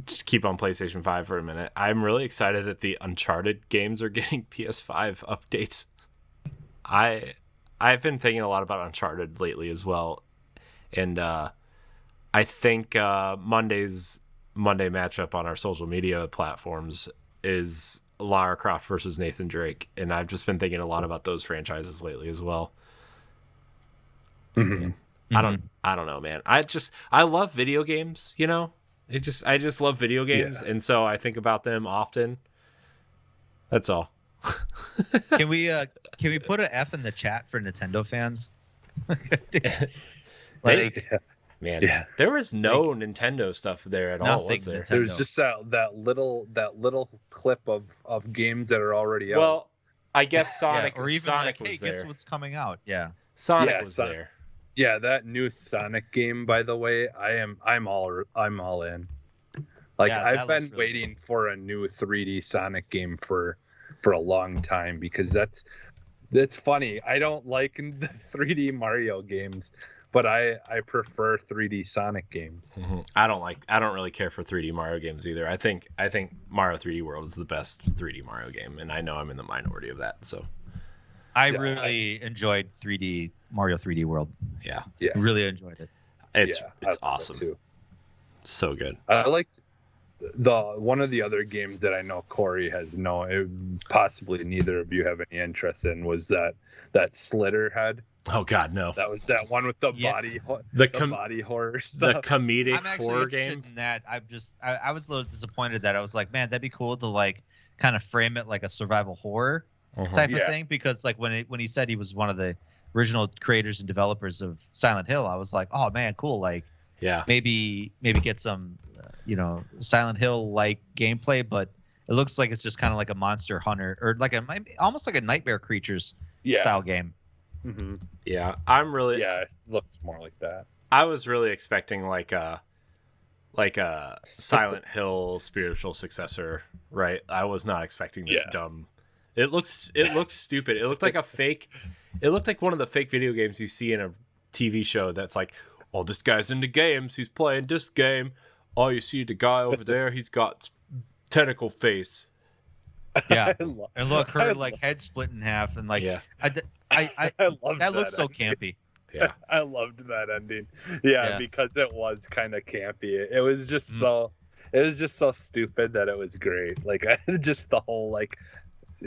just keep on PlayStation 5 for a minute. I'm really excited that the Uncharted games are getting PS5 updates. I've been thinking a lot about Uncharted lately as well, and I think Monday matchup on our social media platforms is Lara Croft versus Nathan Drake, and I've just been thinking a lot about those franchises lately as well. I don't know, man. I love video games. I just love video games, and so I think about them often. That's all. Can we put an F in the chat for Nintendo fans? Man, there was no Nintendo stuff there at all, was there? Nintendo. There's just that little clip of games that are already out. Well, I guess Sonic or even Sonic like, was hey, there. guess what's coming out? Yeah. Sonic was there. Yeah, that new Sonic game, by the way, I'm all in. Like I've been waiting for a new 3D Sonic game for a long time, because It's funny. I don't like the 3D Mario games, but I prefer 3D Sonic games. Mm-hmm. I don't really care for 3D Mario games either. I think Mario 3D World is the best 3D Mario game, and I know I'm in the minority of that. So I really enjoyed 3D Mario 3D World. Yeah. Really enjoyed it. It's awesome. Too. So good. I liked one of the other games that I know Corey has possibly neither of you have any interest in was that Slitter head. Oh God, no! That was that one with the body horror stuff. The comedic I'm actually horror interested game. in that. I was a little disappointed that I was like, man, that'd be cool to like kind of frame it like a survival horror type of thing, because like when he said he was one of the original creators and developers of Silent Hill, I was like, oh man, cool. Like, maybe get some Silent Hill like gameplay, but it looks like it's just kind of like a Monster Hunter or like almost like a Nightmare Creatures style game. Mm-hmm. Yeah, it looks more like that. I was really expecting like a Silent Hill spiritual successor, right? I was not expecting this dumb. It looks stupid. It looked like it looked like one of the fake video games you see in a TV show that's like, oh, this guy's into games, he's playing this game. Oh, you see the guy over there, he's got tentacle face. Yeah, and look, her like head split in half, and like I love that looks so campy. Yeah, I loved that ending. Yeah, because it was kind of campy. It was just so stupid that it was great. Like just the whole like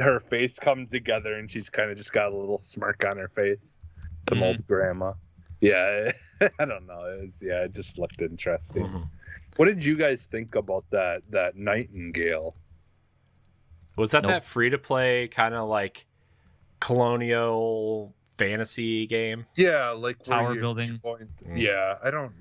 her face comes together and she's kind of just got a little smirk on her face. Some old grandma. Yeah, I don't know. It just looked interesting. Mm-hmm. What did you guys think about that Nightingale? Was that free to play kind of like colonial fantasy game? Yeah, like tower building. Yeah, I don't.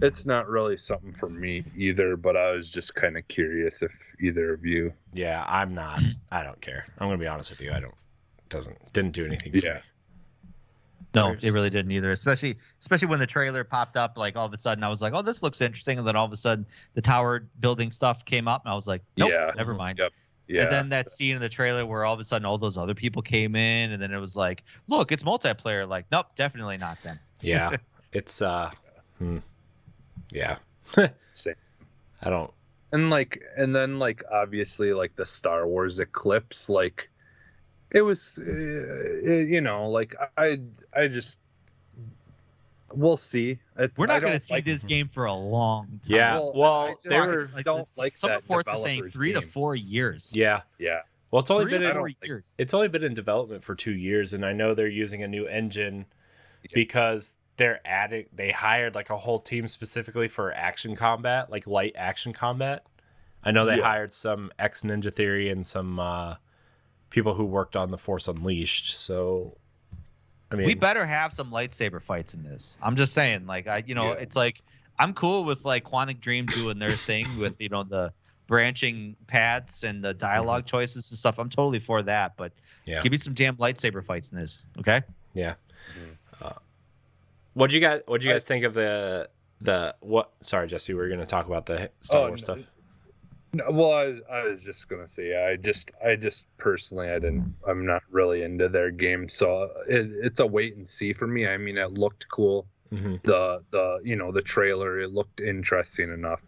It's not really something for me either. But I was just kind of curious if either of you. Yeah, I'm not. I don't care. I'm gonna be honest with you. Didn't do anything for me. No, it really didn't either. Especially when the trailer popped up, like all of a sudden I was like, oh, this looks interesting. And then all of a sudden the tower building stuff came up and I was like, nope, never mind. Yep. Yeah. And then that scene in the trailer where all of a sudden all those other people came in and then it was like, look, it's multiplayer. Like, nope, definitely not then. Yeah. It's, yeah. Same. I don't. And then obviously like the Star Wars Eclipse, like, it was, I just, we'll see. We're not going to see this game for a long time. Yeah, well I don't like some that reports are saying 3 to 4 years. Yeah. Well, it's only been years. It's only been in development for 2 years, and I know they're using a new engine because they hired like a whole team specifically for action combat, like light action combat. I know they hired some ex-Ninja Theory and some people who worked on the Force Unleashed. So, I mean, we better have some lightsaber fights in this. I'm just saying, like, it's like I'm cool with like Quantic Dream doing their thing with the branching paths and the dialogue choices and stuff. I'm totally for that, but give me some damn lightsaber fights in this, okay? Yeah. What do you guys think of the what? Sorry, Jesse, we were going to talk about the Star Wars stuff. No, well, I was just gonna say, I just personally, I'm not really into their game, so it's a wait and see for me. I mean, it looked cool. Mm-hmm. The trailer, it looked interesting enough,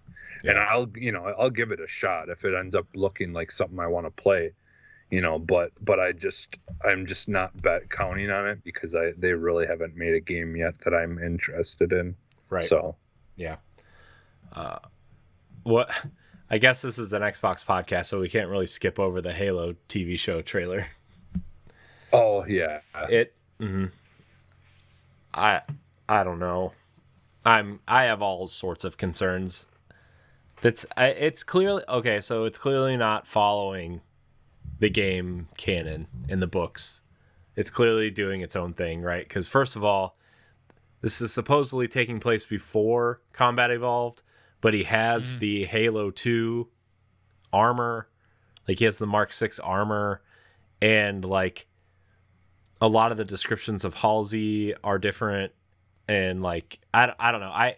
and I'll give it a shot if it ends up looking like something I want to play, but I'm just not counting on it because they really haven't made a game yet that I'm interested in. Right. So. Yeah. What? I guess this is an Xbox podcast, so we can't really skip over the Halo TV show trailer. Oh yeah. I don't know. I have all sorts of concerns. It's clearly okay. So it's clearly not following the game canon in the books. It's clearly doing its own thing, right? Because first of all, this is supposedly taking place before Combat Evolved. But he has the Halo 2 armor. Like, he has the Mark 6 armor. And, like, a lot of the descriptions of Halsey are different. And, like, I don't know.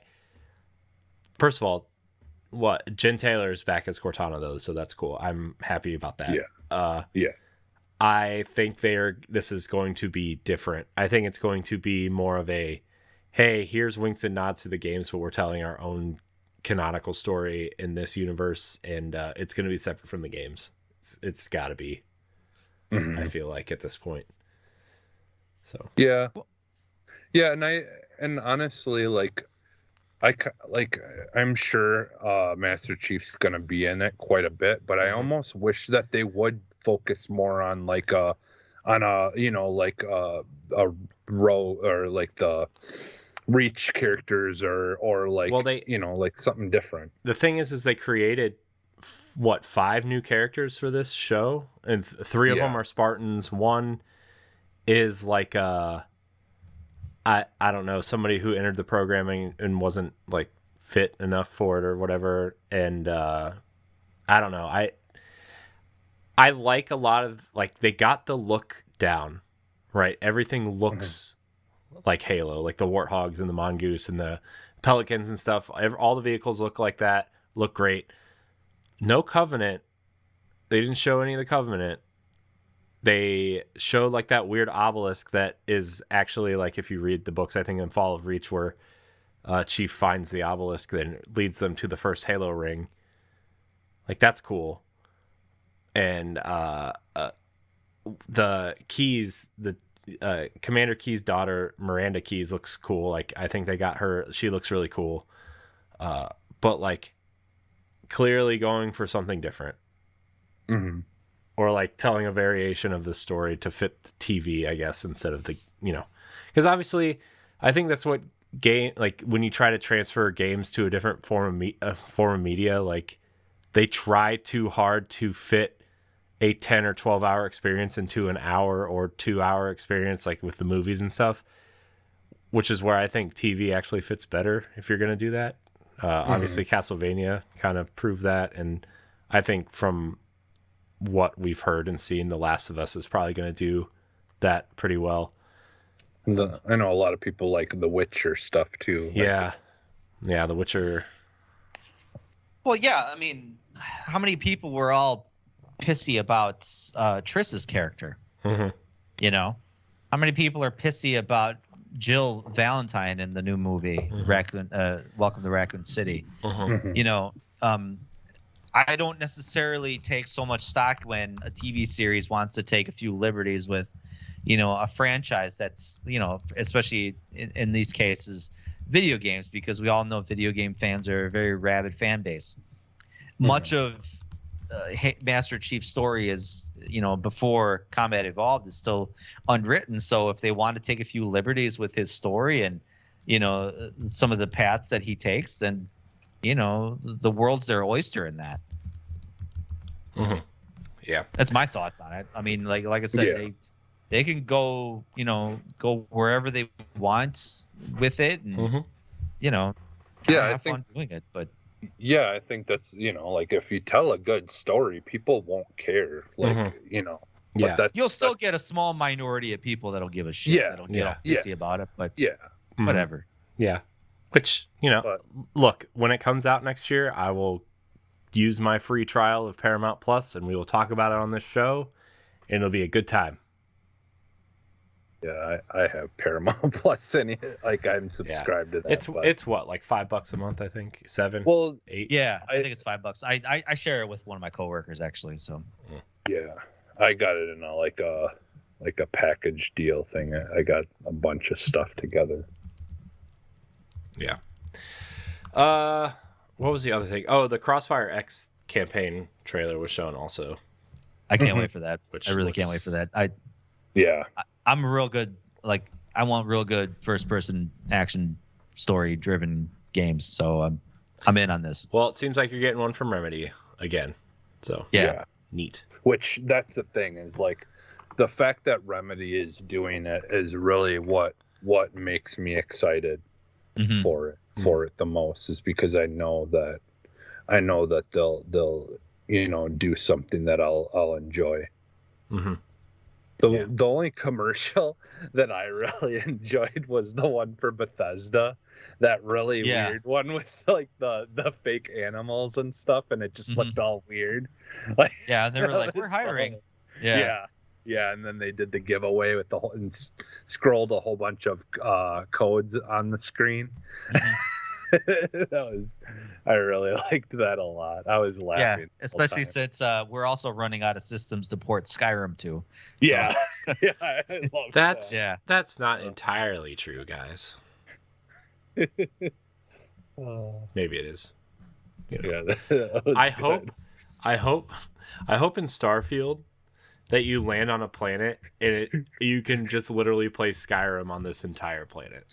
First of all, Jen Taylor is back as Cortana, though. So that's cool. I'm happy about that. Yeah. I think this is going to be different. I think it's going to be more of a, hey, here's winks and nods to the games, but we're telling our own canonical story in this universe, and it's going to be separate from the games. It's got to be. I feel like at this point. So yeah, and honestly, I'm sure Master Chief's gonna be in it quite a bit, but I almost wish that they would focus more on a row or like the Reach characters or like, well, like something different. The thing is they created 5 new characters for this show, and 3 of them are Spartans. One is like I don't know, somebody who entered the programming and wasn't like fit enough for it or whatever, and I don't know. I like a lot of, like, they got the look down, right? Everything looks like Halo, like the Warthogs and the Mongoose and the Pelicans and stuff. All the vehicles look like that, look great. No Covenant. They didn't show any of the Covenant. They showed like that weird obelisk that is actually, like, if you read the books, I think in Fall of Reach, where Chief finds the obelisk, then leads them to the first Halo ring. Like, that's cool. And the Keys, the Commander Key's daughter, Miranda Keys, looks cool. Like, I think they got her. She looks really cool. But like, clearly going for something different. Or like telling a variation of the story to fit the TV, I guess, instead of the, because obviously I think that's what like when you try to transfer games to a different form of media, like they try too hard to fit a 10 or 12 hour experience into an hour or 2 hour experience, like with the movies and stuff, which is where I think TV actually fits better if you're going to do that. Obviously Castlevania kind of proved that. And I think from what we've heard and seen, The Last of Us is probably going to do that pretty well. I know a lot of people like The Witcher stuff too. Yeah, The Witcher. Well, yeah, I mean, how many people were all pissy about Triss's character? How many people are pissy about Jill Valentine in the new movie Welcome to Raccoon City? I don't necessarily take so much stock when a TV series wants to take a few liberties with, a franchise that's, especially in these cases, video games, because we all know video game fans are a very rabid fan base. Much of Master Chief's story is, before Combat Evolved, is still unwritten. So if they want to take a few liberties with his story and, some of the paths that he takes, then the world's their oyster in that. Yeah, that's my thoughts on it. I mean, like I said, they can go go wherever they want with it, and have fun doing it. But I think that's like, if you tell a good story, people won't care. Like but you'll still get a small minority of people that'll give a shit. That'll get all pissy about it. But whatever. Yeah. Which, look, when it comes out next year, I will use my free trial of Paramount Plus, and we will talk about it on this show, and it'll be a good time. Yeah, I have Paramount Plus, and like, I'm subscribed to that. It's what, like $5 a month, I think, 7, well, 8. Yeah, I think it's $5. I share it with one of my coworkers, actually. So yeah, I got it in a package deal thing. I got a bunch of stuff together. Yeah. What was the other thing? Oh, the Crossfire X campaign trailer was shown also. I can't wait for that. I really can't wait for that. I'm a real good, like, I want real good first-person action story-driven games, so I'm in on this. Well, it seems like you're getting one from Remedy again, so yeah. Neat. Which, that's the thing, is like, the fact that Remedy is doing it is really what makes me excited for it the most, is because I know that they'll do something that I'll enjoy. The only commercial that I really enjoyed was the one for Bethesda, that really weird one with like the fake animals and stuff, and it just looked all weird. Like, and they were like, "We're hiring." Yeah, and then they did the giveaway with the whole and scrolled a whole bunch of codes on the screen. I really liked that a lot. I was laughing. Yeah, especially since we're also running out of systems to port Skyrim to. Yeah, yeah, I love That's that. Yeah. that's not entirely true, guys. Maybe it is. You know. Yeah, that was I good. hope in Starfield that you land on a planet and you can just literally play Skyrim on this entire planet.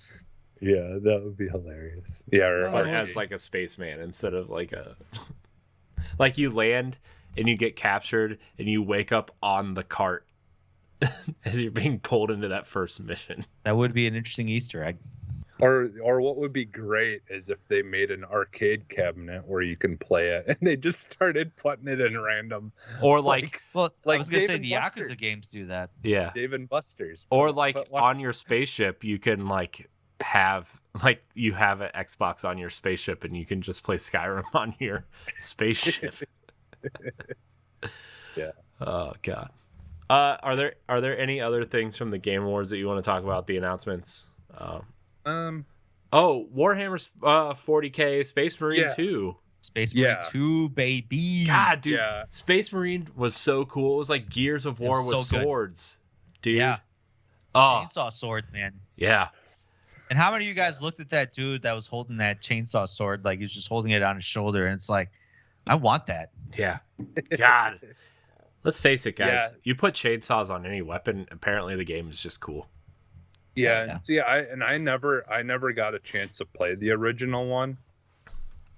Yeah, that would be hilarious. Yeah, But as like a spaceman instead of like a like you land and you get captured and you wake up on the cart as you're being pulled into that first mission. That would be an interesting Easter egg. or what would be great is if they made an arcade cabinet where you can play it, and they just started putting it in random. Or like Well, I Like was gonna say Dave the and Buster's. Yakuza games do that. yeah. Dave and Buster's. Or like But on your spaceship you can like have like you have an Xbox on your spaceship and you can just play Skyrim on your spaceship. Yeah. Oh god. Are there any other things from the Game Awards that you want to talk about? The announcements. Oh, Warhammer's 40K Space Marine Yeah. 2. Space Marine Yeah. 2, baby. God, dude, Yeah. Space Marine was so cool. It was like Gears of War was with so good. swords, dude. Yeah. Oh, Chainsaw swords, man. yeah. And how many of you guys looked at that dude that was holding that chainsaw sword, like he was just holding it on his shoulder, and it's like, I want that. Yeah. God. Let's face it, guys. Yeah. You put chainsaws on any weapon, apparently the game is just cool. Yeah. See, I never got a chance to play the original one.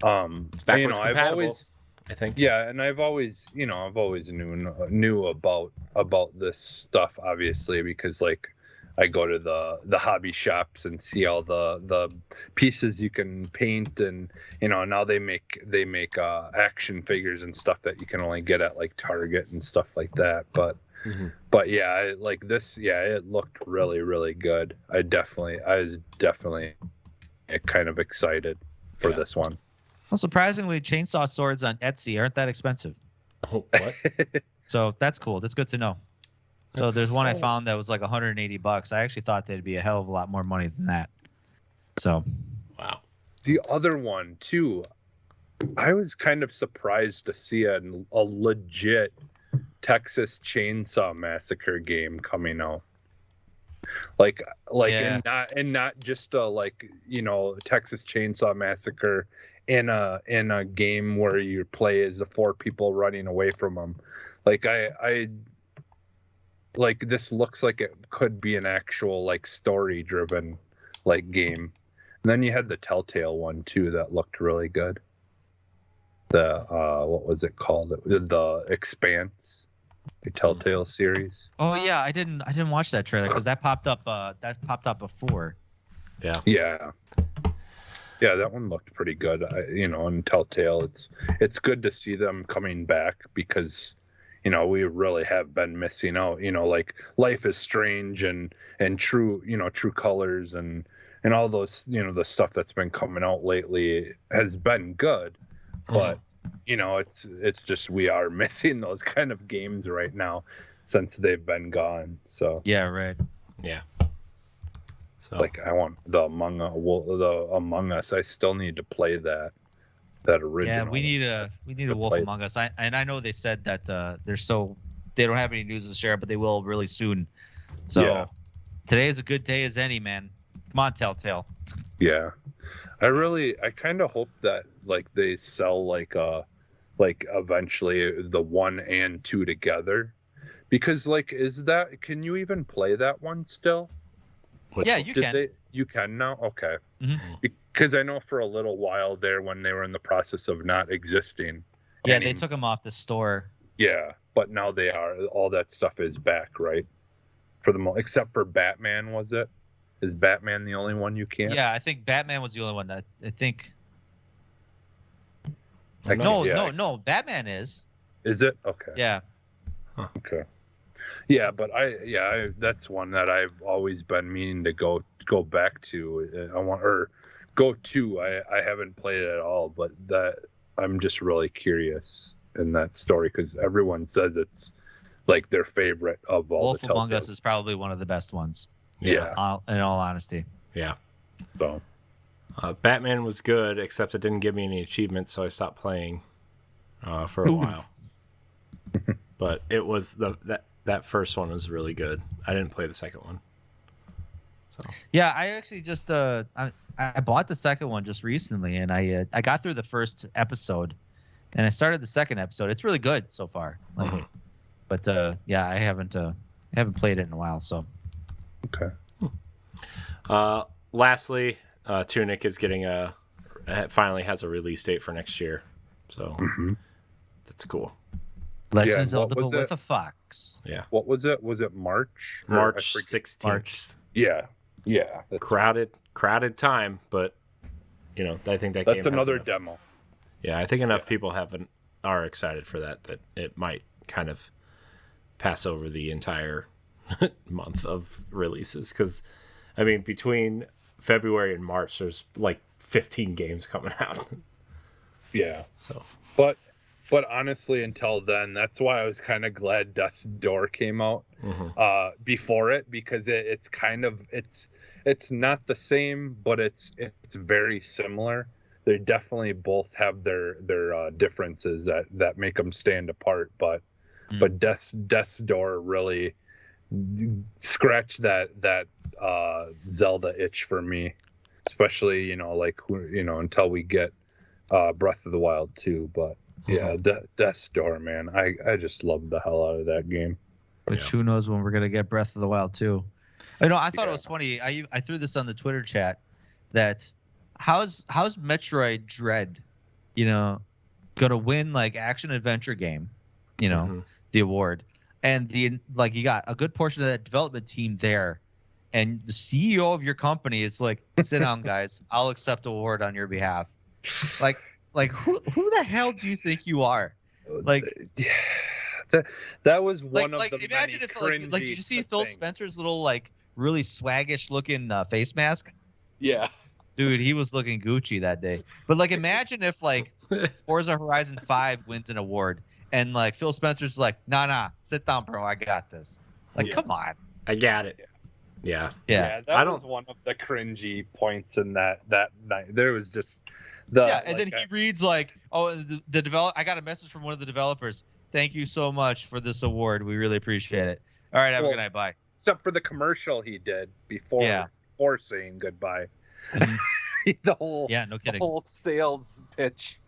It's backwards I've compatible, always, I think. yeah, and I've always knew about this stuff, obviously, because like I go to the hobby shops and see all the pieces you can paint, and now they make action figures and stuff that you can only get at like Target and stuff like that. But yeah, like this, yeah, it looked really, really good. I was definitely kind of excited for this one. Well, surprisingly, chainsaw swords on Etsy aren't that expensive. Oh, what? So that's cool. That's good to know. So there's one I found that was like $180. I actually thought they'd be a hell of a lot more money than that. So, Wow. The other one too, I was kind of surprised to see a legit Texas Chainsaw Massacre game coming out. Like, Yeah. and not just a Texas Chainsaw Massacre in a game where you play as the four people running away from them. Like I like this looks like it could be an actual like story driven like game. And then you had the Telltale one too that looked really good. The what was it called? The Expanse, the Telltale series. oh yeah, I didn't watch that trailer because that popped up before. Yeah. Yeah, that one looked pretty good. And Telltale, it's good to see them coming back because we really have been missing out. Like Life is Strange and True Colors and all those, the stuff that's been coming out lately has been good, but it's just we are missing those kind of games right now since they've been gone. So Yeah, right. Yeah. So like I want the Among Us. I still need to play that original. Yeah, we need a Wolf play- Among Us. I know they said that they don't have any news to share, but they will really soon. So Yeah. Today is a good day as any, man. Come on, Telltale. Yeah, I kind of hope that like they sell like eventually the 1 and 2 together, because like can you even play that one still? Yeah, you can. You can now? Okay. Mhm. Because I know for a little while there when they were in the process of not existing. Yeah, they took them off the store. Yeah, but now they are. All that stuff is back, right? For the except for Batman, was it? Is Batman the only one you can't? Yeah, I think Batman was the only one. I think. I No, can't- no, Batman is. Is it? Okay. Yeah. Okay. Yeah, but I that's one that I've always been meaning to go back to. I haven't played it at all, but that I'm just really curious in that story because everyone says it's like their favorite of all Wolf the Among Telltale. Us is probably one of the best ones. Yeah. In all honesty. Yeah. So Batman was good, except it didn't give me any achievements, so I stopped playing for a while. But it was that first one was really good. I didn't play the second one. So Yeah, I actually just I bought the second one just recently, and I got through the first episode, and I started the second episode. It's really good so far. Like, but yeah, I haven't played it in a while. So okay. Lastly, Tunic is getting finally has a release date for next year, so that's cool. Legend of Zelda, but with a fox. Yeah. What was it? Was it March? March 16th. Yeah. Yeah. Crowded time, but I think that that's game another has demo. Yeah, I think enough people are excited for that it might kind of pass over the entire month of releases, because I mean between February and March there's like 15 games coming out. Yeah. So But honestly, until then, that's why I was kind of glad Death's Door came out before it, because it's kind of it's not the same, but it's very similar. They definitely both have their differences that make them stand apart. But Death's Door really scratched that Zelda itch for me, especially until we get Breath of the Wild 2. But yeah, Death's Door, man. I just love the hell out of that game. Which who knows when we're gonna get Breath of the Wild 2. I thought it was funny. I threw this on the Twitter chat that how's Metroid Dread, gonna win like action adventure game, the award, and you got a good portion of that development team there, and the CEO of your company is like, sit down guys, I'll accept award on your behalf. Like who the hell do you think you are? Like, that was one of the imagine if did you see Phil Spencer's little like really swaggish looking face mask? Yeah, dude, he was looking Gucci that day. But like, imagine if like Forza Horizon 5 wins an award and like Phil Spencer's like, nah, sit down, bro, I got this. Like, come on, I got it. Yeah. That was one of the cringy points in that night. There was just and then he reads like, oh, I got a message from one of the developers. Thank you so much for this award. We really appreciate it. All right, have a good night. Bye. Except for the commercial he did before saying goodbye. The whole no kidding. The whole sales pitch.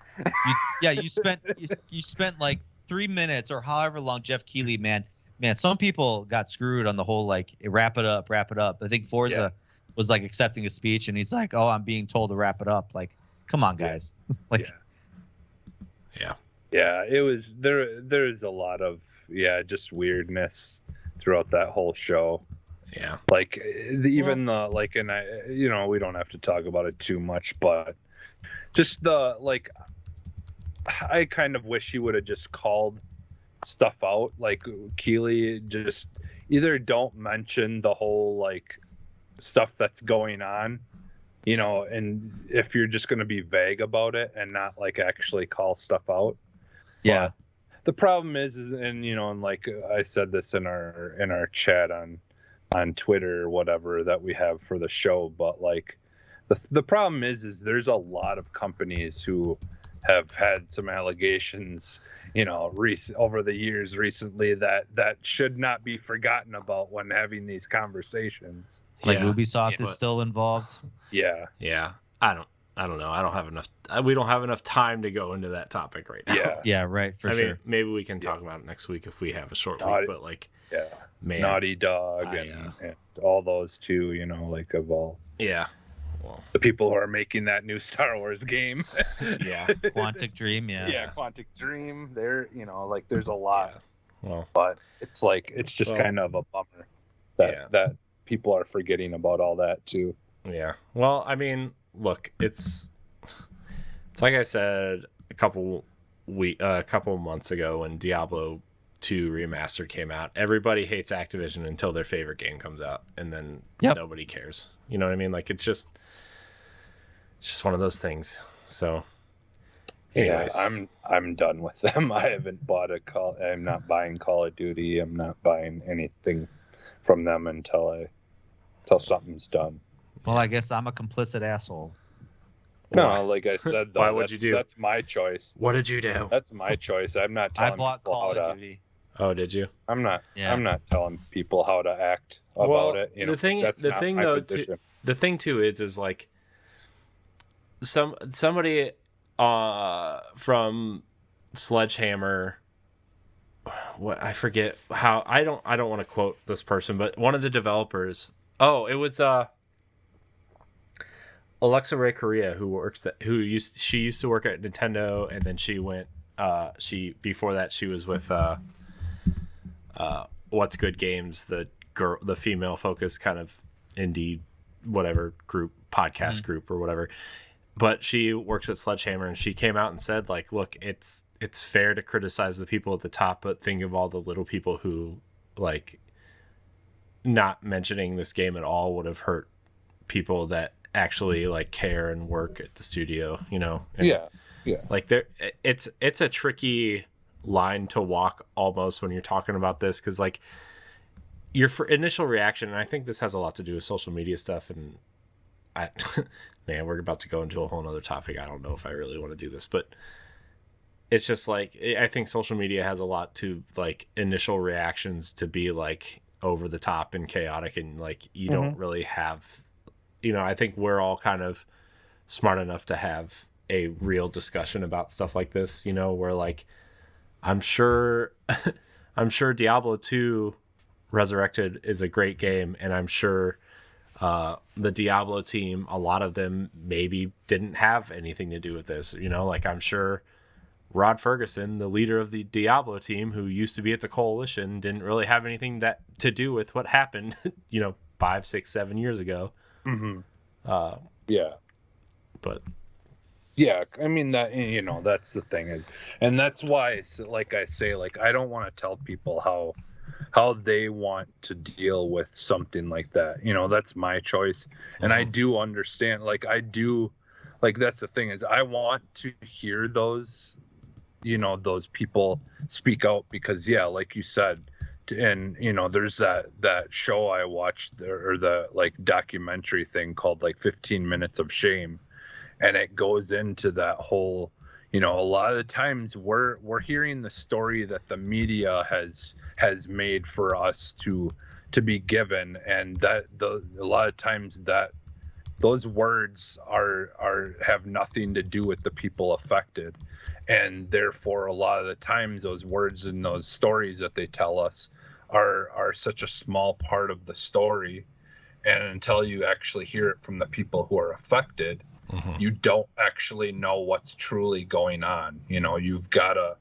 You spent like 3 minutes or however long. Jeff Keighley, man, some people got screwed on the whole like wrap it up. I think Forza was like accepting a speech and he's like, oh, I'm being told to wrap it up. Like, come on, guys. It was there's a lot of just weirdness throughout that whole show. Like even the like, and we don't have to talk about it too much, but just the like, I kind of wish he would have just called stuff out. Like Keighley, just either don't mention the whole like stuff that's going on, and if you're just going to be vague about it and not like actually call stuff out. But the problem is and like I said this in our chat on Twitter or whatever that we have for the show, but like the problem is there's a lot of companies who have had some allegations over the years recently that should not be forgotten about when having these conversations. Like Ubisoft is still involved. I don't know. I don't have enough. We don't have enough time to go into that topic right now. Right. I mean, sure. Maybe we can talk about it next week if we have a short week. But like, man, Naughty Dog and all those too. Like of all. Yeah. Well, the people who are making that new Star Wars game. Quantic Dream. Quantic Dream. They're like there's a lot. Well, but it's like it's just kind of a bummer that people are forgetting about all that too. Yeah. Well, I mean, look, it's like I said a couple months ago when Diablo 2 Remastered came out. Everybody hates Activision until their favorite game comes out, and then nobody cares. You know what I mean? Like it's just one of those things. So Anyways, Yeah, I'm done with them. I haven't bought I'm not buying Call of Duty. I'm not buying anything from them until something's done. Well, I guess I'm a complicit asshole. No, why? like I said, though, Why would you do? that's my choice. What did you do? That's my choice. I'm not I telling bought people Call how of to. Duty. Oh, did you? I'm not. Yeah. I'm not telling people how to act about Well, it. You know, the thing, that's the not thing my though, position. the thing too is like somebody from Sledgehammer. What I forget how I don't want to quote this person, but one of the developers. Oh, it was Alexa Ray Correa she used to work at Nintendo, and then she went before that she was with What's Good Games, the female focused kind of indie whatever group, podcast group or whatever. But she works at Sledgehammer, and she came out and said, like, look, it's fair to criticize the people at the top, but think of all the little people who, like, not mentioning this game at all would have hurt people that actually, like, care and work at the studio, you know? And, Yeah. like, it's a tricky line to walk almost when you're talking about this, because, like, your initial reaction, and I think this has a lot to do with social media stuff, and man, we're about to go into a whole nother topic. I don't know if I really want to do this, but it's just like, I think social media has a lot to, like, initial reactions to be, like, over the top and chaotic, and, like, you don't really have, you know, I think we're all kind of smart enough to have a real discussion about stuff like this, you know, where, like, I'm sure Diablo 2 Resurrected is a great game, and I'm sure the Diablo team, a lot of them maybe didn't have anything to do with this, you know, like, I'm sure Rod Ferguson, the leader of the Diablo team, who used to be at the Coalition, didn't really have anything to do with what happened, you know, 5, 6, 7 years ago. Yeah. But yeah, I mean, that, you know, that's the thing is, and that's why, like I say, like, I don't want to tell people how they want to deal with something like that. You know, that's my choice. And I do understand, like, that's the thing is, I want to hear those, you know, those people speak out, because, yeah, like you said, and, you know, there's that show I watched, or the, like, documentary thing called, like, 15 Minutes of Shame. And it goes into that whole, you know, a lot of the times we're hearing the story that the media has made for us to be given, and that a lot of times that those words have nothing to do with the people affected, and therefore a lot of the times those words and those stories that they tell us are such a small part of the story, and until you actually hear it from the people who are affected, you don't actually know what's truly going on. You know, you've got to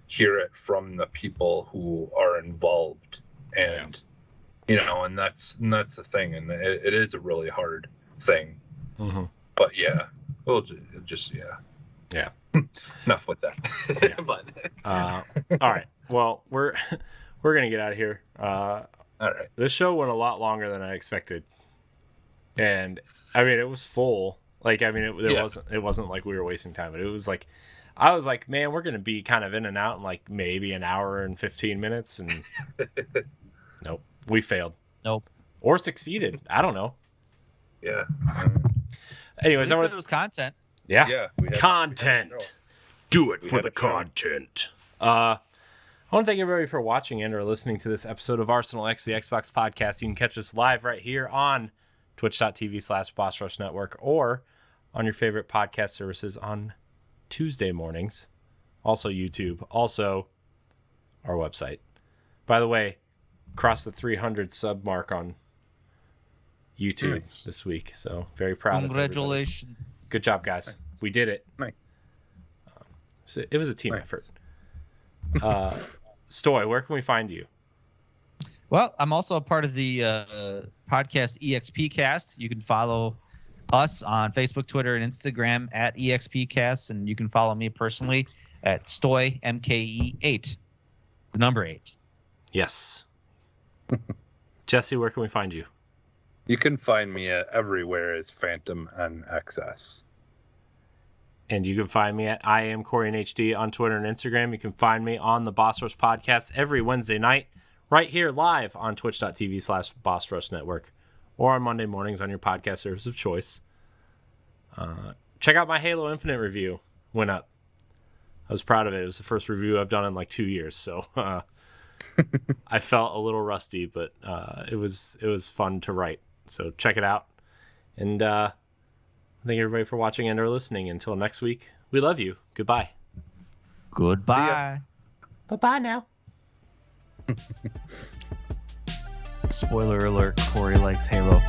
hear it from the people who are involved, and you know, and that's the thing, and it is a really hard thing. But yeah, we'll just enough with that. But all right, well, we're gonna get out of here. All right, this show went a lot longer than I expected, and I mean, it was full. Like, I mean, it wasn't like we were wasting time, but it was like, I was like, man, we're going to be kind of in and out in like maybe an hour and 15 minutes. And nope, we failed. Nope. Or succeeded. I don't know. Yeah. Anyways, it was content. Yeah. Content. Do it for the content. I want to thank everybody for watching and or listening to this episode of Arsenal X, the Xbox podcast. You can catch us live right here on twitch.tv/Boss Rush Network, or on your favorite podcast services on Tuesday mornings. Also YouTube. Also our website. By the way, crossed the 300 sub mark on YouTube this week. So very proud of Congratulations. everybody. Good job, guys. Nice. We did it. Nice. So it was a team effort. Stoy, where can we find you? Well, I'm also a part of the podcast EXPcast. You can follow us on Facebook, Twitter, and Instagram at EXPcast, and you can follow me personally at Stoy MKE8, the number 8. Yes. Jesse, where can we find you? You can find me everywhere as Phantom and XS. And you can find me at I am CorianHD on Twitter and Instagram. You can find me on the Boss Rush podcast every Wednesday night, right here live on twitch.tv/Boss Rush Network, or on Monday mornings on your podcast service of choice. Check out my Halo Infinite review. Went up. I was proud of it. It was the first review I've done in like 2 years, so I felt a little rusty, but it was fun to write. So check it out. And thank everybody for watching and or listening. Until next week, we love you. Goodbye. Goodbye. Bye-bye now. Spoiler alert, Corey likes Halo.